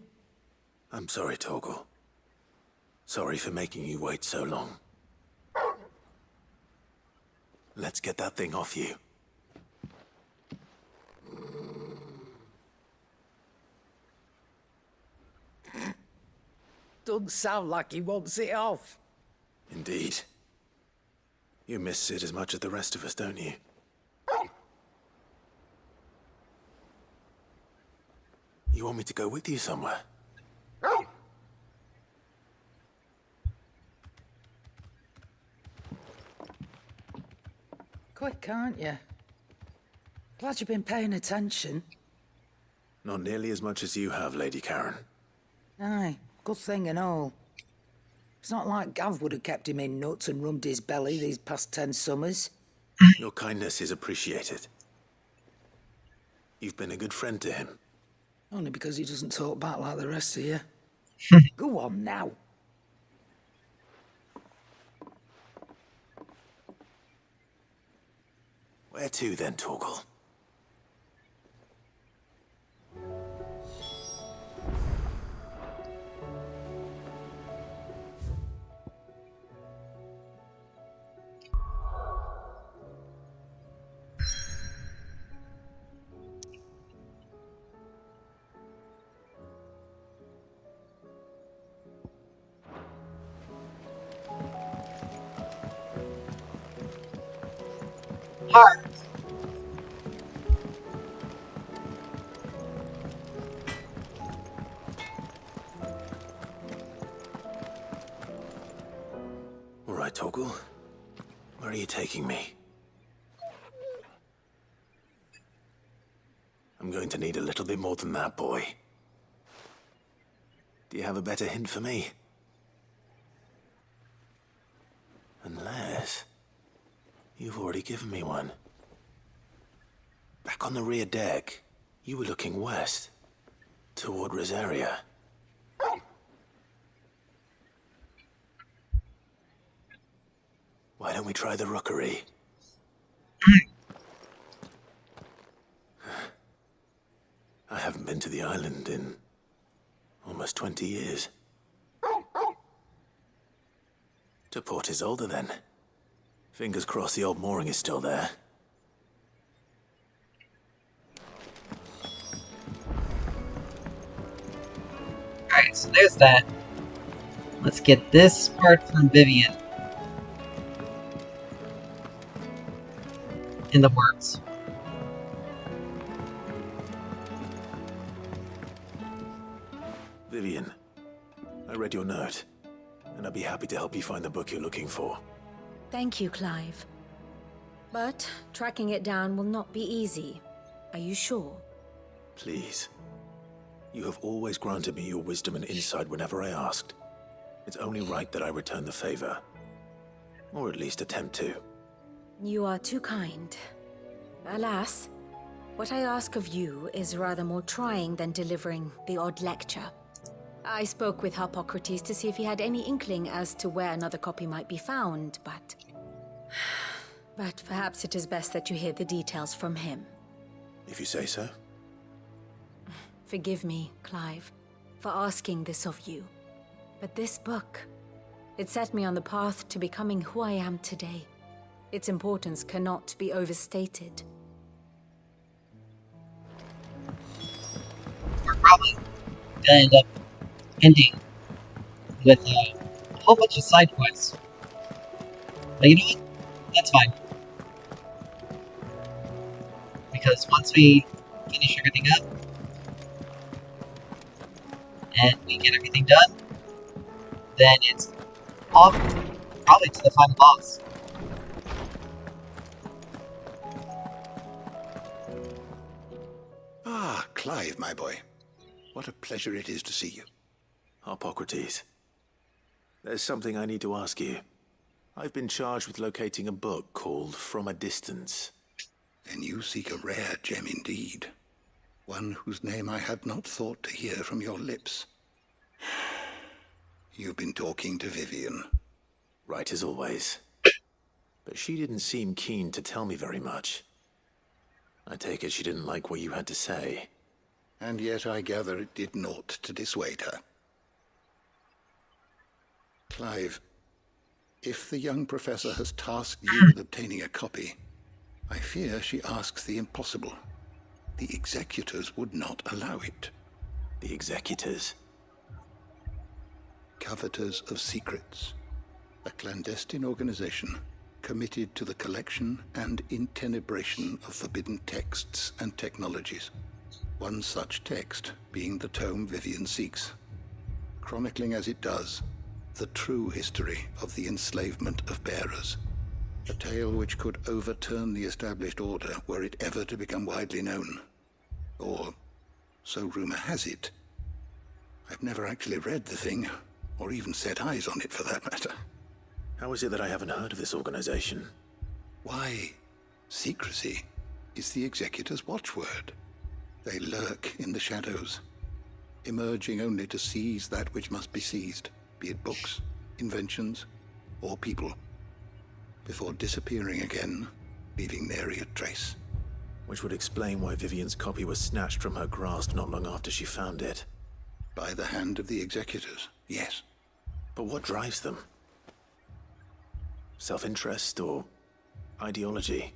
I'm sorry, Torgal. Sorry for making you wait so long. Let's get that thing off you. Doesn't sound like he wants it off. Indeed. You miss Sid as much as the rest of us, don't you? You want me to go with you somewhere? Quick, aren't you? Glad you've been paying attention. Not nearly as much as you have, Lady Karen. Aye, good thing and all. It's not like Gav would have kept him in nuts and rubbed his belly these past 10 summers. Your kindness is appreciated. You've been a good friend to him. Only because he doesn't talk back like the rest of you. Go on now. Where to then, Torgal? Heart. All right, Torgal. Where are you taking me? I'm going to need a little bit more than that, boy. Do you have a better hint for me? Unless... you've already given me one. Back on the rear deck, you were looking west, toward Rosaria. Why don't we try the rookery? I haven't been to the island in almost 20 years. To Port Isolde, then. Fingers crossed the old mooring is still there. Alright, so there's that. Let's get this part from Vivian in the works. Vivian, I read your note, and I'd be happy to help you find the book you're looking for. Thank you, Clive. But tracking it down will not be easy. Are you sure? Please. You have always granted me your wisdom and insight whenever I asked. It's only right that I return the favor. Or at least attempt to. You are too kind. Alas, what I ask of you is rather more trying than delivering the odd lecture. I spoke with Harpocrates to see if he had any inkling as to where another copy might be found, but perhaps it is best that you hear the details from him. If you say so. Forgive me, Clive, for asking this of you. But this book, it set me on the path to becoming who I am today. Its importance cannot be overstated. We're probably gonna end up ending with a whole bunch of side quests. But you know what? That's fine. Because once we finish everything up, and we get everything done, then it's off, probably to the final boss. Clive, my boy. What a pleasure it is to see you. Hippocrates. There's something I need to ask you. I've been charged with locating a book called From a Distance. Then you seek a rare gem indeed. One whose name I had not thought to hear from your lips. You've been talking to Vivian. Right as always. But she didn't seem keen to tell me very much. I take it she didn't like what you had to say. And yet I gather it did naught to dissuade her. Clive, if the young professor has tasked you with obtaining a copy, I fear she asks the impossible. The executors would not allow it. The executors? Coveters of Secrets. A clandestine organization committed to the collection and intenebration of forbidden texts and technologies. One such text being the tome Vivian seeks, chronicling as it does the true history of the enslavement of bearers. A tale which could overturn the established order were it ever to become widely known. Or, so rumor has it. I've never actually read the thing, or even set eyes on it for that matter. How is it that I haven't heard of this organization? Why, secrecy is the executor's watchword. They lurk in the shadows, emerging only to seize that which must be seized, be it books, inventions, or people, before disappearing again, leaving nary a trace. Which would explain why Vivian's copy was snatched from her grasp not long after she found it. By the hand of the executors, yes. But what drives them? Self-interest or ideology?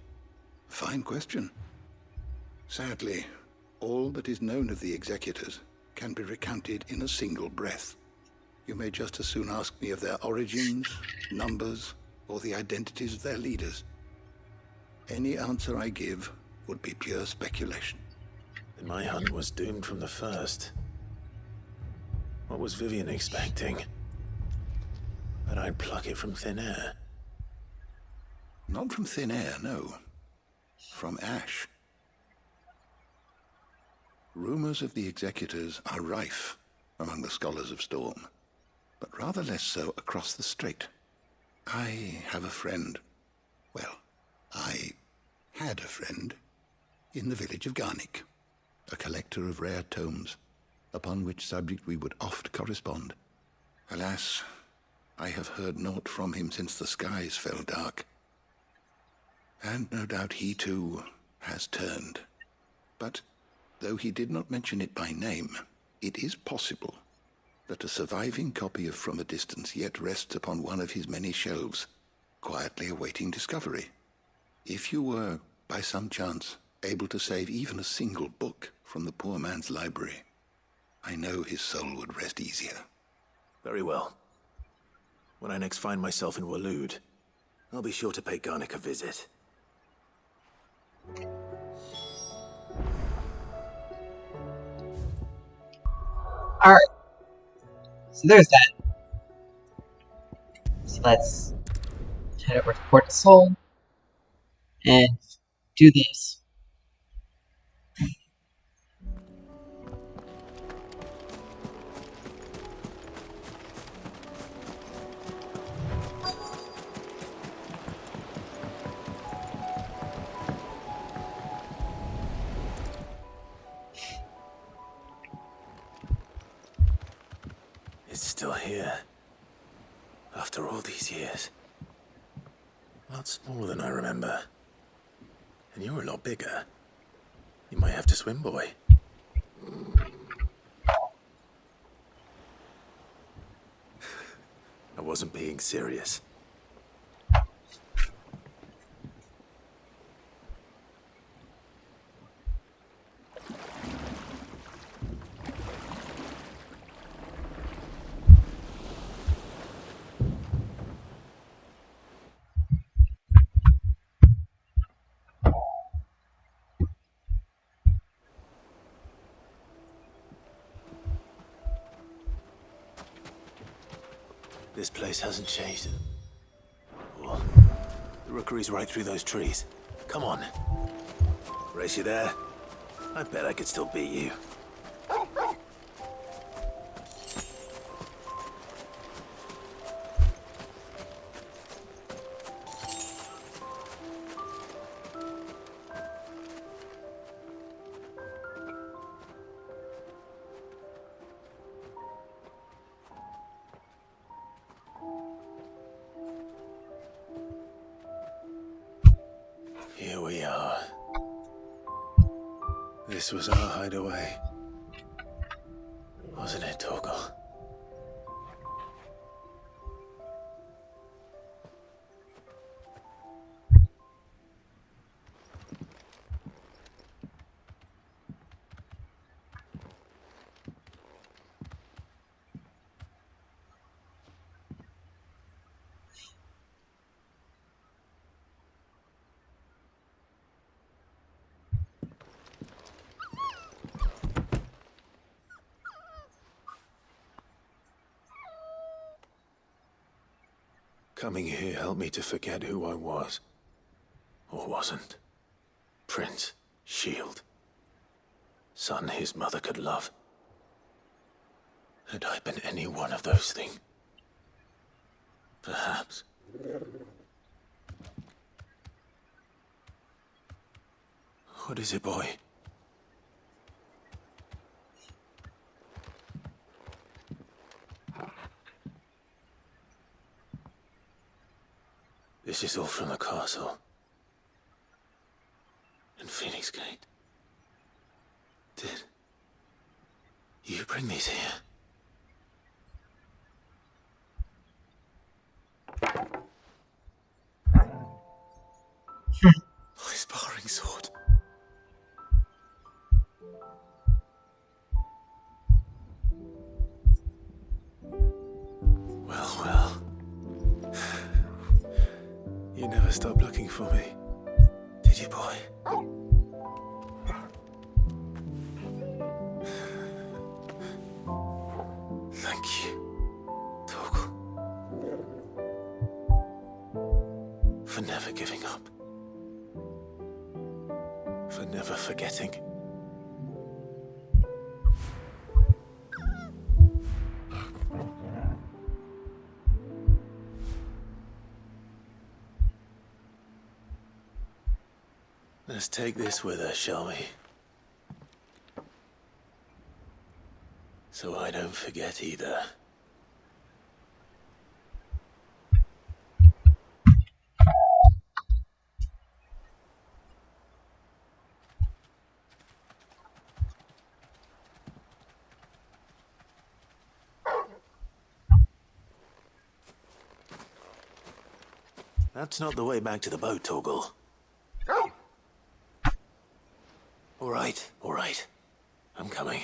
Fine question. Sadly, all that is known of the executors can be recounted in a single breath. You may just as soon ask me of their origins, numbers, or the identities of their leaders. Any answer I give would be pure speculation. Then my hunt was doomed from the first. What was Vivian expecting? That I'd pluck it from thin air? Not from thin air, no. From ash. Rumors of the executors are rife among the scholars of Storm, but rather less so across the strait. I have a friend. Well, I had a friend in the village of Garnick, a collector of rare tomes, upon which subject we would oft correspond. Alas, I have heard naught from him since the skies fell dark. And no doubt he too has turned. But though he did not mention it by name, it is possible that a surviving copy of From a Distance yet rests upon one of his many shelves, quietly awaiting discovery. If you were, by some chance, able to save even a single book from the poor man's library, I know his soul would rest easier. Very well. When I next find myself in Waloed, I'll be sure to pay Garnick a visit. Alright. So there's that. So let's head over to Port of Soul and do this. It's still here. After all these years. A lot smaller than I remember. And you're a lot bigger. You might have to swim, boy. I wasn't being serious. This place hasn't changed. Well, the rookery's right through those trees. Come on. Race you there? I bet I could still beat you. Here we are. This was our hideaway. Wasn't it, Torgal? Coming here helped me to forget who I was. Or wasn't. Prince, shield. Son his mother could love. Had I been any one of those things? Perhaps. What is it, boy? This is all from the castle. In Phoenix Gate. Did you bring these here? My sparring sword. Well, well. You never stopped looking for me, did you, boy? Thank you, Torgal. For never giving up. For never forgetting. Let's take this with us, shall we? So I don't forget either. That's not the way back to the boat, Torgal. All right. I'm coming.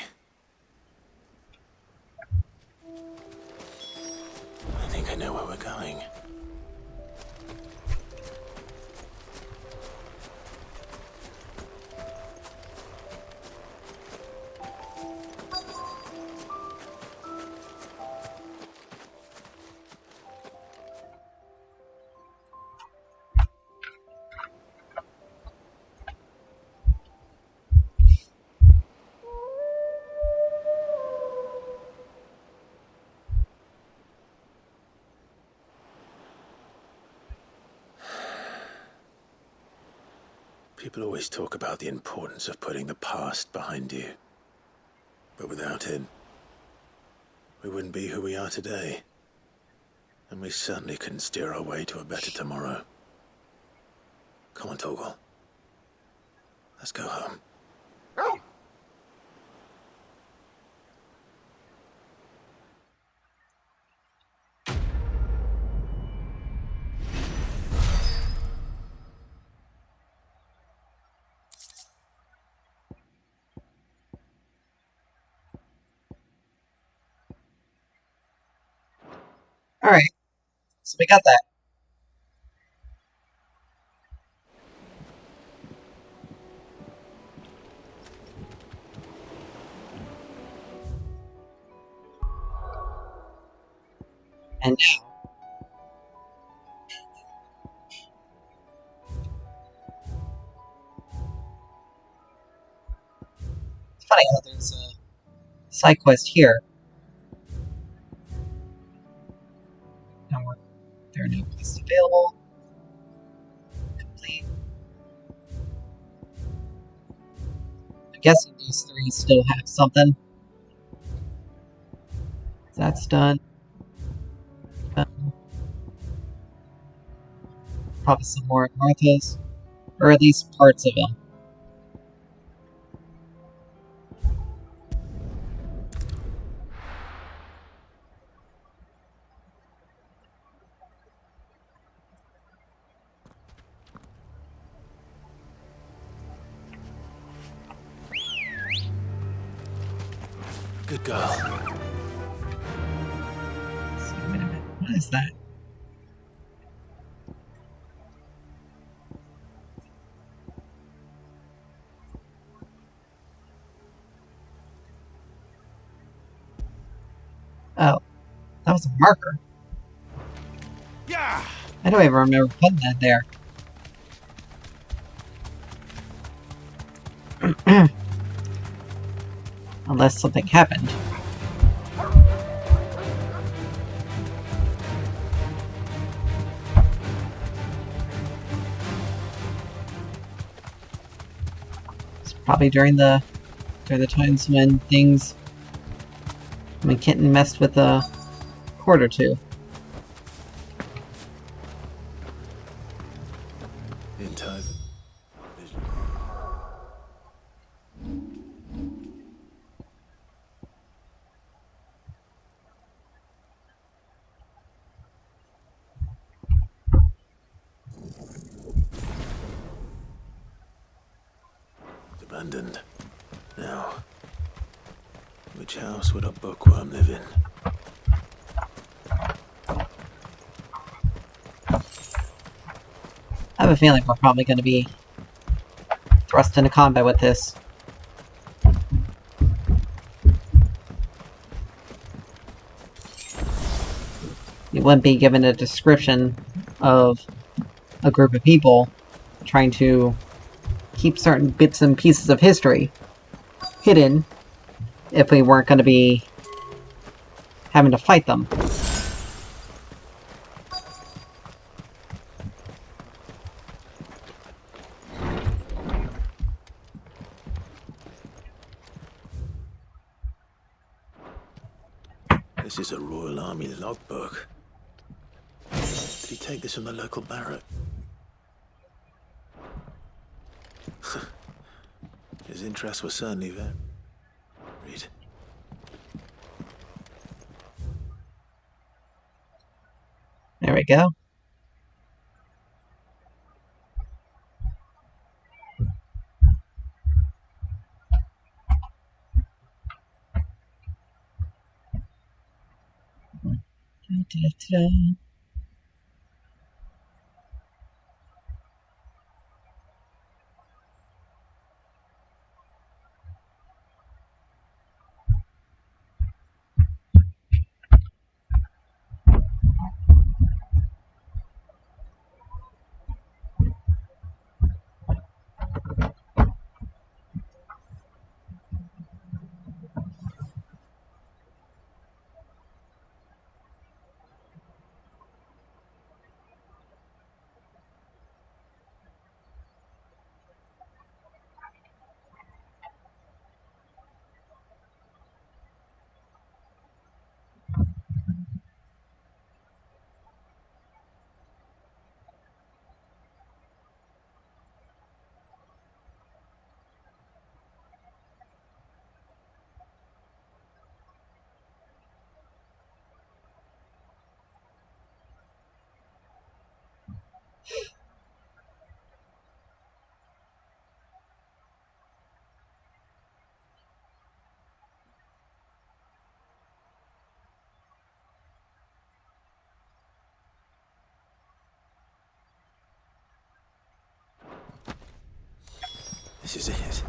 I think I know where we're going. People always talk about the importance of putting the past behind you. But without it, we wouldn't be who we are today. And we certainly couldn't steer our way to a better tomorrow. Come on, Torgal. Let's go home. Alright, so we got that. And now, yeah, there's a side quest here. There are no quests available. Complete. I'm guessing these three still have something. That's done. Probably some more at Martha's. Or at least parts of them. Good girl. So, wait a minute. What is that? Oh, that was a marker. Yeah. I don't even remember putting that there. Unless something happened. It's probably during the times when Kitten messed with a cord or two. In time. It's abandoned. Now, which house would a bookworm live in? I have a feeling we're probably going to be thrust into combat with this. You wouldn't be given a description of a group of people trying to keep certain bits and pieces of history hidden if we weren't going to be having to fight them. This is a Royal Army logbook. Did he take this from the local barrack? His interests were certainly varied. There we go. Da-da-da. This is it.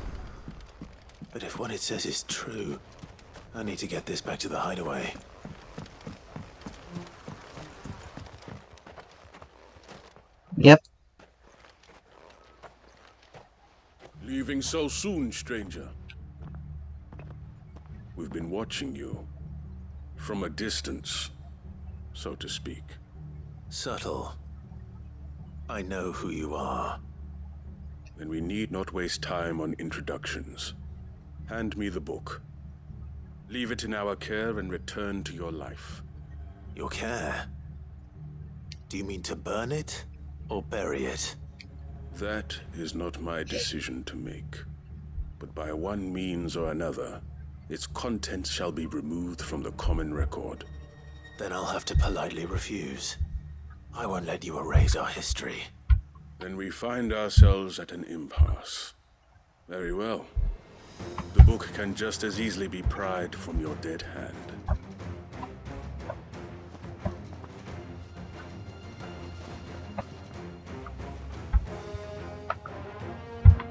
But if what it says is true, I need to get this back to the hideaway. Yep. Leaving so soon, stranger? We've been watching you. From a distance, so to speak. Subtle. I know who you are. Then we need not waste time on introductions. Hand me the book. Leave it in our care and return to your life. Your care? Do you mean to burn it or bury it? That is not my decision to make. But by one means or another, its contents shall be removed from the common record. Then I'll have to politely refuse. I won't let you erase our history. Then we find ourselves at an impasse. Very well. The book can just as easily be pried from your dead hand.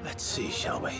Let's see, shall we?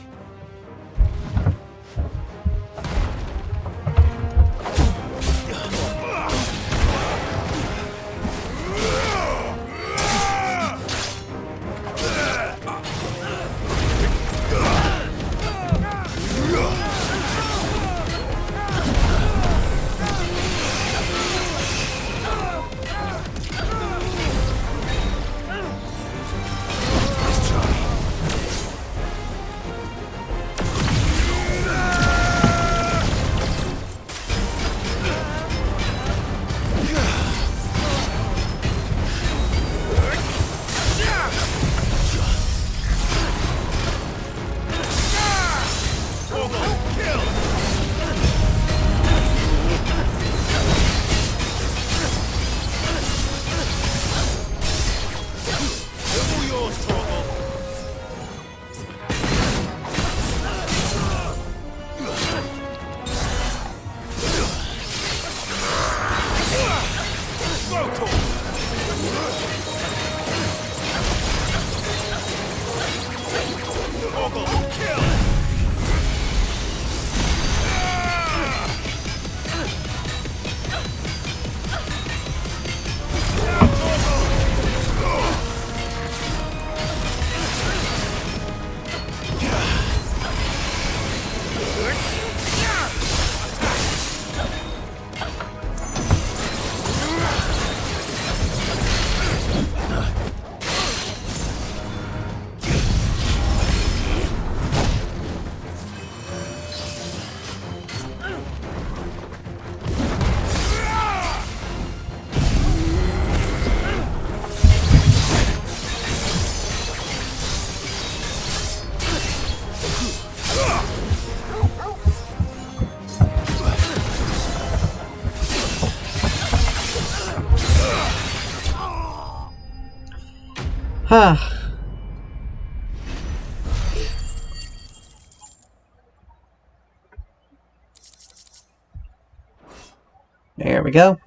There we go.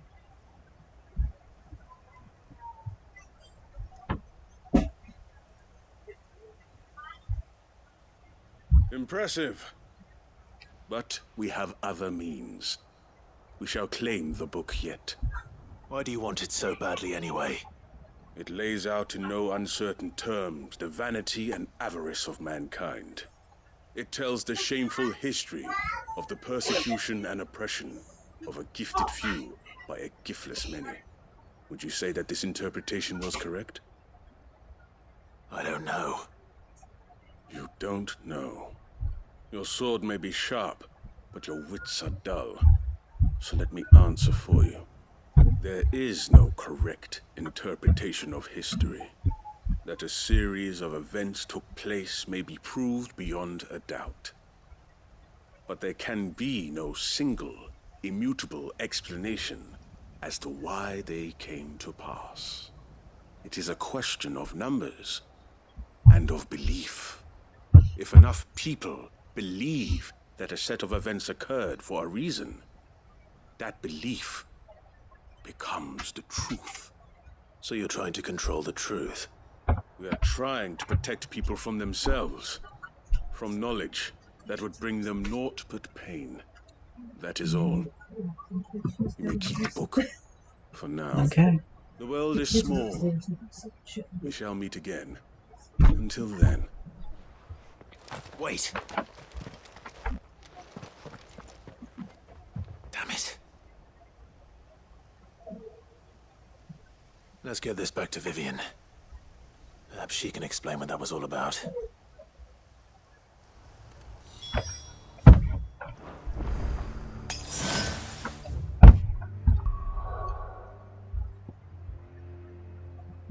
Impressive. But we have other means. We shall claim the book yet. Why do you want it so badly anyway? It lays out in no uncertain terms the vanity and avarice of mankind. It tells the shameful history of the persecution and oppression of a gifted few by a giftless many. Would you say that this interpretation was correct? I don't know. You don't know. Your sword may be sharp, but your wits are dull. So let me answer for you. There is no correct interpretation of history. That a series of events took place may be proved beyond a doubt. But there can be no single, immutable explanation as to why they came to pass. It is a question of numbers and of belief. If enough people believe that a set of events occurred for a reason, that belief becomes the truth. So you're trying to control the truth? We are trying to protect people from themselves, from knowledge that would bring them naught but pain. That is all. You may keep the book for now. Okay. The world is small. We shall meet again. Until then. Wait. Damn it. Let's get this back to Vivian. Perhaps she can explain what that was all about.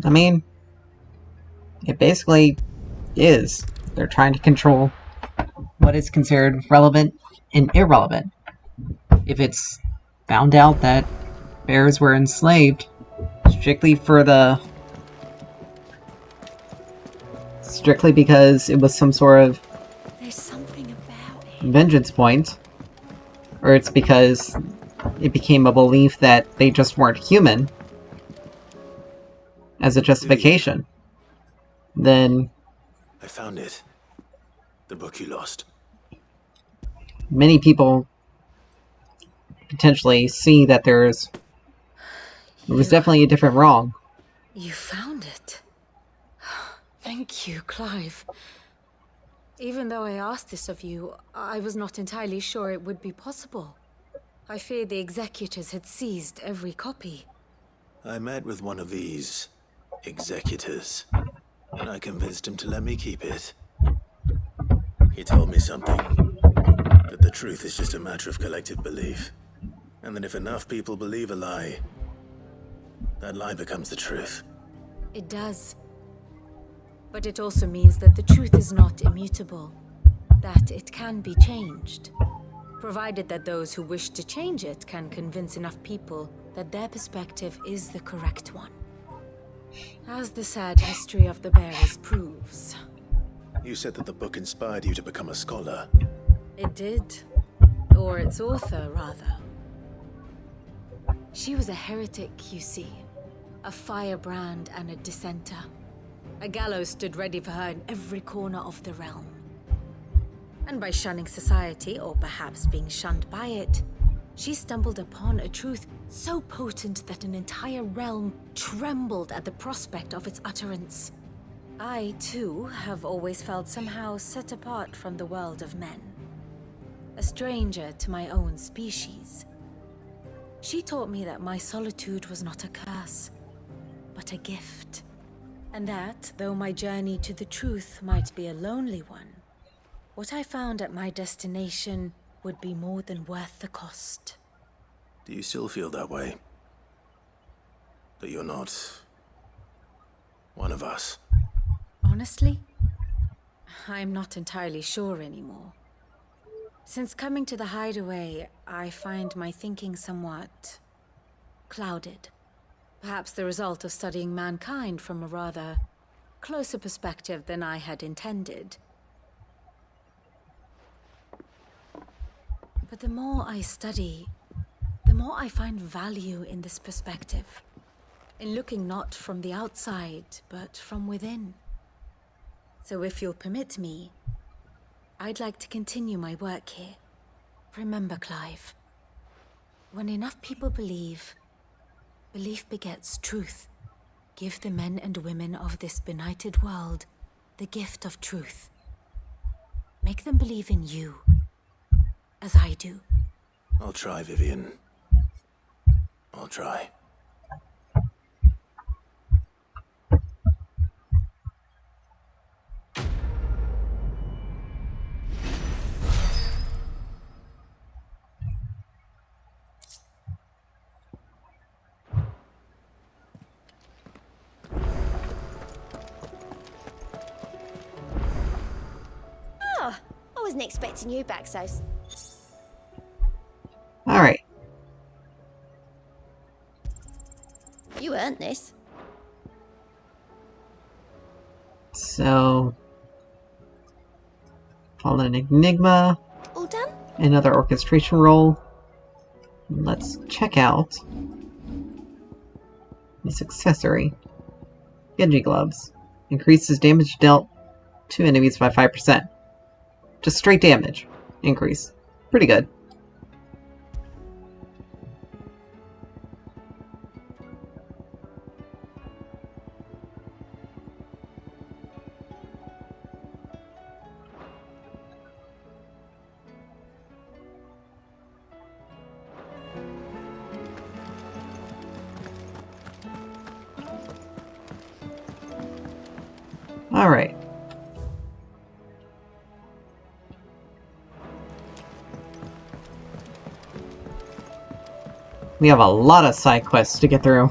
I mean, it basically is. They're trying to control what is considered relevant and irrelevant. If it's found out that bears were enslaved strictly because it was some sort of vengeance point, or it's because it became a belief that they just weren't human as a justification, then I found it. The book you lost. many people potentially see that there was definitely a different wrong. You found it. Thank you, Clive. Even though I asked this of you, I was not entirely sure it would be possible. I feared the executors had seized every copy. I met with one of these executors, and I convinced him to let me keep it. He told me something, that the truth is just a matter of collective belief, and that if enough people believe a lie, that lie becomes the truth. It does. But it also means that the truth is not immutable, that it can be changed, provided that those who wish to change it can convince enough people that their perspective is the correct one. As the sad history of the bearers proves. You said that the book inspired you to become a scholar. It did. Or its author, rather. She was a heretic, you see. A firebrand and a dissenter. A gallows stood ready for her in every corner of the realm. And by shunning society, or perhaps being shunned by it, she stumbled upon a truth so potent that an entire realm trembled at the prospect of its utterance. I, too, have always felt somehow set apart from the world of men. A stranger to my own species. She taught me that my solitude was not a curse, but a gift. And that, though my journey to the truth might be a lonely one, what I found at my destination would be more than worth the cost. Do you still feel that way? That you're not one of us? Honestly, I'm not entirely sure anymore. Since coming to the hideaway, I find my thinking somewhat clouded. Perhaps the result of studying mankind from a rather closer perspective than I had intended. But the more I study, the more I find value in this perspective. In looking not from the outside, but from within. So if you'll permit me, I'd like to continue my work here. Remember, Clive, when enough people believe, belief begets truth. Give the men and women of this benighted world the gift of truth. Make them believe in you, as I do. I'll try, Vivian. I'll try. Oh, I wasn't expecting you back, Sos. Alright. You earned this. So, follow an enigma. All done? Another orchestration roll. Let's check out this accessory. Genji gloves. Increases damage dealt to enemies by 5%. Just straight damage increase. Pretty good. Alright. We have a lot of side quests to get through.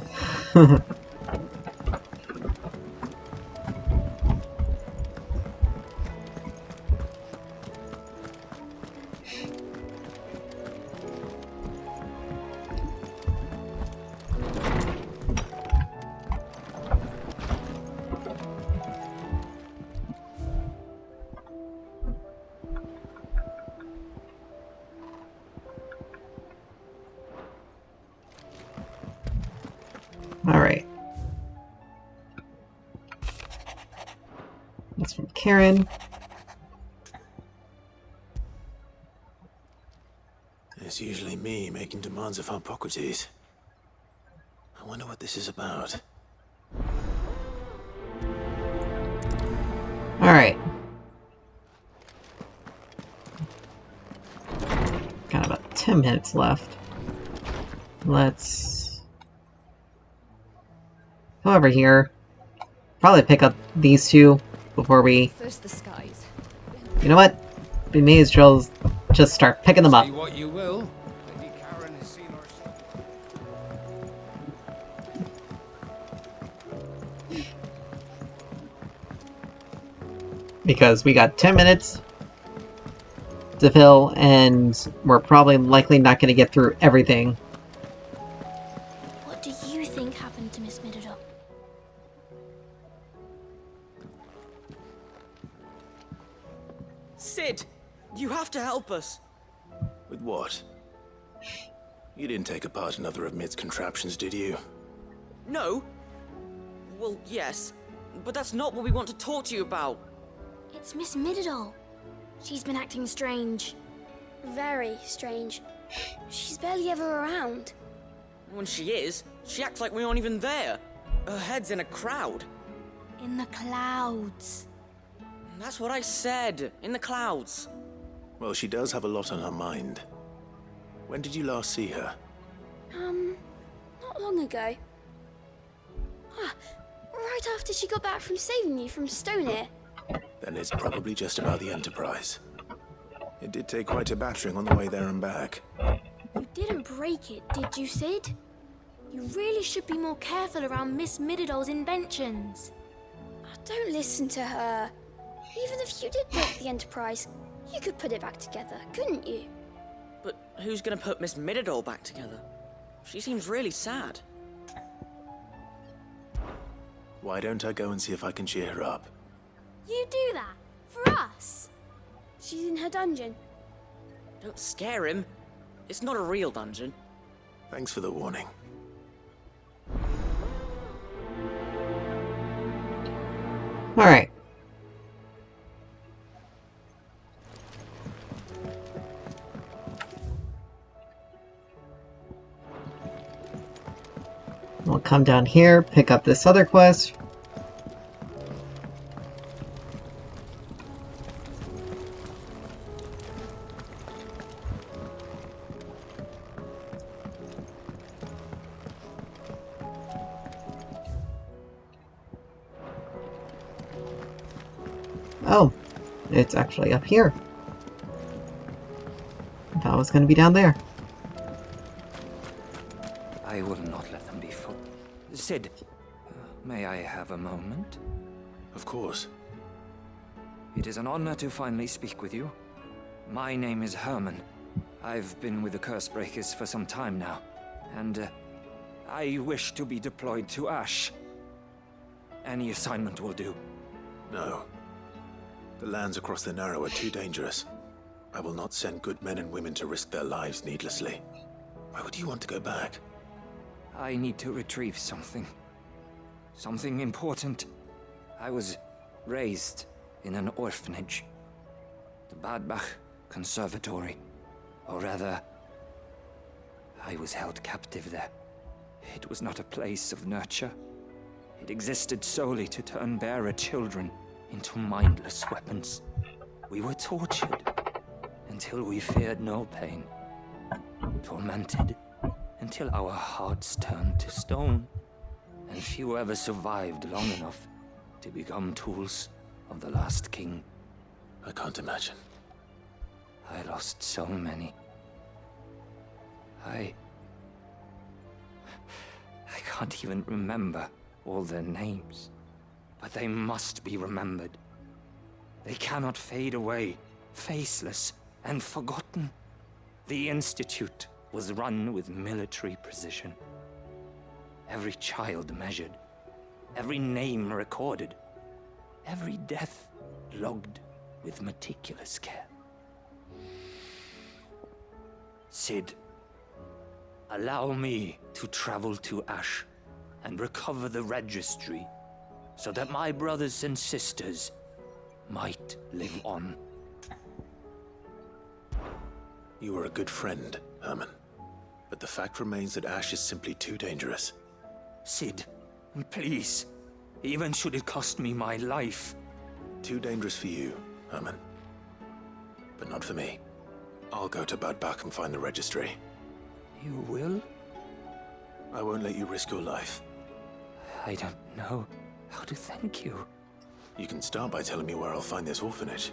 Alright. That's from Karen. It's usually me making demands of Hippocrates. I wonder what this is about. Alright. Got about 10 minutes left. Let's go over here. Probably pick up these two before we... First the skies. You know what? We may as well just start picking them up. Say what you will. Lady Karen has seen her. Because we got 10 minutes to fill, and we're probably likely not going to get through everything. What do you think happened to Miss Middledore? Sid! You have to help us! With what? You didn't take apart another of Mid's contraptions, did you? No? Well, yes. But that's not what we want to talk to you about. It's Miss Middledore. She's been acting strange. Very strange. She's barely ever around. When she is, she acts like we aren't even there. Her head's in a crowd. In the clouds. That's what I said. In the clouds. Well, she does have a lot on her mind. When did you last see her? Not long ago. Right after she got back from saving you from Stonehair. Then it's probably just about the Enterprise. It did take quite a battering on the way there and back. You didn't break it, did you, Sid? You really should be more careful around Miss Middeldore's inventions. Don't listen to her. Even if you did break the Enterprise, you could put it back together, couldn't you? But who's gonna put Miss Middledore back together? She seems really sad. Why don't I go and see if I can cheer her up? You do that? For us? She's in her dungeon. Don't scare him. It's not a real dungeon. Thanks for the warning. Alright. We'll come down here, pick up this other quest. Oh, it's actually up here. I thought it was going to be down there. I will not let them be full. Sid, may I have a moment? Of course. It is an honor to finally speak with you. My name is Herman. I've been with the Cursebreakers for some time now, and I wish to be deployed to Ash. Any assignment will do. No. The lands across the Narrow are too dangerous. I will not send good men and women to risk their lives needlessly. Why would you want to go back? I need to retrieve something. Something important. I was raised in an orphanage. The Badbach Conservatory. Or rather, I was held captive there. It was not a place of nurture. It existed solely to turn bearer children into mindless weapons. We were tortured until we feared no pain. Tormented until our hearts turned to stone. And few ever survived long enough to become tools of the last king? I can't imagine. I lost so many. I can't even remember all their names. But they must be remembered. They cannot fade away, faceless and forgotten. The Institute was run with military precision. Every child measured, every name recorded, every death logged with meticulous care. Sid, allow me to travel to Ash and recover the registry so that my brothers and sisters might live on. You were a good friend, Herman. But the fact remains that Ash is simply too dangerous. Sid, please. Even should it cost me my life. Too dangerous for you, Herman. But not for me. I'll go to Bad Bach and find the registry. You will? I won't let you risk your life. I don't know how to thank you. You can start by telling me where I'll find this orphanage.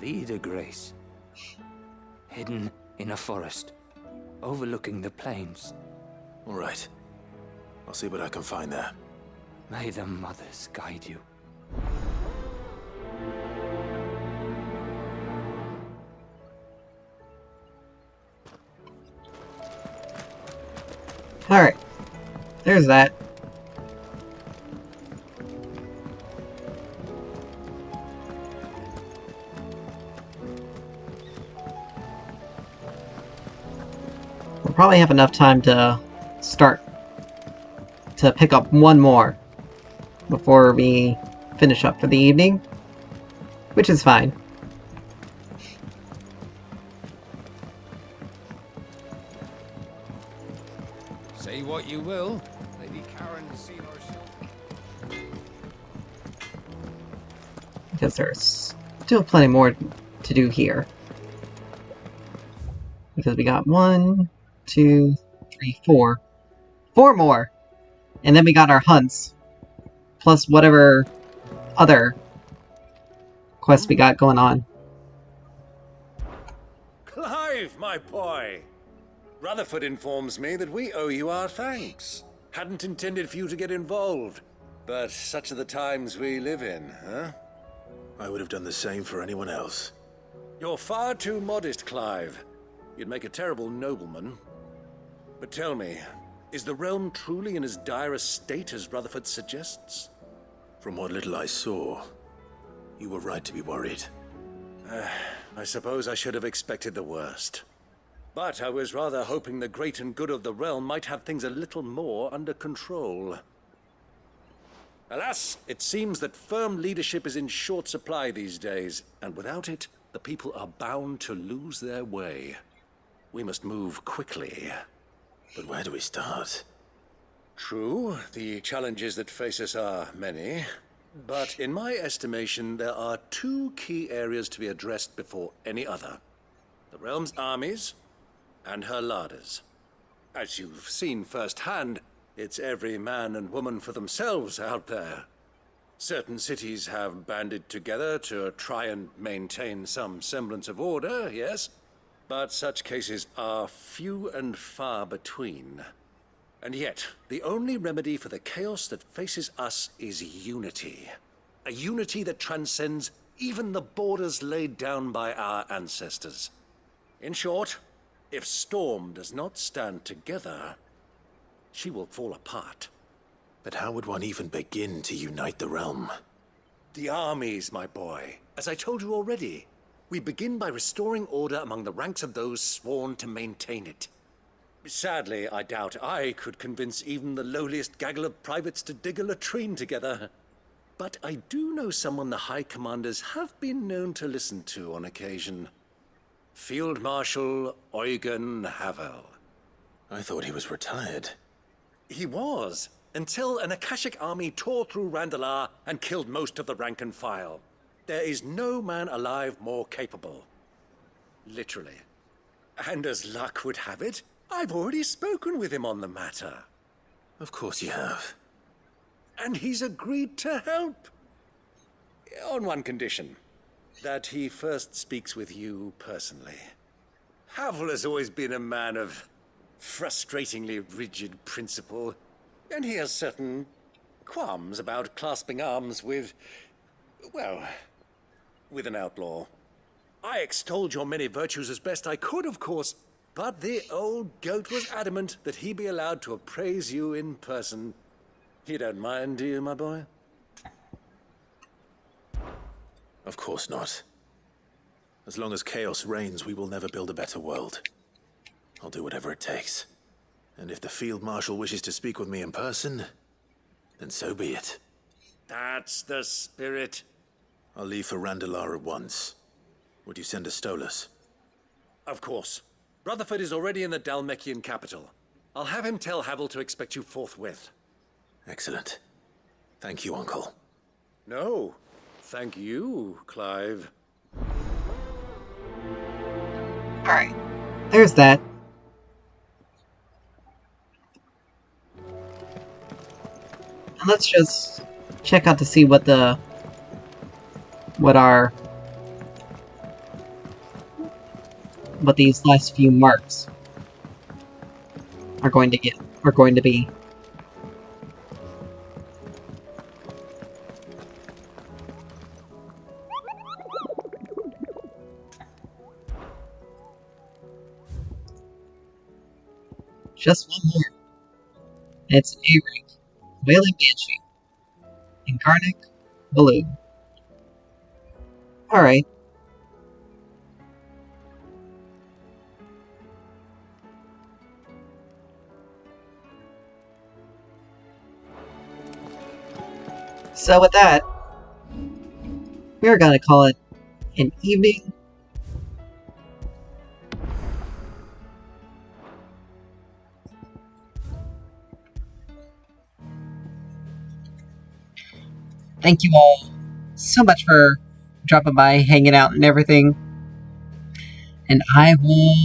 Vida Grace. Hidden in a forest, overlooking the plains. All right. I'll see what I can find there. May the mothers guide you. Alright. There's that. We'll probably have enough time to start to pick up one more before we finish up for the evening, which is fine. Say what you will, Lady Karen's seen or Because there's still plenty more to do here. Because we got 1, 2, 3, 4. 4 more! And then we got our hunts. Plus whatever other quests we got going on. Clive, my boy! Rutherford informs me that we owe you our thanks. Hadn't intended for you to get involved, but such are the times we live in, huh? I would have done the same for anyone else. You're far too modest, Clive. You'd make a terrible nobleman. But tell me, is the realm truly in as dire a state as Rutherford suggests? From what little I saw, you were right to be worried. I suppose I should have expected the worst. But I was rather hoping the great and good of the realm might have things a little more under control. Alas, it seems that firm leadership is in short supply these days, and without it, the people are bound to lose their way. We must move quickly. But where do we start? True, the challenges that face us are many. But in my estimation, there are 2 key areas to be addressed before any other. The realm's armies and her larders. As you've seen firsthand, it's every man and woman for themselves out there. Certain cities have banded together to try and maintain some semblance of order, yes? But such cases are few and far between. And yet, the only remedy for the chaos that faces us is unity. A unity that transcends even the borders laid down by our ancestors. In short, if Storm does not stand together, she will fall apart. But how would one even begin to unite the realm? The armies, my boy. As I told you already, we begin by restoring order among the ranks of those sworn to maintain it. Sadly, I doubt I could convince even the lowliest gaggle of privates to dig a latrine together. But I do know someone the High Commanders have been known to listen to on occasion. Field Marshal Eugen Havel. I thought he was retired. He was, until an Akashic army tore through Randalar and killed most of the rank and file. There is no man alive more capable. Literally. And as luck would have it, I've already spoken with him on the matter. Of course you have. And he's agreed to help. On one condition. That he first speaks with you personally. Havel has always been a man of frustratingly rigid principle, and he has certain qualms about clasping arms with, well, with an outlaw. I extolled your many virtues as best I could, of course, but the old goat was adamant that he be allowed to appraise you in person. You don't mind, do you, my boy? Of course not. As long as chaos reigns, we will never build a better world. I'll do whatever it takes. And if the Field Marshal wishes to speak with me in person, then so be it. That's the spirit. I'll leave for Randalar at once. Would you send a Stolas? Of course. Rutherford is already in the Dalmekian capital. I'll have him tell Havel to expect you forthwith. Excellent. Thank you, Uncle. No. Thank you, Clive. Alright. There's that. And let's just check out to see what these last few marks are going to be. Just one more. It's an A rank. Wailing Banshee. Incarnic Balloon. Alright. So with that, we're gonna call it an evening. Thank you all so much for dropping by, hanging out, and everything. And I will